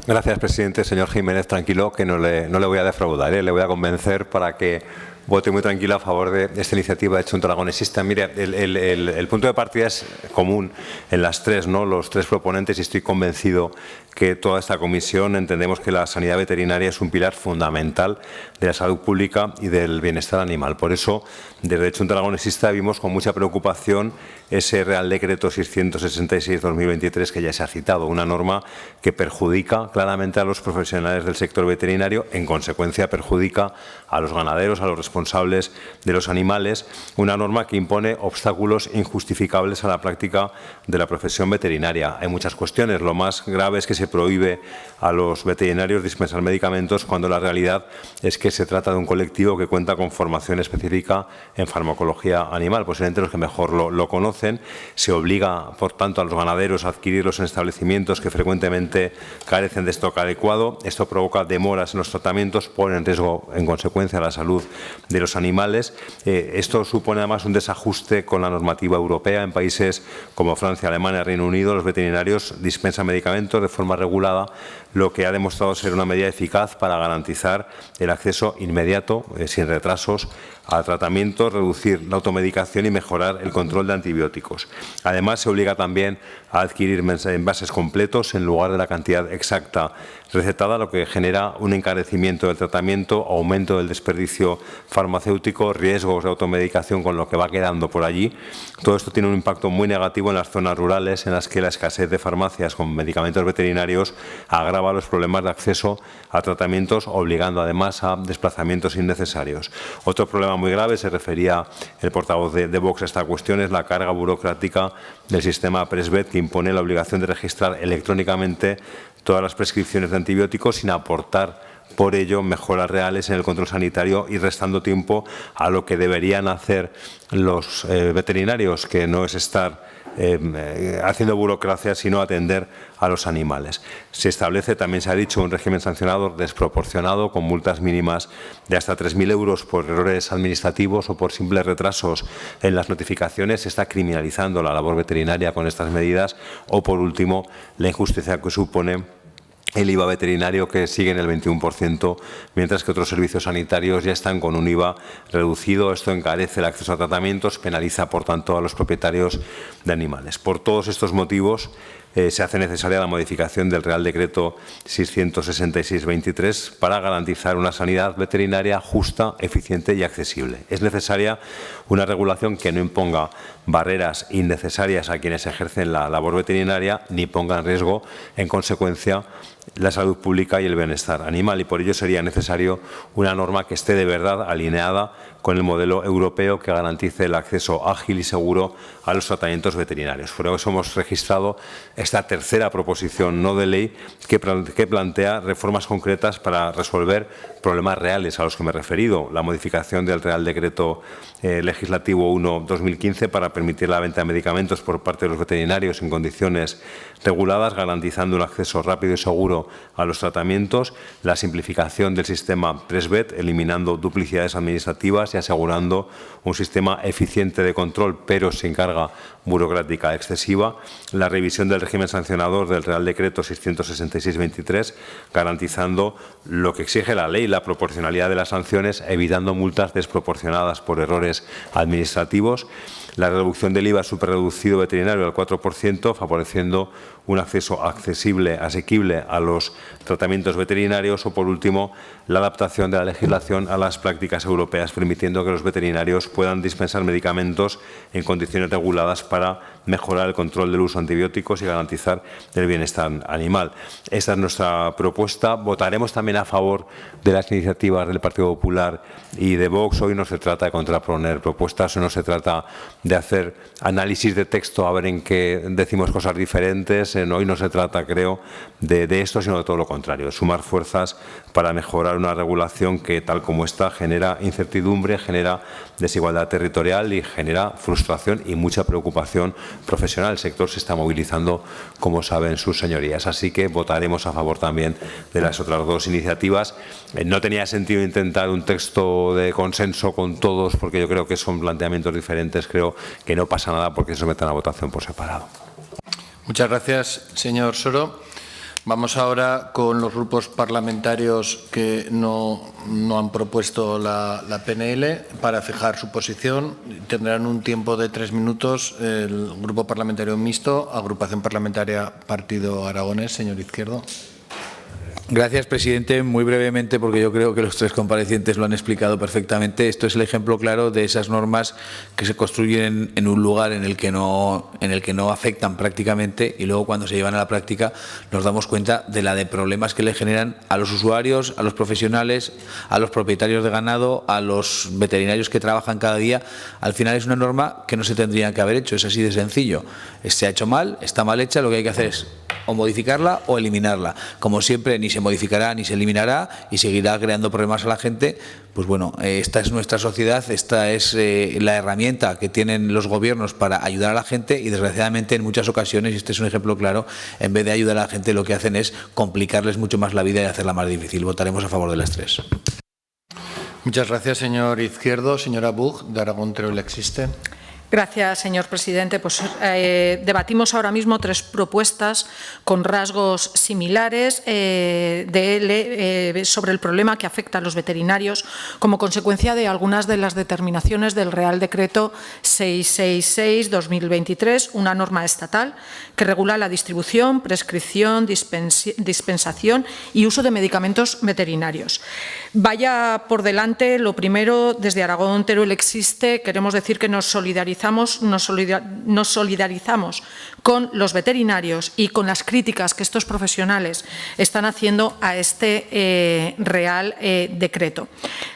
Gracias, presidente. Señor Jiménez, tranquilo, que no le voy a defraudar, le voy a convencer para que vote muy tranquilo a favor de esta iniciativa de Chunta Aragonesista. Mire, el punto de partida es común en las tres, ¿no? Los tres proponentes, y estoy convencido que toda esta comisión entendemos que la sanidad veterinaria es un pilar fundamental de la salud pública y del bienestar animal. Por eso, desde Chunta Aragonesista vimos con mucha preocupación ese Real Decreto 666/2023 que ya se ha citado, una norma que perjudica claramente a los profesionales del sector veterinario, en consecuencia perjudica a los ganaderos, a los responsables de los animales, una norma que impone obstáculos injustificables a la práctica de la profesión veterinaria. Hay muchas cuestiones. Lo más grave es que se prohíbe a los veterinarios dispensar medicamentos cuando la realidad es que se trata de un colectivo que cuenta con formación específica en farmacología animal, posiblemente los que mejor lo conocen. Se obliga, por tanto, a los ganaderos a adquirirlos en establecimientos que frecuentemente carecen de stock adecuado. Esto provoca demoras en los tratamientos, pone en riesgo, en consecuencia, la salud de los animales. Esto supone además un desajuste con la normativa europea. En países como Francia, Alemania, Reino Unido, los veterinarios dispensan medicamentos de forma regulada, lo que ha demostrado ser una medida eficaz para garantizar el acceso inmediato, sin retrasos, a tratamientos, reducir la automedicación y mejorar el control de antibióticos. Además, se obliga también a adquirir envases completos en lugar de la cantidad exacta recetada, lo que genera un encarecimiento del tratamiento, aumento del desperdicio farmacéutico, riesgos de automedicación con lo que va quedando por allí. Todo esto tiene un impacto muy negativo en las zonas rurales, en las que la escasez de farmacias con medicamentos veterinarios agrava los problemas de acceso a tratamientos, obligando además a desplazamientos innecesarios. Otro problema muy grave, se refería el portavoz de Vox a esta cuestión, es la carga burocrática del sistema Presvet, que impone la obligación de registrar electrónicamente todas las prescripciones de antibióticos sin aportar por ello mejoras reales en el control sanitario y restando tiempo a lo que deberían hacer los veterinarios, que no es estar haciendo burocracia, sino atender a los animales. Se establece, también se ha dicho, un régimen sancionador desproporcionado, con multas mínimas de hasta 3.000 euros por errores administrativos o por simples retrasos en las notificaciones. Se está criminalizando la labor veterinaria con estas medidas. O, por último, la injusticia que supone el IVA veterinario, que sigue en el 21%, mientras que otros servicios sanitarios ya están con un IVA reducido. Esto encarece el acceso a tratamientos, penaliza, por tanto, a los propietarios de animales. Por todos estos motivos, se hace necesaria la modificación del Real Decreto 666/23 para garantizar una sanidad veterinaria justa, eficiente y accesible. Es necesaria una regulación que no imponga barreras innecesarias a quienes ejercen la labor veterinaria ni ponga en riesgo, en consecuencia, la salud pública y el bienestar animal, y por ello sería necesario una norma que esté de verdad alineada con el modelo europeo que garantice el acceso ágil y seguro a los tratamientos veterinarios. Por eso hemos registrado esta tercera proposición no de ley que plantea reformas concretas para resolver problemas reales a los que me he referido. La modificación del Real Decreto Legislativo 1/2015 para permitir la venta de medicamentos por parte de los veterinarios en condiciones reguladas, garantizando un acceso rápido y seguro a los tratamientos, la simplificación del sistema Presvet, eliminando duplicidades administrativas y asegurando un sistema eficiente de control, pero sin carga burocrática excesiva, la revisión del régimen sancionador del Real Decreto 666/23, garantizando lo que exige la ley, la proporcionalidad de las sanciones, evitando multas desproporcionadas por errores administrativos, la reducción del IVA superreducido veterinario al 4%, favoreciendo un acceso asequible a los tratamientos veterinarios, o, por último, la adaptación de la legislación a las prácticas europeas, permitiendo que los veterinarios puedan dispensar medicamentos en condiciones reguladas para mejorar el control del uso de antibióticos y garantizar el bienestar animal. Esta es nuestra propuesta. Votaremos también a favor de las iniciativas del Partido Popular y de Vox. Hoy no se trata de contraponer propuestas, no se trata de hacer análisis de texto a ver en qué decimos cosas diferentes. Hoy no se trata, creo, de esto, sino de todo lo contrario, de sumar fuerzas para mejorar una regulación que, tal como está, genera incertidumbre, genera desigualdad territorial y genera frustración y mucha preocupación profesional. El sector se está movilizando, como saben sus señorías. Así que votaremos a favor también de las otras dos iniciativas. No tenía sentido intentar un texto de consenso con todos, porque yo creo que son planteamientos diferentes. Creo que no pasa nada porque se sometan a votación por separado. Muchas gracias, señor Soro. Vamos ahora con los grupos parlamentarios que no han propuesto la PNL para fijar su posición. Tendrán un tiempo de 3 minutos el Grupo Parlamentario Mixto, Agrupación Parlamentaria Partido Aragonés. Señor Izquierdo. Gracias, presidente. Muy brevemente, porque yo creo que los tres comparecientes lo han explicado perfectamente. Esto es el ejemplo claro de esas normas que se construyen en un lugar en el que no afectan prácticamente, y luego, cuando se llevan a la práctica, nos damos cuenta de problemas que le generan a los usuarios, a los profesionales, a los propietarios de ganado, a los veterinarios que trabajan cada día. Al final es una norma que no se tendría que haber hecho. Es así de sencillo. Se ha hecho mal, está mal hecha. Lo que hay que hacer es o modificarla o eliminarla. Como siempre, ni se modificará ni se eliminará y seguirá creando problemas a la gente. Pues bueno, esta es nuestra sociedad, esta es la herramienta que tienen los gobiernos para ayudar a la gente, y desgraciadamente en muchas ocasiones, y este es un ejemplo claro, en vez de ayudar a la gente, lo que hacen es complicarles mucho más la vida y hacerla más difícil. Votaremos a favor de las tres. Muchas gracias, señor Izquierdo. Señora Bug, de Aragón Teruel Existe. Gracias, señor presidente. Pues debatimos ahora mismo 3 propuestas con rasgos similares sobre el problema que afecta a los veterinarios como consecuencia de algunas de las determinaciones del Real Decreto 666/2023, una norma estatal que regula la distribución, prescripción, dispensación y uso de medicamentos veterinarios. Vaya por delante, lo primero, desde Aragón Teruel Existe, queremos decir que nos solidarizamos con los veterinarios y con las críticas que estos profesionales están haciendo a este Real Decreto.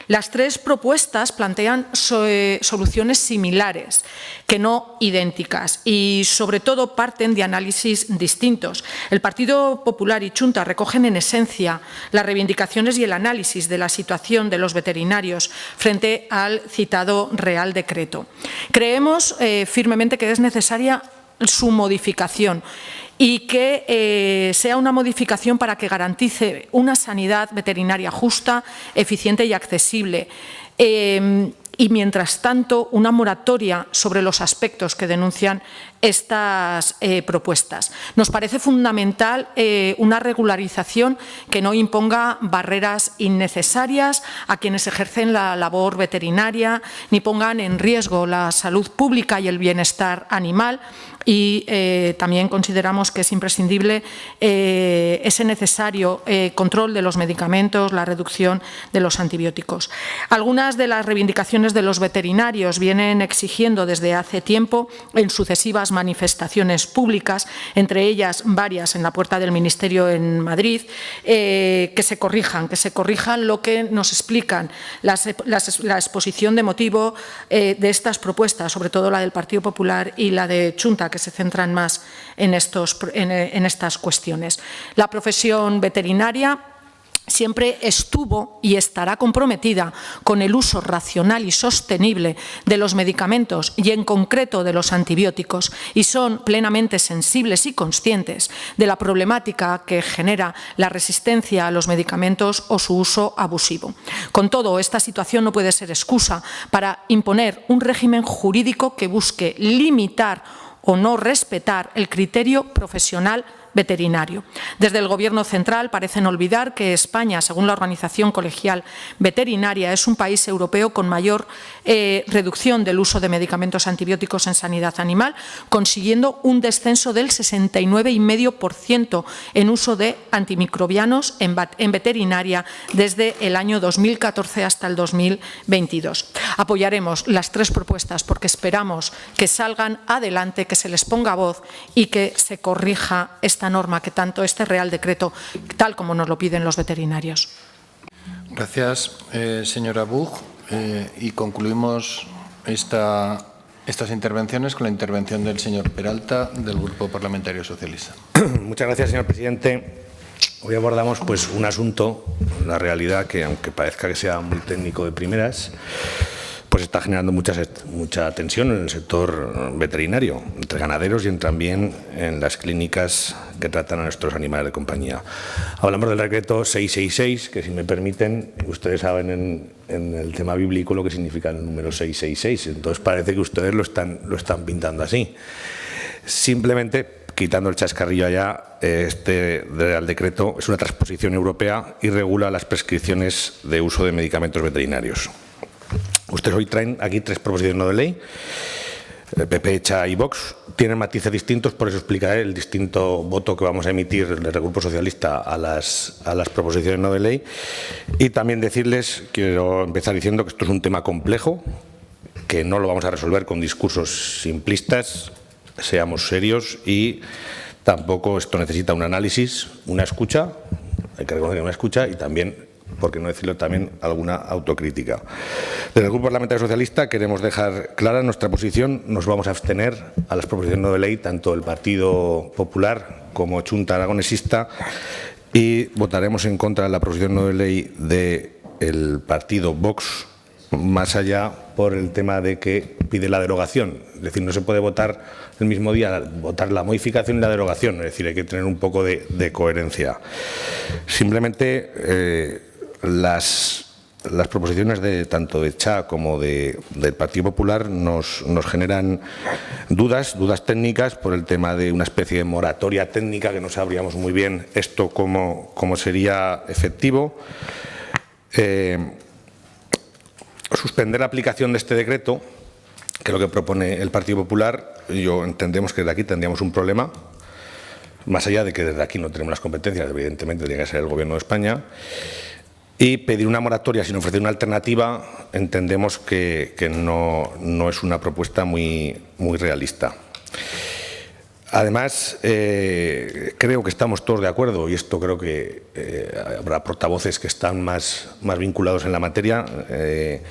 Las 3 propuestas plantean soluciones similares, que no idénticas, y sobre todo parten de análisis distintos. El Partido Popular y Chunta recogen en esencia las reivindicaciones y el análisis de la situación de los veterinarios frente al citado Real Decreto. Creemos firmemente que es necesaria su modificación y que sea una modificación para que garantice una sanidad veterinaria justa, eficiente y accesible. y, mientras tanto, una moratoria sobre los aspectos que denuncian estas propuestas. Nos parece fundamental una regularización que no imponga barreras innecesarias a quienes ejercen la labor veterinaria, ni pongan en riesgo la salud pública y el bienestar animal. Y también consideramos que es imprescindible ese necesario control de los medicamentos, la reducción de los antibióticos. Algunas de las reivindicaciones de los veterinarios vienen exigiendo desde hace tiempo en sucesivas manifestaciones públicas, entre ellas varias en la puerta del Ministerio en Madrid, que se corrijan lo que nos explican la exposición de motivo de estas propuestas, sobre todo la del Partido Popular y la de Chunta, que se centran más en estas cuestiones. La profesión veterinaria siempre estuvo y estará comprometida con el uso racional y sostenible de los medicamentos y, en concreto, de los antibióticos, y son plenamente sensibles y conscientes de la problemática que genera la resistencia a los medicamentos o su uso abusivo. Con todo, esta situación no puede ser excusa para imponer un régimen jurídico que busque limitar o no respetar el criterio profesional veterinario. Desde el Gobierno central parecen olvidar que España, según la Organización Colegial Veterinaria, es un país europeo con mayor reducción del uso de medicamentos antibióticos en sanidad animal, consiguiendo un descenso del 69,5% en uso de antimicrobianos en veterinaria desde el año 2014 hasta el 2022. Apoyaremos las tres propuestas porque esperamos que salgan adelante, que se les ponga voz y que se corrija esta norma que tanto, este Real Decreto, tal como nos lo piden los veterinarios. Gracias, señora Buch. Y concluimos estas intervenciones con la intervención del señor Peralta, del Grupo Parlamentario Socialista. Muchas gracias, señor presidente. Hoy abordamos un asunto, la realidad, que aunque parezca que sea muy técnico de primeras, pues está generando mucha tensión en el sector veterinario, entre ganaderos y también en las clínicas que tratan a nuestros animales de compañía. Hablamos del decreto 666, que, si me permiten, ustedes saben en el tema bíblico lo que significa el número 666, entonces parece que ustedes lo están pintando así. Simplemente, quitando el chascarrillo allá, este Real Decreto es una transposición europea y regula las prescripciones de uso de medicamentos veterinarios. Ustedes hoy traen aquí tres proposiciones no de ley, PP, ECHA y Vox. Tienen matices distintos, por eso explicaré el distinto voto que vamos a emitir desde el Grupo Socialista a las proposiciones no de ley. Y también decirles, quiero empezar diciendo que esto es un tema complejo, que no lo vamos a resolver con discursos simplistas, seamos serios, y tampoco esto necesita un análisis, una escucha, hay que reconocer una escucha, y también, por qué no decirlo, también alguna autocrítica. Desde el Grupo Parlamentario Socialista queremos dejar clara nuestra posición. Nos vamos a abstener a las proposiciones no de ley, tanto el Partido Popular como Chunta Aragonesista, y votaremos en contra de la proposición no de ley del partido Vox, más allá por el tema de que pide la derogación. Es decir, no se puede votar el mismo día, votar la modificación y la derogación. Es decir, hay que tener un poco de coherencia. Simplemente las proposiciones tanto de ECHA como del Partido Popular nos generan dudas técnicas por el tema de una especie de moratoria técnica, que no sabríamos muy bien esto cómo sería efectivo. Suspender la aplicación de este decreto, que es lo que propone el Partido Popular. Entendemos que desde aquí tendríamos un problema, más allá de que desde aquí no tenemos las competencias, evidentemente tendría que ser el Gobierno de España. Y pedir una moratoria sin ofrecer una alternativa, entendemos que no es una propuesta muy realista. Además, creo que estamos todos de acuerdo, y esto creo que habrá portavoces que están más vinculados en la materia. Hay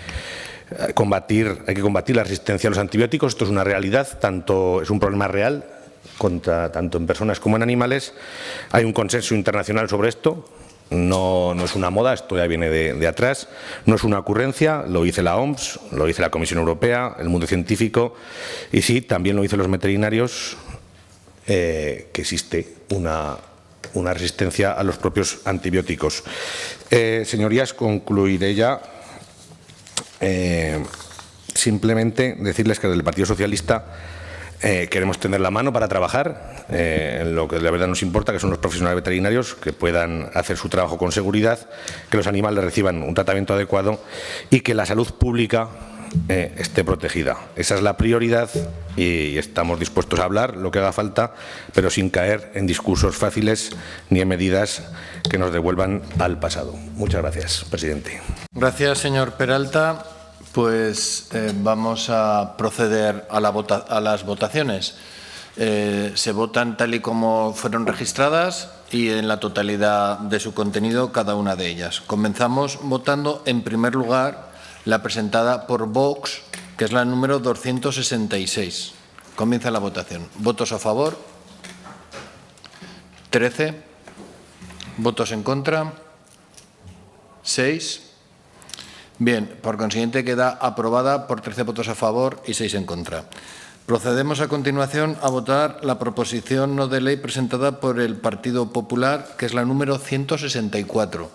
que combatir la resistencia a los antibióticos. Esto es una realidad, es un problema real, tanto en personas como en animales. Hay un consenso internacional sobre esto. No es una moda, esto ya viene de atrás, no es una ocurrencia, lo dice la OMS, lo dice la Comisión Europea, el mundo científico, y sí, también lo dicen los veterinarios, que existe una resistencia a los propios antibióticos. Señorías, concluiré ya. simplemente decirles que desde el Partido Socialista queremos tender la mano para trabajar en lo que de verdad nos importa, que son los profesionales veterinarios, que puedan hacer su trabajo con seguridad, que los animales reciban un tratamiento adecuado y que la salud pública esté protegida. Esa es la prioridad y estamos dispuestos a hablar lo que haga falta, pero sin caer en discursos fáciles ni en medidas que nos devuelvan al pasado. Muchas gracias, presidente. Gracias, señor Peralta. Pues vamos a proceder a las votaciones. Se votan tal y como fueron registradas y en la totalidad de su contenido cada una de ellas. Comenzamos votando en primer lugar la presentada por Vox, que es la número 266. Comienza la votación. ¿Votos a favor? 13. ¿Votos en contra? 6. Bien, por consiguiente queda aprobada por 13 votos a favor y 6 en contra. Procedemos a continuación a votar la proposición no de ley presentada por el Partido Popular, que es la número 164.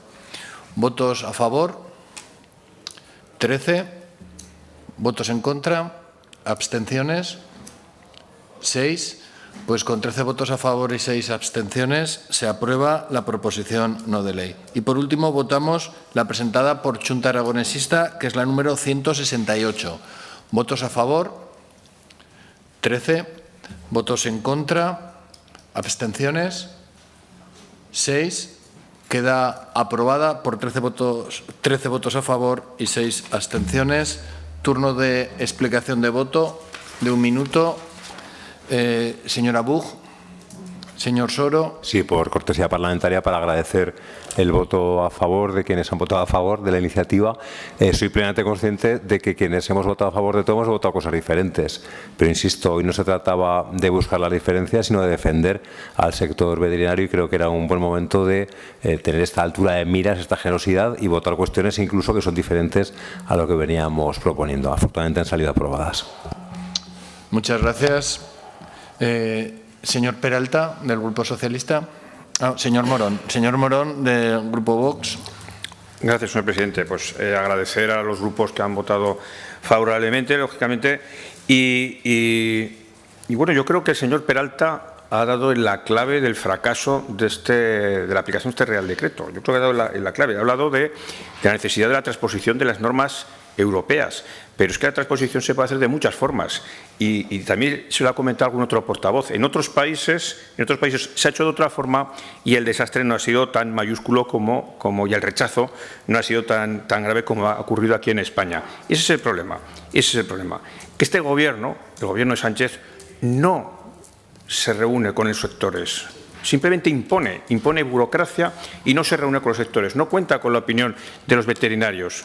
¿Votos a favor? 13. ¿Votos en contra? ¿Abstenciones? 6. Pues con 13 votos a favor y 6 abstenciones se aprueba la proposición no de ley. Y por último votamos la presentada por Xunta Aragonesista, que es la número 168. ¿Votos a favor? 13. ¿Votos en contra? ¿Abstenciones? 6. Queda aprobada por 13 votos a favor y 6 abstenciones. Turno de explicación de voto de 1 minuto. Señora Buch, señor Soro. Sí, por cortesía parlamentaria, para agradecer el voto a favor de quienes han votado a favor de la iniciativa. Soy plenamente consciente de que quienes hemos votado a favor de todo hemos votado cosas diferentes. Pero insisto, hoy no se trataba de buscar las diferencias, sino de defender al sector veterinario y creo que era un buen momento de tener esta altura de miras, esta generosidad y votar cuestiones incluso que son diferentes a lo que veníamos proponiendo. Afortunadamente han salido aprobadas. Muchas gracias. Señor Peralta, del Grupo Socialista. Señor Morón, del Grupo Vox. Gracias, señor presidente. Pues agradecer a los grupos que han votado favorablemente, lógicamente. Y bueno, yo creo que el señor Peralta ha dado en la clave del fracaso de la aplicación de este Real Decreto. Yo creo que ha dado en la clave. Ha hablado de la necesidad de la transposición de las normas europeas, pero es que la transposición se puede hacer de muchas formas y también se lo ha comentado algún otro portavoz. En otros países se ha hecho de otra forma y el desastre no ha sido tan mayúsculo como y el rechazo no ha sido tan grave como ha ocurrido aquí en España. Y ese es el problema. Que este gobierno, el gobierno de Sánchez, no se reúne con los sectores. Simplemente impone burocracia y no se reúne con los sectores. No cuenta con la opinión de los veterinarios.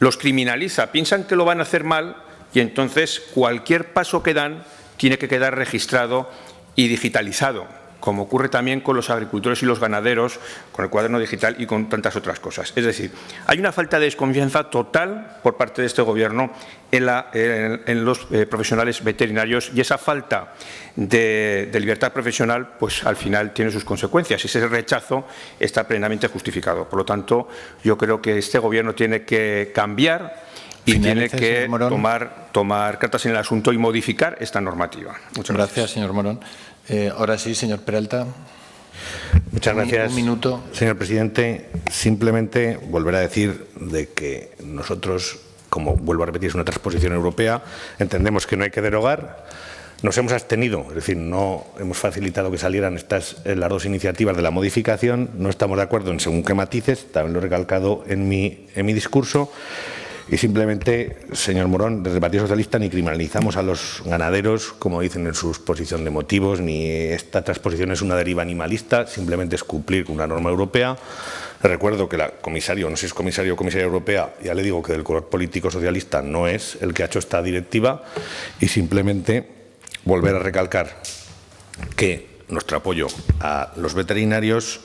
Los criminaliza, piensan que lo van a hacer mal y entonces cualquier paso que dan tiene que quedar registrado y digitalizado, como ocurre también con los agricultores y los ganaderos, con el cuaderno digital y con tantas otras cosas. Es decir, hay una falta de desconfianza total por parte de este Gobierno en los profesionales veterinarios y esa falta de libertad profesional, pues al final tiene sus consecuencias y ese rechazo está plenamente justificado. Por lo tanto, yo creo que este Gobierno tiene que cambiar y tiene que tomar cartas en el asunto y modificar esta normativa. Muchas gracias, señor Morón. Ahora sí, señor Peralta. Muchas gracias, un minuto. Señor presidente. Simplemente volver a decir de que nosotros, como vuelvo a repetir, es una transposición europea, entendemos que no hay que derogar. Nos hemos abstenido, es decir, no hemos facilitado que salieran las dos iniciativas de la modificación. No estamos de acuerdo en según qué matices, también lo he recalcado en mi discurso. Y simplemente, señor Morón, desde el Partido Socialista ni criminalizamos a los ganaderos, como dicen en su exposición de motivos, ni esta transposición es una deriva animalista, simplemente es cumplir con una norma europea. Recuerdo que la comisario, no sé si es comisario o comisaria europea, ya le digo que del color político socialista no es el que ha hecho esta directiva y simplemente volver a recalcar que nuestro apoyo a los veterinarios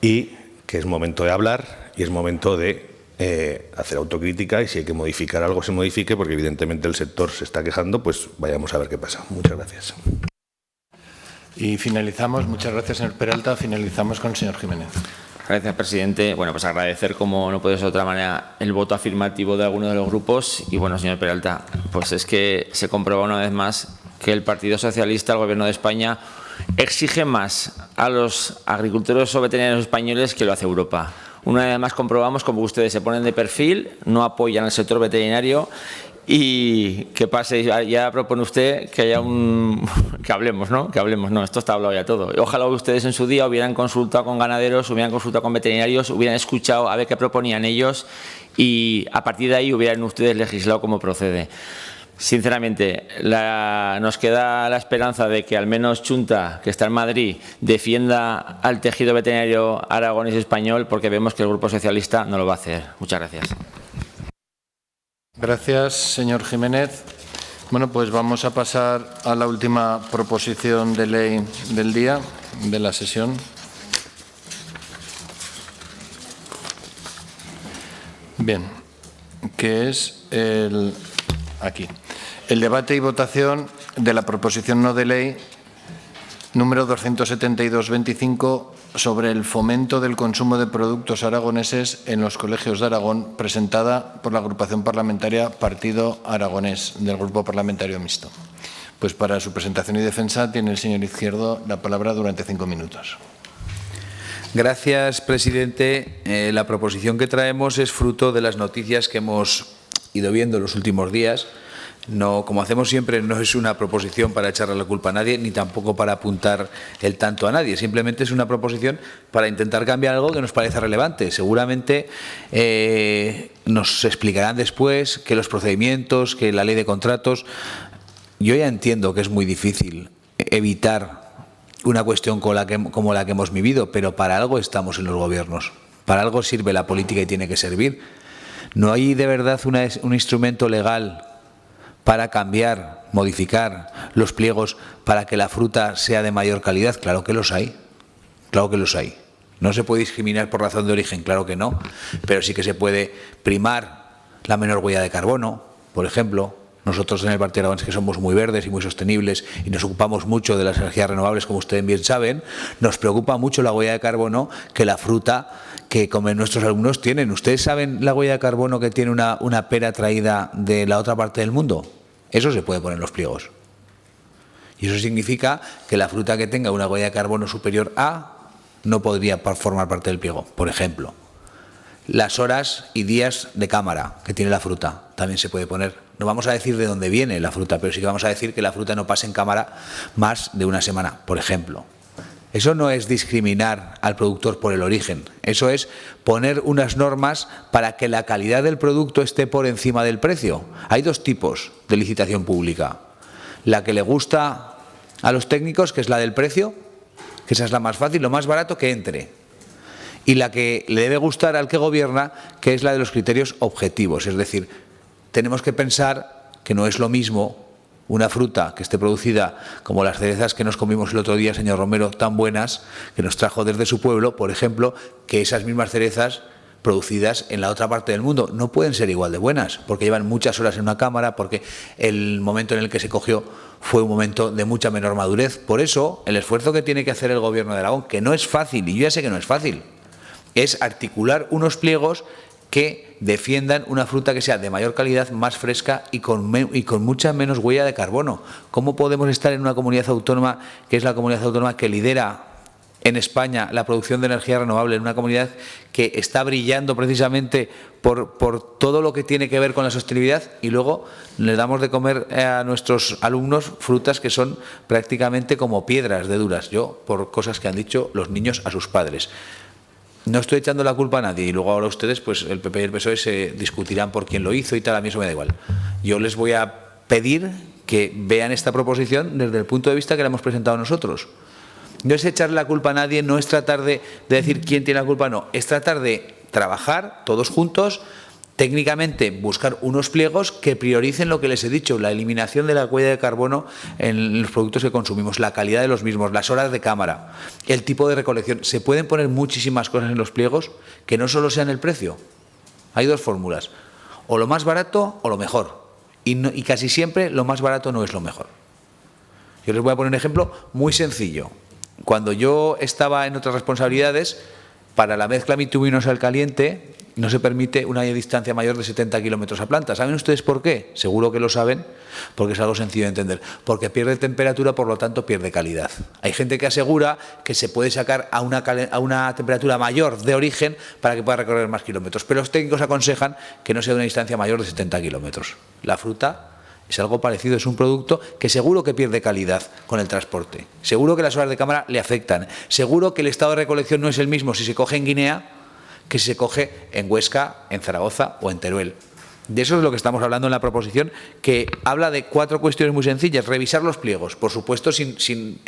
y que es momento de hablar y es momento de hacer autocrítica y si hay que modificar algo se modifique porque evidentemente el sector se está quejando, pues vayamos a ver qué pasa. Muchas gracias. Y finalizamos, muchas gracias señor Peralta, finalizamos con el señor Jiménez. Gracias, presidente. Bueno, pues agradecer, como no puede ser de otra manera, el voto afirmativo de algunos de los grupos. Y bueno, señor Peralta, pues es que se comprueba una vez más que el Partido Socialista, el Gobierno de España, exige más a los agricultores o veterinarios españoles que lo hace Europa. Una vez más comprobamos cómo ustedes se ponen de perfil, no apoyan al sector veterinario y que pase, ya propone usted que haya que hablemos, ¿no? Que hablemos, no, esto está hablado ya todo. Ojalá ustedes en su día hubieran consultado con ganaderos, hubieran consultado con veterinarios, hubieran escuchado a ver qué proponían ellos y a partir de ahí hubieran ustedes legislado como procede. Sinceramente, nos queda la esperanza de que al menos Chunta, que está en Madrid, defienda al tejido veterinario aragonés y español, porque vemos que el Grupo Socialista no lo va a hacer. Muchas gracias. Gracias, señor Jiménez. Bueno, pues vamos a pasar a la última proposición de ley del día, de la sesión. Bien, que es aquí. El debate y votación de la proposición no de ley número 272-25 sobre el fomento del consumo de productos aragoneses en los colegios de Aragón, presentada por la agrupación parlamentaria Partido Aragonés del Grupo Parlamentario Mixto. Pues para su presentación y defensa tiene el señor Izquierdo la palabra durante 5 minutos. Gracias, presidente. La proposición que traemos es fruto de las noticias que hemos ido viendo en los últimos días. No, como hacemos siempre, no es una proposición para echarle la culpa a nadie, ni tampoco para apuntar el tanto a nadie. Simplemente es una proposición para intentar cambiar algo que nos parece relevante. Seguramente nos explicarán después que los procedimientos, que la ley de contratos. Yo ya entiendo que es muy difícil evitar una cuestión como la que hemos vivido, pero para algo estamos en los gobiernos. Para algo sirve la política y tiene que servir. ¿No hay de verdad un instrumento legal para cambiar, modificar los pliegos para que la fruta sea de mayor calidad? Claro que los hay, claro que los hay. No se puede discriminar por razón de origen, claro que no, pero sí que se puede primar la menor huella de carbono, por ejemplo. Nosotros en el Partido Aragonés, que somos muy verdes y muy sostenibles y nos ocupamos mucho de las energías renovables, como ustedes bien saben, nos preocupa mucho la huella de carbono que la fruta que comen nuestros alumnos tienen. ¿Ustedes saben la huella de carbono que tiene una pera traída de la otra parte del mundo? Eso se puede poner en los pliegos. Y eso significa que la fruta que tenga una huella de carbono superior a no podría formar parte del pliego. Por ejemplo, las horas y días de cámara que tiene la fruta también se puede poner. No vamos a decir de dónde viene la fruta, pero sí que vamos a decir que la fruta no pase en cámara más de una semana, por ejemplo. Eso no es discriminar al productor por el origen, eso es poner unas normas para que la calidad del producto esté por encima del precio. Hay dos tipos de licitación pública. La que le gusta a los técnicos, que es la del precio, que esa es la más fácil, lo más barato que entre. Y la que le debe gustar al que gobierna, que es la de los criterios objetivos. Es decir, tenemos que pensar que no es lo mismo una fruta que esté producida como las cerezas que nos comimos el otro día, señor Romero, tan buenas, que nos trajo desde su pueblo, por ejemplo, que esas mismas cerezas producidas en la otra parte del mundo. No pueden ser igual de buenas, porque llevan muchas horas en una cámara, porque el momento en el que se cogió fue un momento de mucha menor madurez. Por eso, el esfuerzo que tiene que hacer el Gobierno de Aragón, que no es fácil, y yo ya sé que no es fácil, es articular unos pliegos que defiendan una fruta que sea de mayor calidad, más fresca y con mucha menos huella de carbono. ¿Cómo podemos estar en una comunidad autónoma que es la comunidad autónoma que lidera en España la producción de energía renovable, en una comunidad que está brillando precisamente por todo lo que tiene que ver con la sostenibilidad, y luego le damos de comer a nuestros alumnos frutas que son prácticamente como piedras de duras? Yo, por cosas que han dicho los niños a sus padres. No estoy echando la culpa a nadie y luego ahora ustedes, pues el PP y el PSOE se discutirán por quién lo hizo y tal, a mí eso me da igual. Yo les voy a pedir que vean esta proposición desde el punto de vista que la hemos presentado nosotros. No es echarle la culpa a nadie, no es tratar de decir quién tiene la culpa, no. Es tratar de trabajar todos juntos, técnicamente buscar unos pliegos que prioricen lo que les he dicho, la eliminación de la huella de carbono en los productos que consumimos, la calidad de los mismos, las horas de cámara, el tipo de recolección. Se pueden poner muchísimas cosas en los pliegos que no solo sean el precio. Hay dos fórmulas, o lo más barato o lo mejor. Y casi siempre lo más barato no es lo mejor. Yo les voy a poner un ejemplo muy sencillo. Cuando yo estaba en otras responsabilidades, para la mezcla bituminosa caliente no se permite una distancia mayor de 70 kilómetros a planta. ¿Saben ustedes por qué? Seguro que lo saben, porque es algo sencillo de entender. Porque pierde temperatura, por lo tanto pierde calidad. Hay gente que asegura que se puede sacar a una temperatura mayor de origen para que pueda recorrer más kilómetros. Pero los técnicos aconsejan que no sea de una distancia mayor de 70 kilómetros. La fruta es algo parecido, es un producto que seguro que pierde calidad con el transporte. Seguro que las horas de cámara le afectan. Seguro que el estado de recolección no es el mismo si se coge en Guinea que si se coge en Huesca, en Zaragoza o en Teruel. De eso es lo que estamos hablando en la proposición, que habla de 4 cuestiones muy sencillas. Revisar los pliegos, por supuesto, sin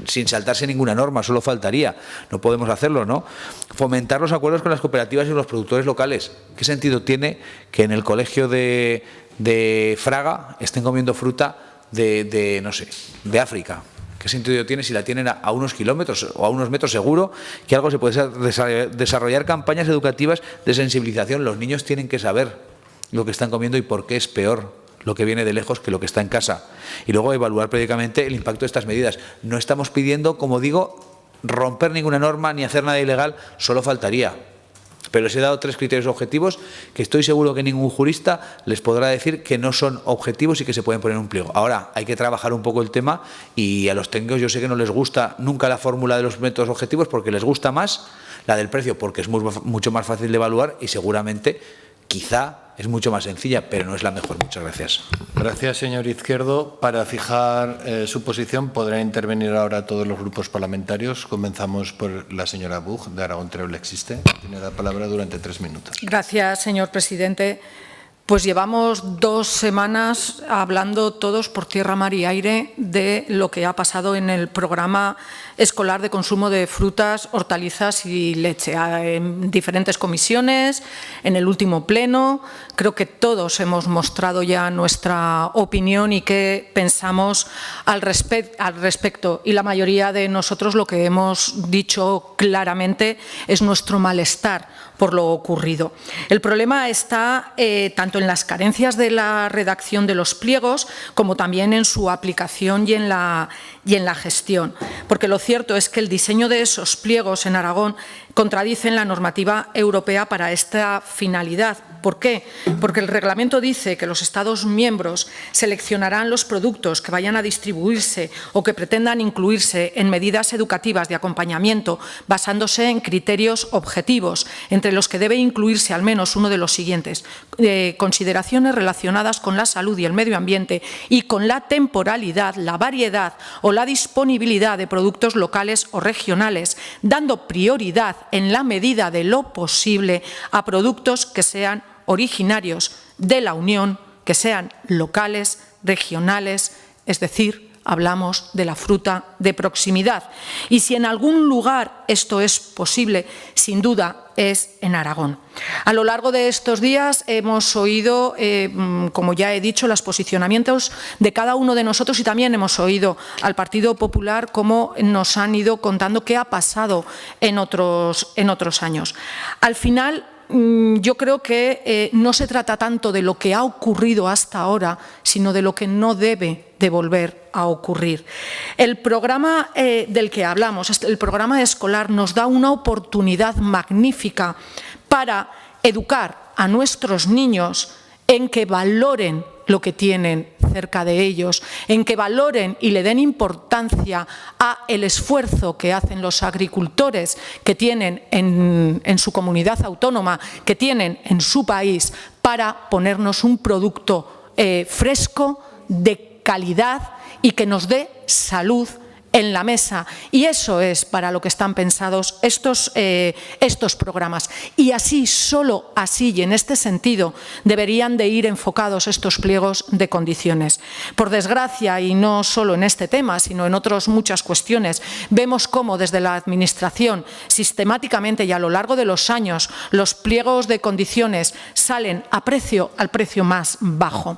saltarse ninguna norma, solo faltaría. No podemos hacerlo, ¿no? Fomentar los acuerdos con las cooperativas y los productores locales. ¿Qué sentido tiene que en el colegio de Fraga estén comiendo fruta de África? ¿Qué sentido tiene si la tienen a unos kilómetros o a unos metros? Seguro que algo se puede desarrollar campañas educativas de sensibilización. Los niños tienen que saber lo que están comiendo y por qué es peor lo que viene de lejos que lo que está en casa. Y luego evaluar periódicamente el impacto de estas medidas. No estamos pidiendo, como digo, romper ninguna norma ni hacer nada ilegal, solo faltaría. Pero les he dado 3 criterios objetivos que estoy seguro que ningún jurista les podrá decir que no son objetivos y que se pueden poner en un pliego. Ahora, hay que trabajar un poco el tema y a los técnicos yo sé que no les gusta nunca la fórmula de los métodos objetivos porque les gusta más la del precio porque es mucho más fácil de evaluar y seguramente, quizá, es mucho más sencilla, pero no es la mejor. Muchas gracias. Gracias, señor Izquierdo. Para fijar su posición podrán intervenir ahora todos los grupos parlamentarios. Comenzamos por la señora Buch, de Aragón Teruel Existe. Tiene la palabra durante 3 minutos. Gracias, señor presidente. Pues llevamos 2 semanas hablando todos por tierra, mar y aire de lo que ha pasado en el programa escolar de consumo de frutas, hortalizas y leche. En diferentes comisiones, en el último pleno, creo que todos hemos mostrado ya nuestra opinión y qué pensamos al respecto. Y la mayoría de nosotros lo que hemos dicho claramente es nuestro malestar por lo ocurrido. El problema está tanto en las carencias de la redacción de los pliegos como también en su aplicación y en la gestión. Porque lo cierto es que el diseño de esos pliegos en Aragón contradicen la normativa europea para esta finalidad. ¿Por qué? Porque el reglamento dice que los Estados miembros seleccionarán los productos que vayan a distribuirse o que pretendan incluirse en medidas educativas de acompañamiento basándose en criterios objetivos, entre los que debe incluirse al menos uno de los siguientes: consideraciones relacionadas con la salud y el medio ambiente y con la temporalidad, la variedad o la disponibilidad de productos locales o regionales, dando prioridad en la medida de lo posible a productos que sean originarios de la Unión, que sean locales, regionales, es decir, hablamos de la fruta de proximidad. Y si en algún lugar esto es posible, sin duda es en Aragón. A lo largo de estos días hemos oído, como ya he dicho, los posicionamientos de cada uno de nosotros y también hemos oído al Partido Popular cómo nos han ido contando qué ha pasado en otros años. Al final, yo creo que no se trata tanto de lo que ha ocurrido hasta ahora, sino de lo que no debe de volver a ocurrir. El programa del que hablamos, el programa escolar, nos da una oportunidad magnífica para educar a nuestros niños en que valoren lo que tienen cerca de ellos, en que valoren y le den importancia a el esfuerzo que hacen los agricultores que tienen en su comunidad autónoma, que tienen en su país, para ponernos un producto fresco, de calidad y que nos dé salud en la mesa. Y eso es para lo que están pensados estos programas. Y así, solo así y en este sentido, deberían de ir enfocados estos pliegos de condiciones. Por desgracia, y no solo en este tema, sino en otras muchas cuestiones, vemos cómo desde la Administración, sistemáticamente y a lo largo de los años, los pliegos de condiciones salen al precio más bajo.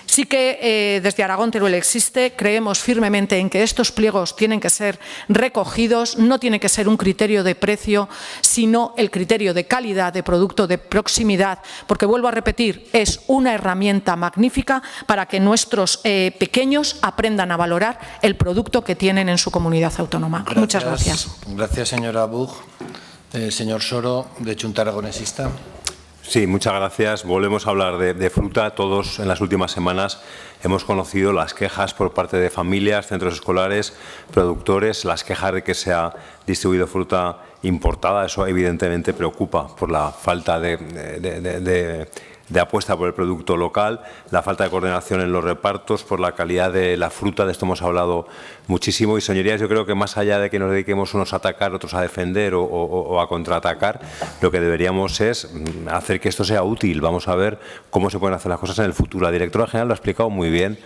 Sí que desde Aragón Teruel Existe creemos firmemente en que estos pliegos tienen que ser recogidos, no tiene que ser un criterio de precio, sino el criterio de calidad, de producto de proximidad, porque vuelvo a repetir, es una herramienta magnífica para que nuestros pequeños aprendan a valorar el producto que tienen en su comunidad autónoma. Muchas gracias. Gracias, señora Buch. Señor Soro, de Junta Aragonesista. Sí, muchas gracias. Volvemos a hablar de fruta. Todos en las últimas semanas hemos conocido las quejas por parte de familias, centros escolares, productores, las quejas de que se ha distribuido fruta importada. Eso evidentemente preocupa por la falta de apuesta por el producto local, la falta de coordinación en los repartos, por la calidad de la fruta. De esto hemos hablado muchísimo. Y, señorías, yo creo que más allá de que nos dediquemos unos a atacar, otros a defender o a contraatacar, lo que deberíamos es hacer que esto sea útil. Vamos a ver cómo se pueden hacer las cosas en el futuro. La directora general lo ha explicado muy bien.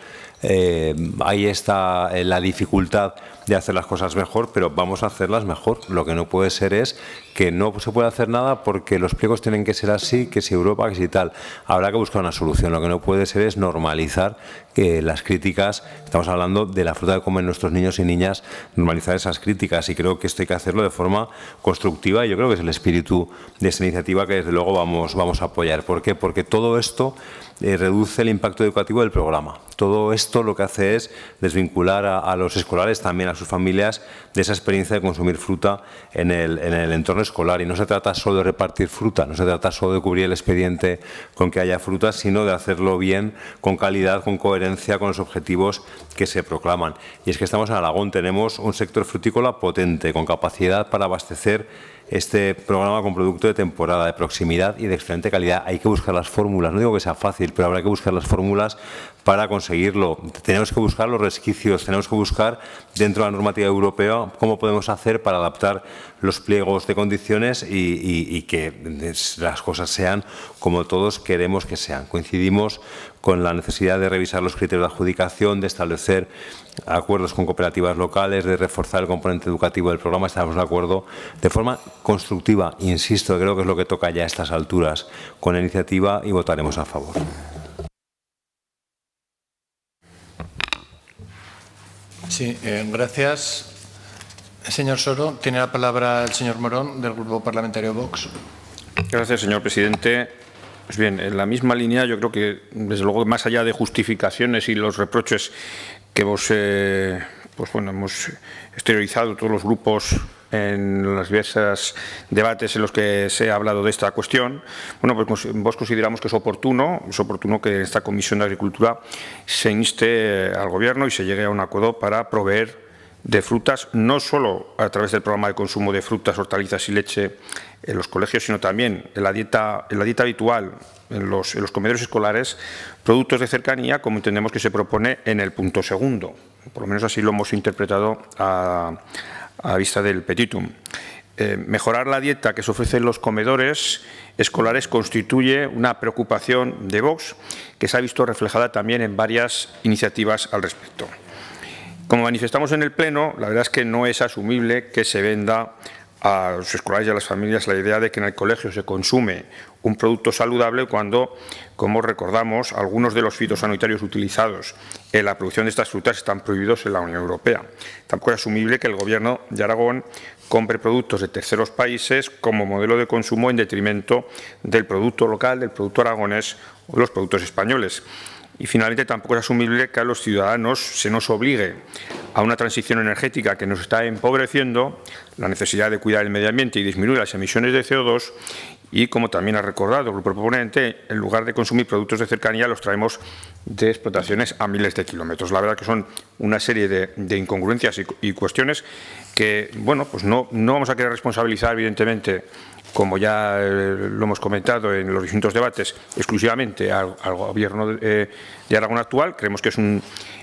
Ahí está la dificultad de hacer las cosas mejor, pero vamos a hacerlas mejor. Lo que no puede ser es que no se puede hacer nada porque los pliegos tienen que ser así, que si Europa, que si tal. Habrá que buscar una solución. Lo que no puede ser es normalizar que las críticas, estamos hablando de la fruta que comen nuestros niños y niñas, normalizar esas críticas, y creo que esto hay que hacerlo de forma constructiva, y yo creo que es el espíritu de esta iniciativa que desde luego vamos a apoyar. ¿Por qué? Porque todo esto reduce el impacto educativo del programa. Todo esto lo que hace es desvincular a los escolares, también a sus familias, de esa experiencia de consumir fruta en el entorno escolar. Y no se trata solo de repartir fruta, no se trata solo de cubrir el expediente con que haya fruta, sino de hacerlo bien, con calidad, con coherencia con los objetivos que se proclaman. Y es que estamos en Aragón, tenemos un sector frutícola potente, con capacidad para abastecer este programa con producto de temporada, de proximidad y de excelente calidad. Hay que buscar las fórmulas, no digo que sea fácil, pero habrá que buscar las fórmulas para conseguirlo. Tenemos que buscar los resquicios, tenemos que buscar dentro de la normativa europea cómo podemos hacer para adaptar los pliegos de condiciones y que las cosas sean como todos queremos que sean. Coincidimos con la necesidad de revisar los criterios de adjudicación, de establecer acuerdos con cooperativas locales, de reforzar el componente educativo del programa. Estamos de acuerdo de forma constructiva, insisto, creo que es lo que toca ya a estas alturas, con la iniciativa, y votaremos a favor. Sí, gracias. Señor Soro, tiene la palabra el señor Morón, del Grupo Parlamentario Vox. Gracias, señor presidente. Pues bien, en la misma línea, yo creo que, desde luego, más allá de justificaciones y los reproches que hemos exteriorizado todos los grupos en los diversos debates en los que se ha hablado de esta cuestión, bueno, pues vos consideramos que es oportuno que en esta Comisión de Agricultura se inste al Gobierno y se llegue a un acuerdo para proveer de frutas, no solo a través del programa de consumo de frutas, hortalizas y leche en los colegios, sino también en la dieta habitual, en los comedores escolares, productos de cercanía, como entendemos que se propone en el punto segundo. Por lo menos así lo hemos interpretado a vista del petitum. Mejorar la dieta que se ofrece en los comedores escolares constituye una preocupación de Vox, que se ha visto reflejada también en varias iniciativas al respecto. Como manifestamos en el Pleno, la verdad es que no es asumible que se venda a los escolares y a las familias la idea de que en el colegio se consume un producto saludable cuando, como recordamos, algunos de los fitosanitarios utilizados en la producción de estas frutas están prohibidos en la Unión Europea. Tampoco es asumible que el Gobierno de Aragón compre productos de terceros países como modelo de consumo en detrimento del producto local, del producto aragonés o de los productos españoles. Y, finalmente, tampoco es asumible que a los ciudadanos se nos obligue a una transición energética que nos está empobreciendo, la necesidad de cuidar el medio ambiente y disminuir las emisiones de CO2, y, como también ha recordado el grupo proponente, en lugar de consumir productos de cercanía, los traemos de explotaciones a miles de kilómetros. La verdad que son una serie de incongruencias y cuestiones que, bueno, pues no vamos a querer responsabilizar, evidentemente, como ya lo hemos comentado en los distintos debates, exclusivamente al Gobierno de Aragón actual. Creemos que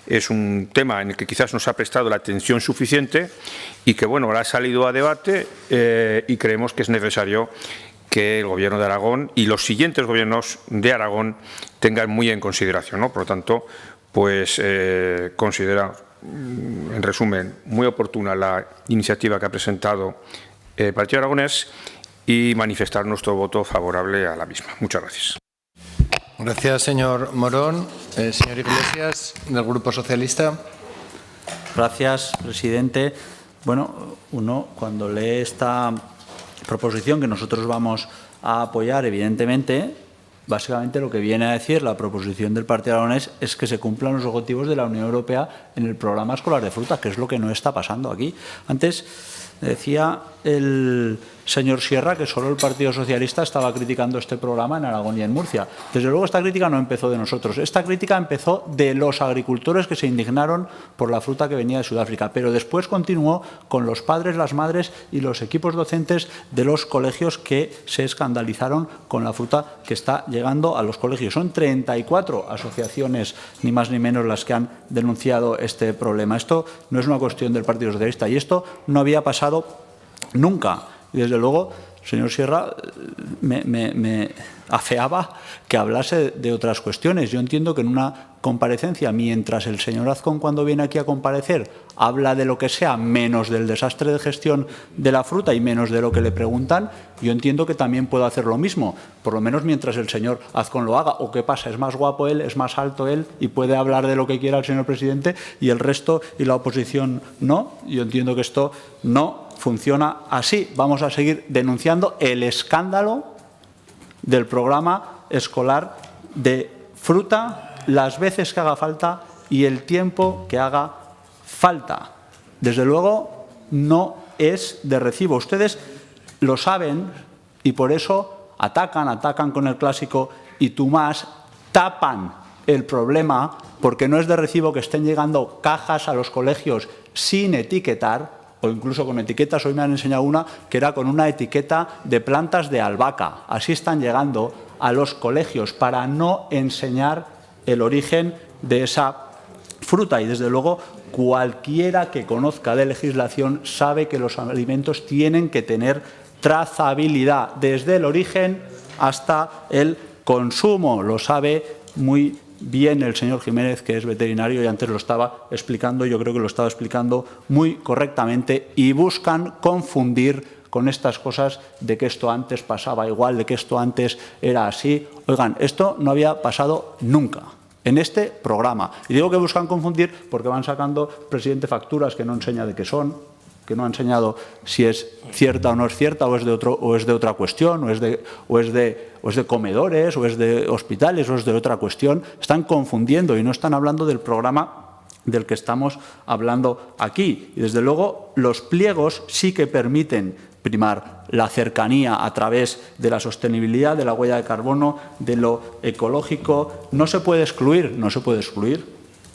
es un tema en el que quizás no se ha prestado la atención suficiente y que, bueno, ahora ha salido a debate y creemos que es necesario que el Gobierno de Aragón y los siguientes gobiernos de Aragón tengan muy en consideración, ¿no? Por lo tanto, pues considera, en resumen, muy oportuna la iniciativa que ha presentado el Partido Aragonés y manifestar nuestro voto favorable a la misma. Muchas gracias. Gracias, señor Morón. Señor Iglesias, del Grupo Socialista. Gracias, presidente. Bueno, uno cuando lee esta proposición que nosotros vamos a apoyar, evidentemente, básicamente lo que viene a decir la proposición del Partido Aragonés es que se cumplan los objetivos de la Unión Europea en el programa escolar de fruta, que es lo que no está pasando aquí. Antes decía el señor Sierra que solo el Partido Socialista estaba criticando este programa en Aragón y en Murcia. Desde luego esta crítica no empezó de nosotros. Esta crítica empezó de los agricultores que se indignaron por la fruta que venía de Sudáfrica, pero después continuó con los padres, las madres y los equipos docentes de los colegios que se escandalizaron con la fruta que está llegando a los colegios. Son 34 asociaciones, ni más ni menos, las que han denunciado este problema. Esto no es una cuestión del Partido Socialista y esto no había pasado nunca. Y desde luego, señor Sierra, me afeaba que hablase de otras cuestiones. Yo entiendo que en una comparecencia, mientras el señor Azcón, cuando viene aquí a comparecer, habla de lo que sea, menos del desastre de gestión de la fruta y menos de lo que le preguntan, yo entiendo que también puedo hacer lo mismo, por lo menos mientras el señor Azcón lo haga. ¿O qué pasa? ¿Es más guapo él, es más alto él y puede hablar de lo que quiera el señor presidente y el resto y la oposición no? Yo entiendo que esto no funciona así. Vamos a seguir denunciando el escándalo del programa escolar de fruta las veces que haga falta y el tiempo que haga falta. Desde luego no es de recibo. Ustedes lo saben y por eso atacan con el clásico y tú más, tapan el problema porque no es de recibo que estén llegando cajas a los colegios sin etiquetar o incluso con etiquetas. Hoy me han enseñado una que era con una etiqueta de plantas de albahaca. Así están llegando a los colegios para no enseñar el origen de esa fruta. Y desde luego cualquiera que conozca de legislación sabe que los alimentos tienen que tener trazabilidad desde el origen hasta el consumo. Lo sabe muy bien el señor Jiménez, que es veterinario y antes lo estaba explicando, yo creo que lo estaba explicando muy correctamente, y buscan confundir con estas cosas de que esto antes pasaba igual, de que esto antes era así. Oigan, esto no había pasado nunca en este programa. Y digo que buscan confundir porque van sacando, presidente, facturas que no enseña de qué son, que no ha enseñado si es cierta o no es cierta, o es de otra cuestión, o es de comedores, o es de hospitales, o es de otra cuestión. Están confundiendo y no están hablando del programa del que estamos hablando aquí. Y desde luego los pliegos sí que permiten primar la cercanía a través de la sostenibilidad, de la huella de carbono, de lo ecológico. No se puede excluir,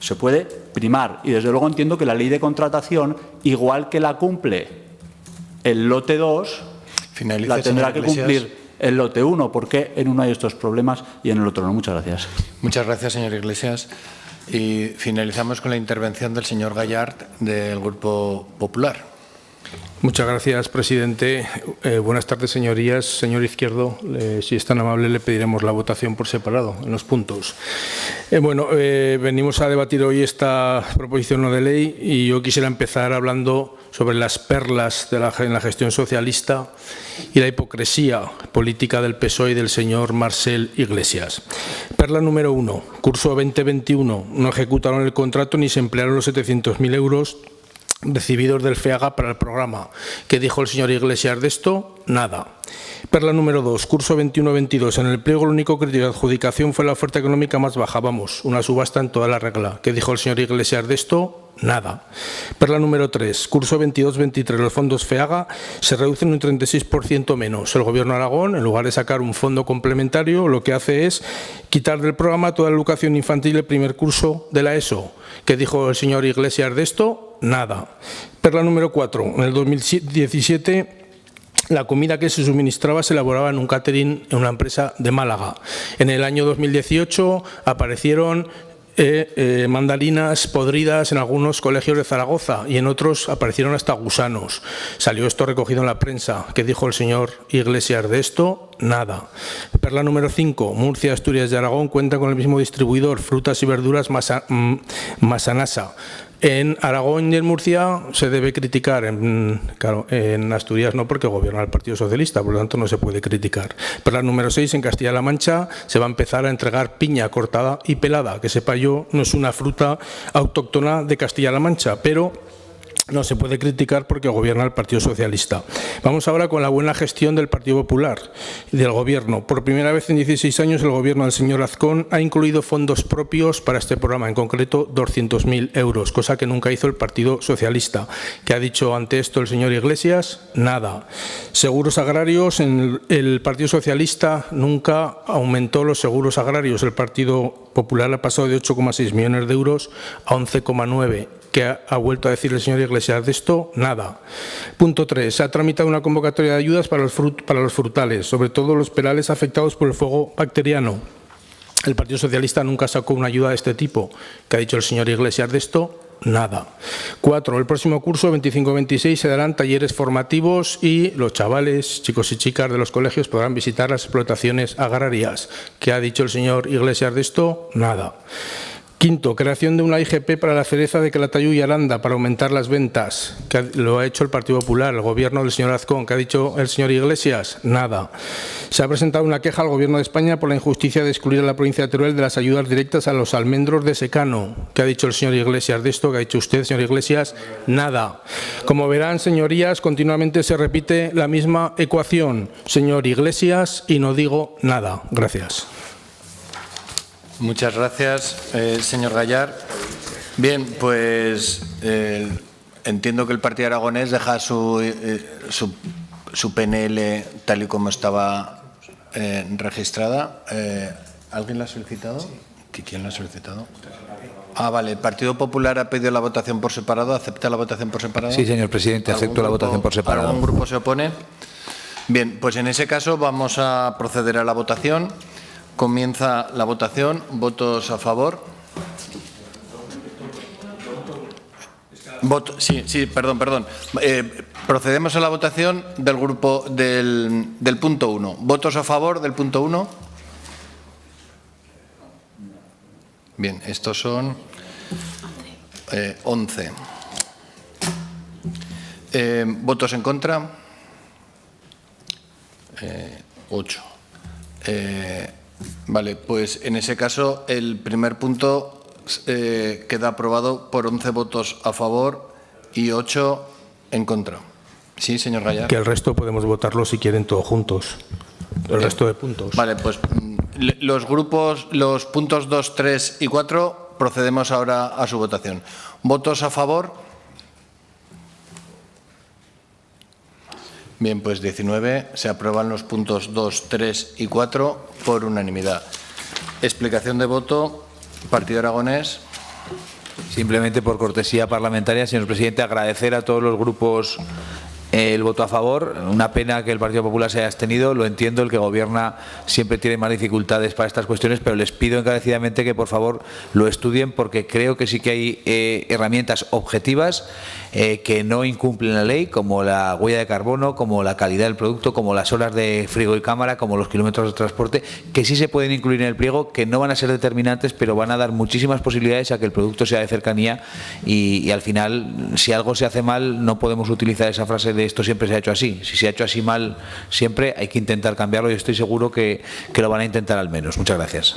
se puede primar. Y desde luego entiendo que la ley de contratación, igual que la cumple el lote 2, la tendrá que cumplir el lote 1. ¿Por qué en uno hay estos problemas y en el otro no? Muchas gracias. Muchas gracias, señor Iglesias. Y finalizamos con la intervención del señor Gallard del Grupo Popular. Muchas gracias, presidente. Buenas tardes, señorías. Señor Izquierdo, si es tan amable, le pediremos la votación por separado en los puntos. Venimos a debatir hoy esta proposición no de ley y yo quisiera empezar hablando sobre las perlas en la gestión socialista y la hipocresía política del PSOE y del señor Marcel Iglesias. Perla número 1. Curso 2021. No ejecutaron el contrato ni se emplearon los 700.000 euros recibidos del FEAGA para el programa. ¿Qué dijo el señor Iglesias de esto? Nada. Perla número 2, curso 21-22. En el pliego el único criterio de adjudicación fue la oferta económica más baja. Vamos, una subasta en toda la regla. ¿Qué dijo el señor Iglesias de esto? Nada. Perla número 3, curso 22-23. Los fondos FEAGA se reducen un 36% menos. El Gobierno de Aragón, en lugar de sacar un fondo complementario, lo que hace es quitar del programa toda la educación infantil del primer curso de la ESO. ¿Qué dijo el señor Iglesias de esto? Nada. Perla número 4. En el 2017, la comida que se suministraba se elaboraba en un catering en una empresa de Málaga. En el año 2018 aparecieron mandarinas podridas en algunos colegios de Zaragoza y en otros aparecieron hasta gusanos. Salió esto recogido en la prensa. ¿Qué dijo el señor Iglesias de esto? Nada. Perla número 5. Murcia, Asturias y Aragón cuentan con el mismo distribuidor, frutas y verduras Masanasa. En Aragón y en Murcia se debe criticar, en Asturias no, porque gobierna el Partido Socialista, por lo tanto no se puede criticar. Perla número 6, en Castilla-La Mancha se va a empezar a entregar piña cortada y pelada, que sepa yo no es una fruta autóctona de Castilla-La Mancha, pero no se puede criticar porque gobierna el Partido Socialista. Vamos ahora con la buena gestión del Partido Popular y del Gobierno. Por primera vez en 16 años el Gobierno del señor Azcón ha incluido fondos propios para este programa, en concreto 200.000 euros, cosa que nunca hizo el Partido Socialista. ¿Qué ha dicho ante esto el señor Iglesias? Nada. Seguros agrarios, el Partido Socialista nunca aumentó los seguros agrarios. El Partido Popular ha pasado de 8,6 millones de euros a 11,9. ¿Qué ha vuelto a decir el señor Iglesias de esto? Nada. Punto 3. Se ha tramitado una convocatoria de ayudas para los frutales, sobre todo los perales afectados por el fuego bacteriano. El Partido Socialista nunca sacó una ayuda de este tipo. ¿Qué ha dicho el señor Iglesias de esto? Nada. 4. El próximo curso, 25-26, se darán talleres formativos y los chavales, chicos y chicas de los colegios podrán visitar las explotaciones agrarias. ¿Qué ha dicho el señor Iglesias de esto? Nada. 5. Creación de una IGP para la cereza de Calatayud y Aranda para aumentar las ventas. Que lo ha hecho el Partido Popular, el Gobierno del señor Azcón. ¿Qué ha dicho el señor Iglesias? Nada. Se ha presentado una queja al Gobierno de España por la injusticia de excluir a la provincia de Teruel de las ayudas directas a los almendros de secano. ¿Qué ha dicho el señor Iglesias de esto? ¿Qué ha dicho usted, señor Iglesias? Nada. Como verán, señorías, continuamente se repite la misma ecuación. Señor Iglesias, y no digo nada. Gracias. Muchas gracias, señor Gayar. Bien, pues entiendo que el Partido Aragonés deja su PNL tal y como estaba registrada. ¿Alguien la ha solicitado? ¿Quién la ha solicitado? Ah, vale. ¿El Partido Popular ha pedido la votación por separado? ¿Acepta la votación por separado? Sí, señor presidente, acepto la votación por separado. ¿Algún grupo se opone? Bien, pues en ese caso vamos a proceder a la votación. Comienza la votación. ¿Votos a favor? Perdón. Procedemos a la votación del grupo del punto 1. ¿Votos a favor del punto 1? Bien, estos son 11. ¿Votos en contra? 8. Vale, pues en ese caso el primer punto queda aprobado por 11 votos a favor y 8 en contra. Sí, señor Gayar. Que el resto podemos votarlo si quieren todos juntos. El resto de puntos. Vale, pues los puntos 2, 3 y 4 procedemos ahora a su votación. ¿Votos a favor? Bien, pues 19. Se aprueban los puntos 2, 3 y 4 por unanimidad. Explicación de voto. Partido Aragonés. Simplemente por cortesía parlamentaria, señor presidente, agradecer a todos los grupos el voto a favor. Una pena que el Partido Popular se haya abstenido. Lo entiendo, el que gobierna siempre tiene más dificultades para estas cuestiones, pero les pido encarecidamente que por favor lo estudien, porque creo que sí que hay herramientas objetivas que no incumplen la ley, como la huella de carbono, como la calidad del producto, como las horas de frigo y cámara, como los kilómetros de transporte, que sí se pueden incluir en el pliego, que no van a ser determinantes, pero van a dar muchísimas posibilidades a que el producto sea de cercanía y al final, si algo se hace mal, no podemos utilizar esa frase de esto siempre se ha hecho así. Si se ha hecho así mal siempre, hay que intentar cambiarlo y estoy seguro que lo van a intentar al menos. Muchas gracias.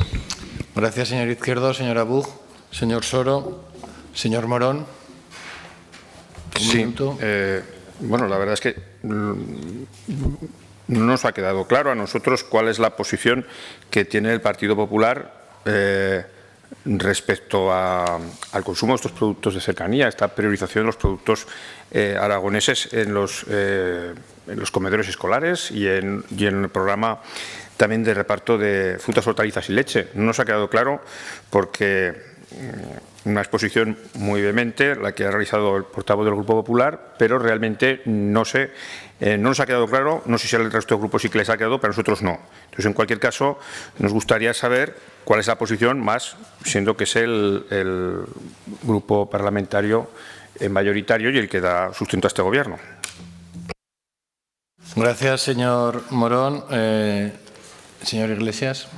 Gracias, señor Izquierdo. Señora Bug, señor Soro, señor Morón. Sí, bueno, la verdad es que no nos ha quedado claro a nosotros cuál es la posición que tiene el Partido Popular respecto al consumo de estos productos de cercanía, esta priorización de los productos aragoneses en los comedores escolares y en el programa también de reparto de frutas, hortalizas y leche. No nos ha quedado claro porque una exposición muy vehemente, la que ha realizado el portavoz del Grupo Popular, pero realmente no nos ha quedado claro, no sé si al resto del grupo sí que les ha quedado, pero a nosotros no. Entonces, en cualquier caso, nos gustaría saber cuál es la posición, más siendo que es el grupo parlamentario mayoritario y el que da sustento a este Gobierno. Gracias, señor Morón. Señor Iglesias.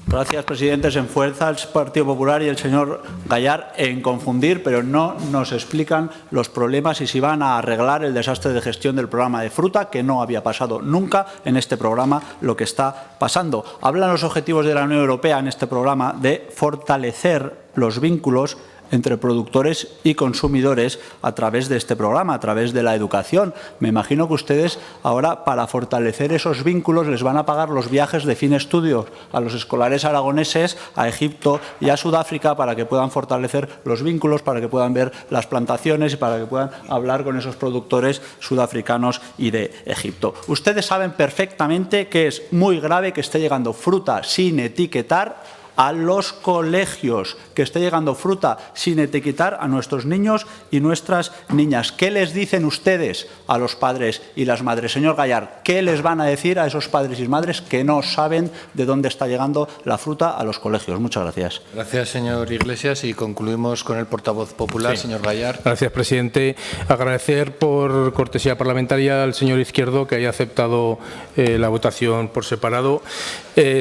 Gracias, presidente. Se enfuerza el Partido Popular y el señor Gayar en confundir, pero no nos explican los problemas y si van a arreglar el desastre de gestión del programa de fruta, que no había pasado nunca en este programa lo que está pasando. Hablan los objetivos de la Unión Europea en este programa de fortalecer los vínculos entre productores y consumidores a través de este programa, a través de la educación. Me imagino que ustedes ahora, para fortalecer esos vínculos, les van a pagar los viajes de fin de estudios a los escolares aragoneses a Egipto y a Sudáfrica para que puedan fortalecer los vínculos, para que puedan ver las plantaciones y para que puedan hablar con esos productores sudafricanos y de Egipto. Ustedes saben perfectamente que es muy grave que esté llegando fruta sin etiquetar a los colegios, que esté llegando fruta sin etiquetar a nuestros niños y nuestras niñas. ¿Qué les dicen ustedes a los padres y las madres? Señor Gallard, ¿qué les van a decir a esos padres y madres que no saben de dónde está llegando la fruta a los colegios? Muchas gracias. Gracias, señor Iglesias. Y concluimos con el portavoz popular, señor Gallard. Gracias, presidente. Agradecer por cortesía parlamentaria al señor Izquierdo que haya aceptado la votación por separado.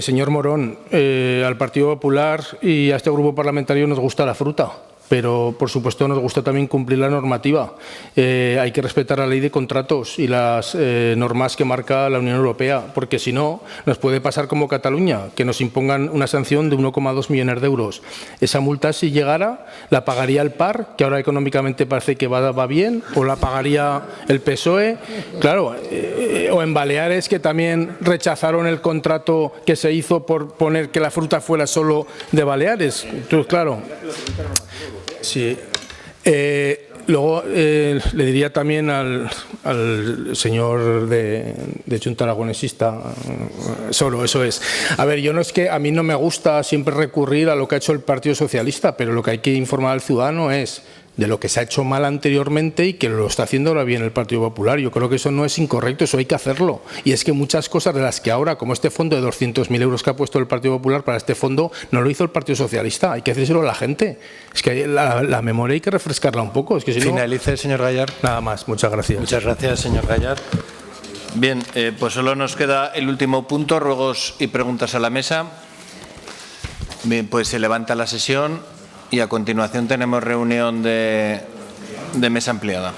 Señor Morón, al Partido Popular y a este grupo parlamentario nos gusta la fruta, pero por supuesto nos gusta también cumplir la normativa. Hay que respetar la ley de contratos y las normas que marca la Unión Europea, porque si no nos puede pasar como Cataluña, que nos impongan una sanción de 1,2 millones de euros. Esa multa, si llegara, la pagaría el PAR, que ahora económicamente parece que va bien, o la pagaría el PSOE. Claro, o en Baleares, que también rechazaron el contrato que se hizo por poner que la fruta fuera solo de Baleares. Entonces, claro. Sí. Luego le diría también al señor de Junta Aragonesista, solo eso es. A ver, yo no es que a mí no me gusta siempre recurrir a lo que ha hecho el Partido Socialista, pero lo que hay que informar al ciudadano es de lo que se ha hecho mal anteriormente y que lo está haciendo ahora bien el Partido Popular. Yo creo que eso no es incorrecto, eso hay que hacerlo. Y es que muchas cosas de las que ahora, como este fondo de 200.000 euros que ha puesto el Partido Popular para este fondo, no lo hizo el Partido Socialista. Hay que decírselo a la gente. Es que la memoria hay que refrescarla un poco. Es que si Finalice, señor Gallard. Nada más. Muchas gracias. Muchas gracias, señor Gallard. Bien, pues solo nos queda el último punto, ruegos y preguntas a la mesa. Bien, pues se levanta la sesión y a continuación tenemos reunión de mesa ampliada.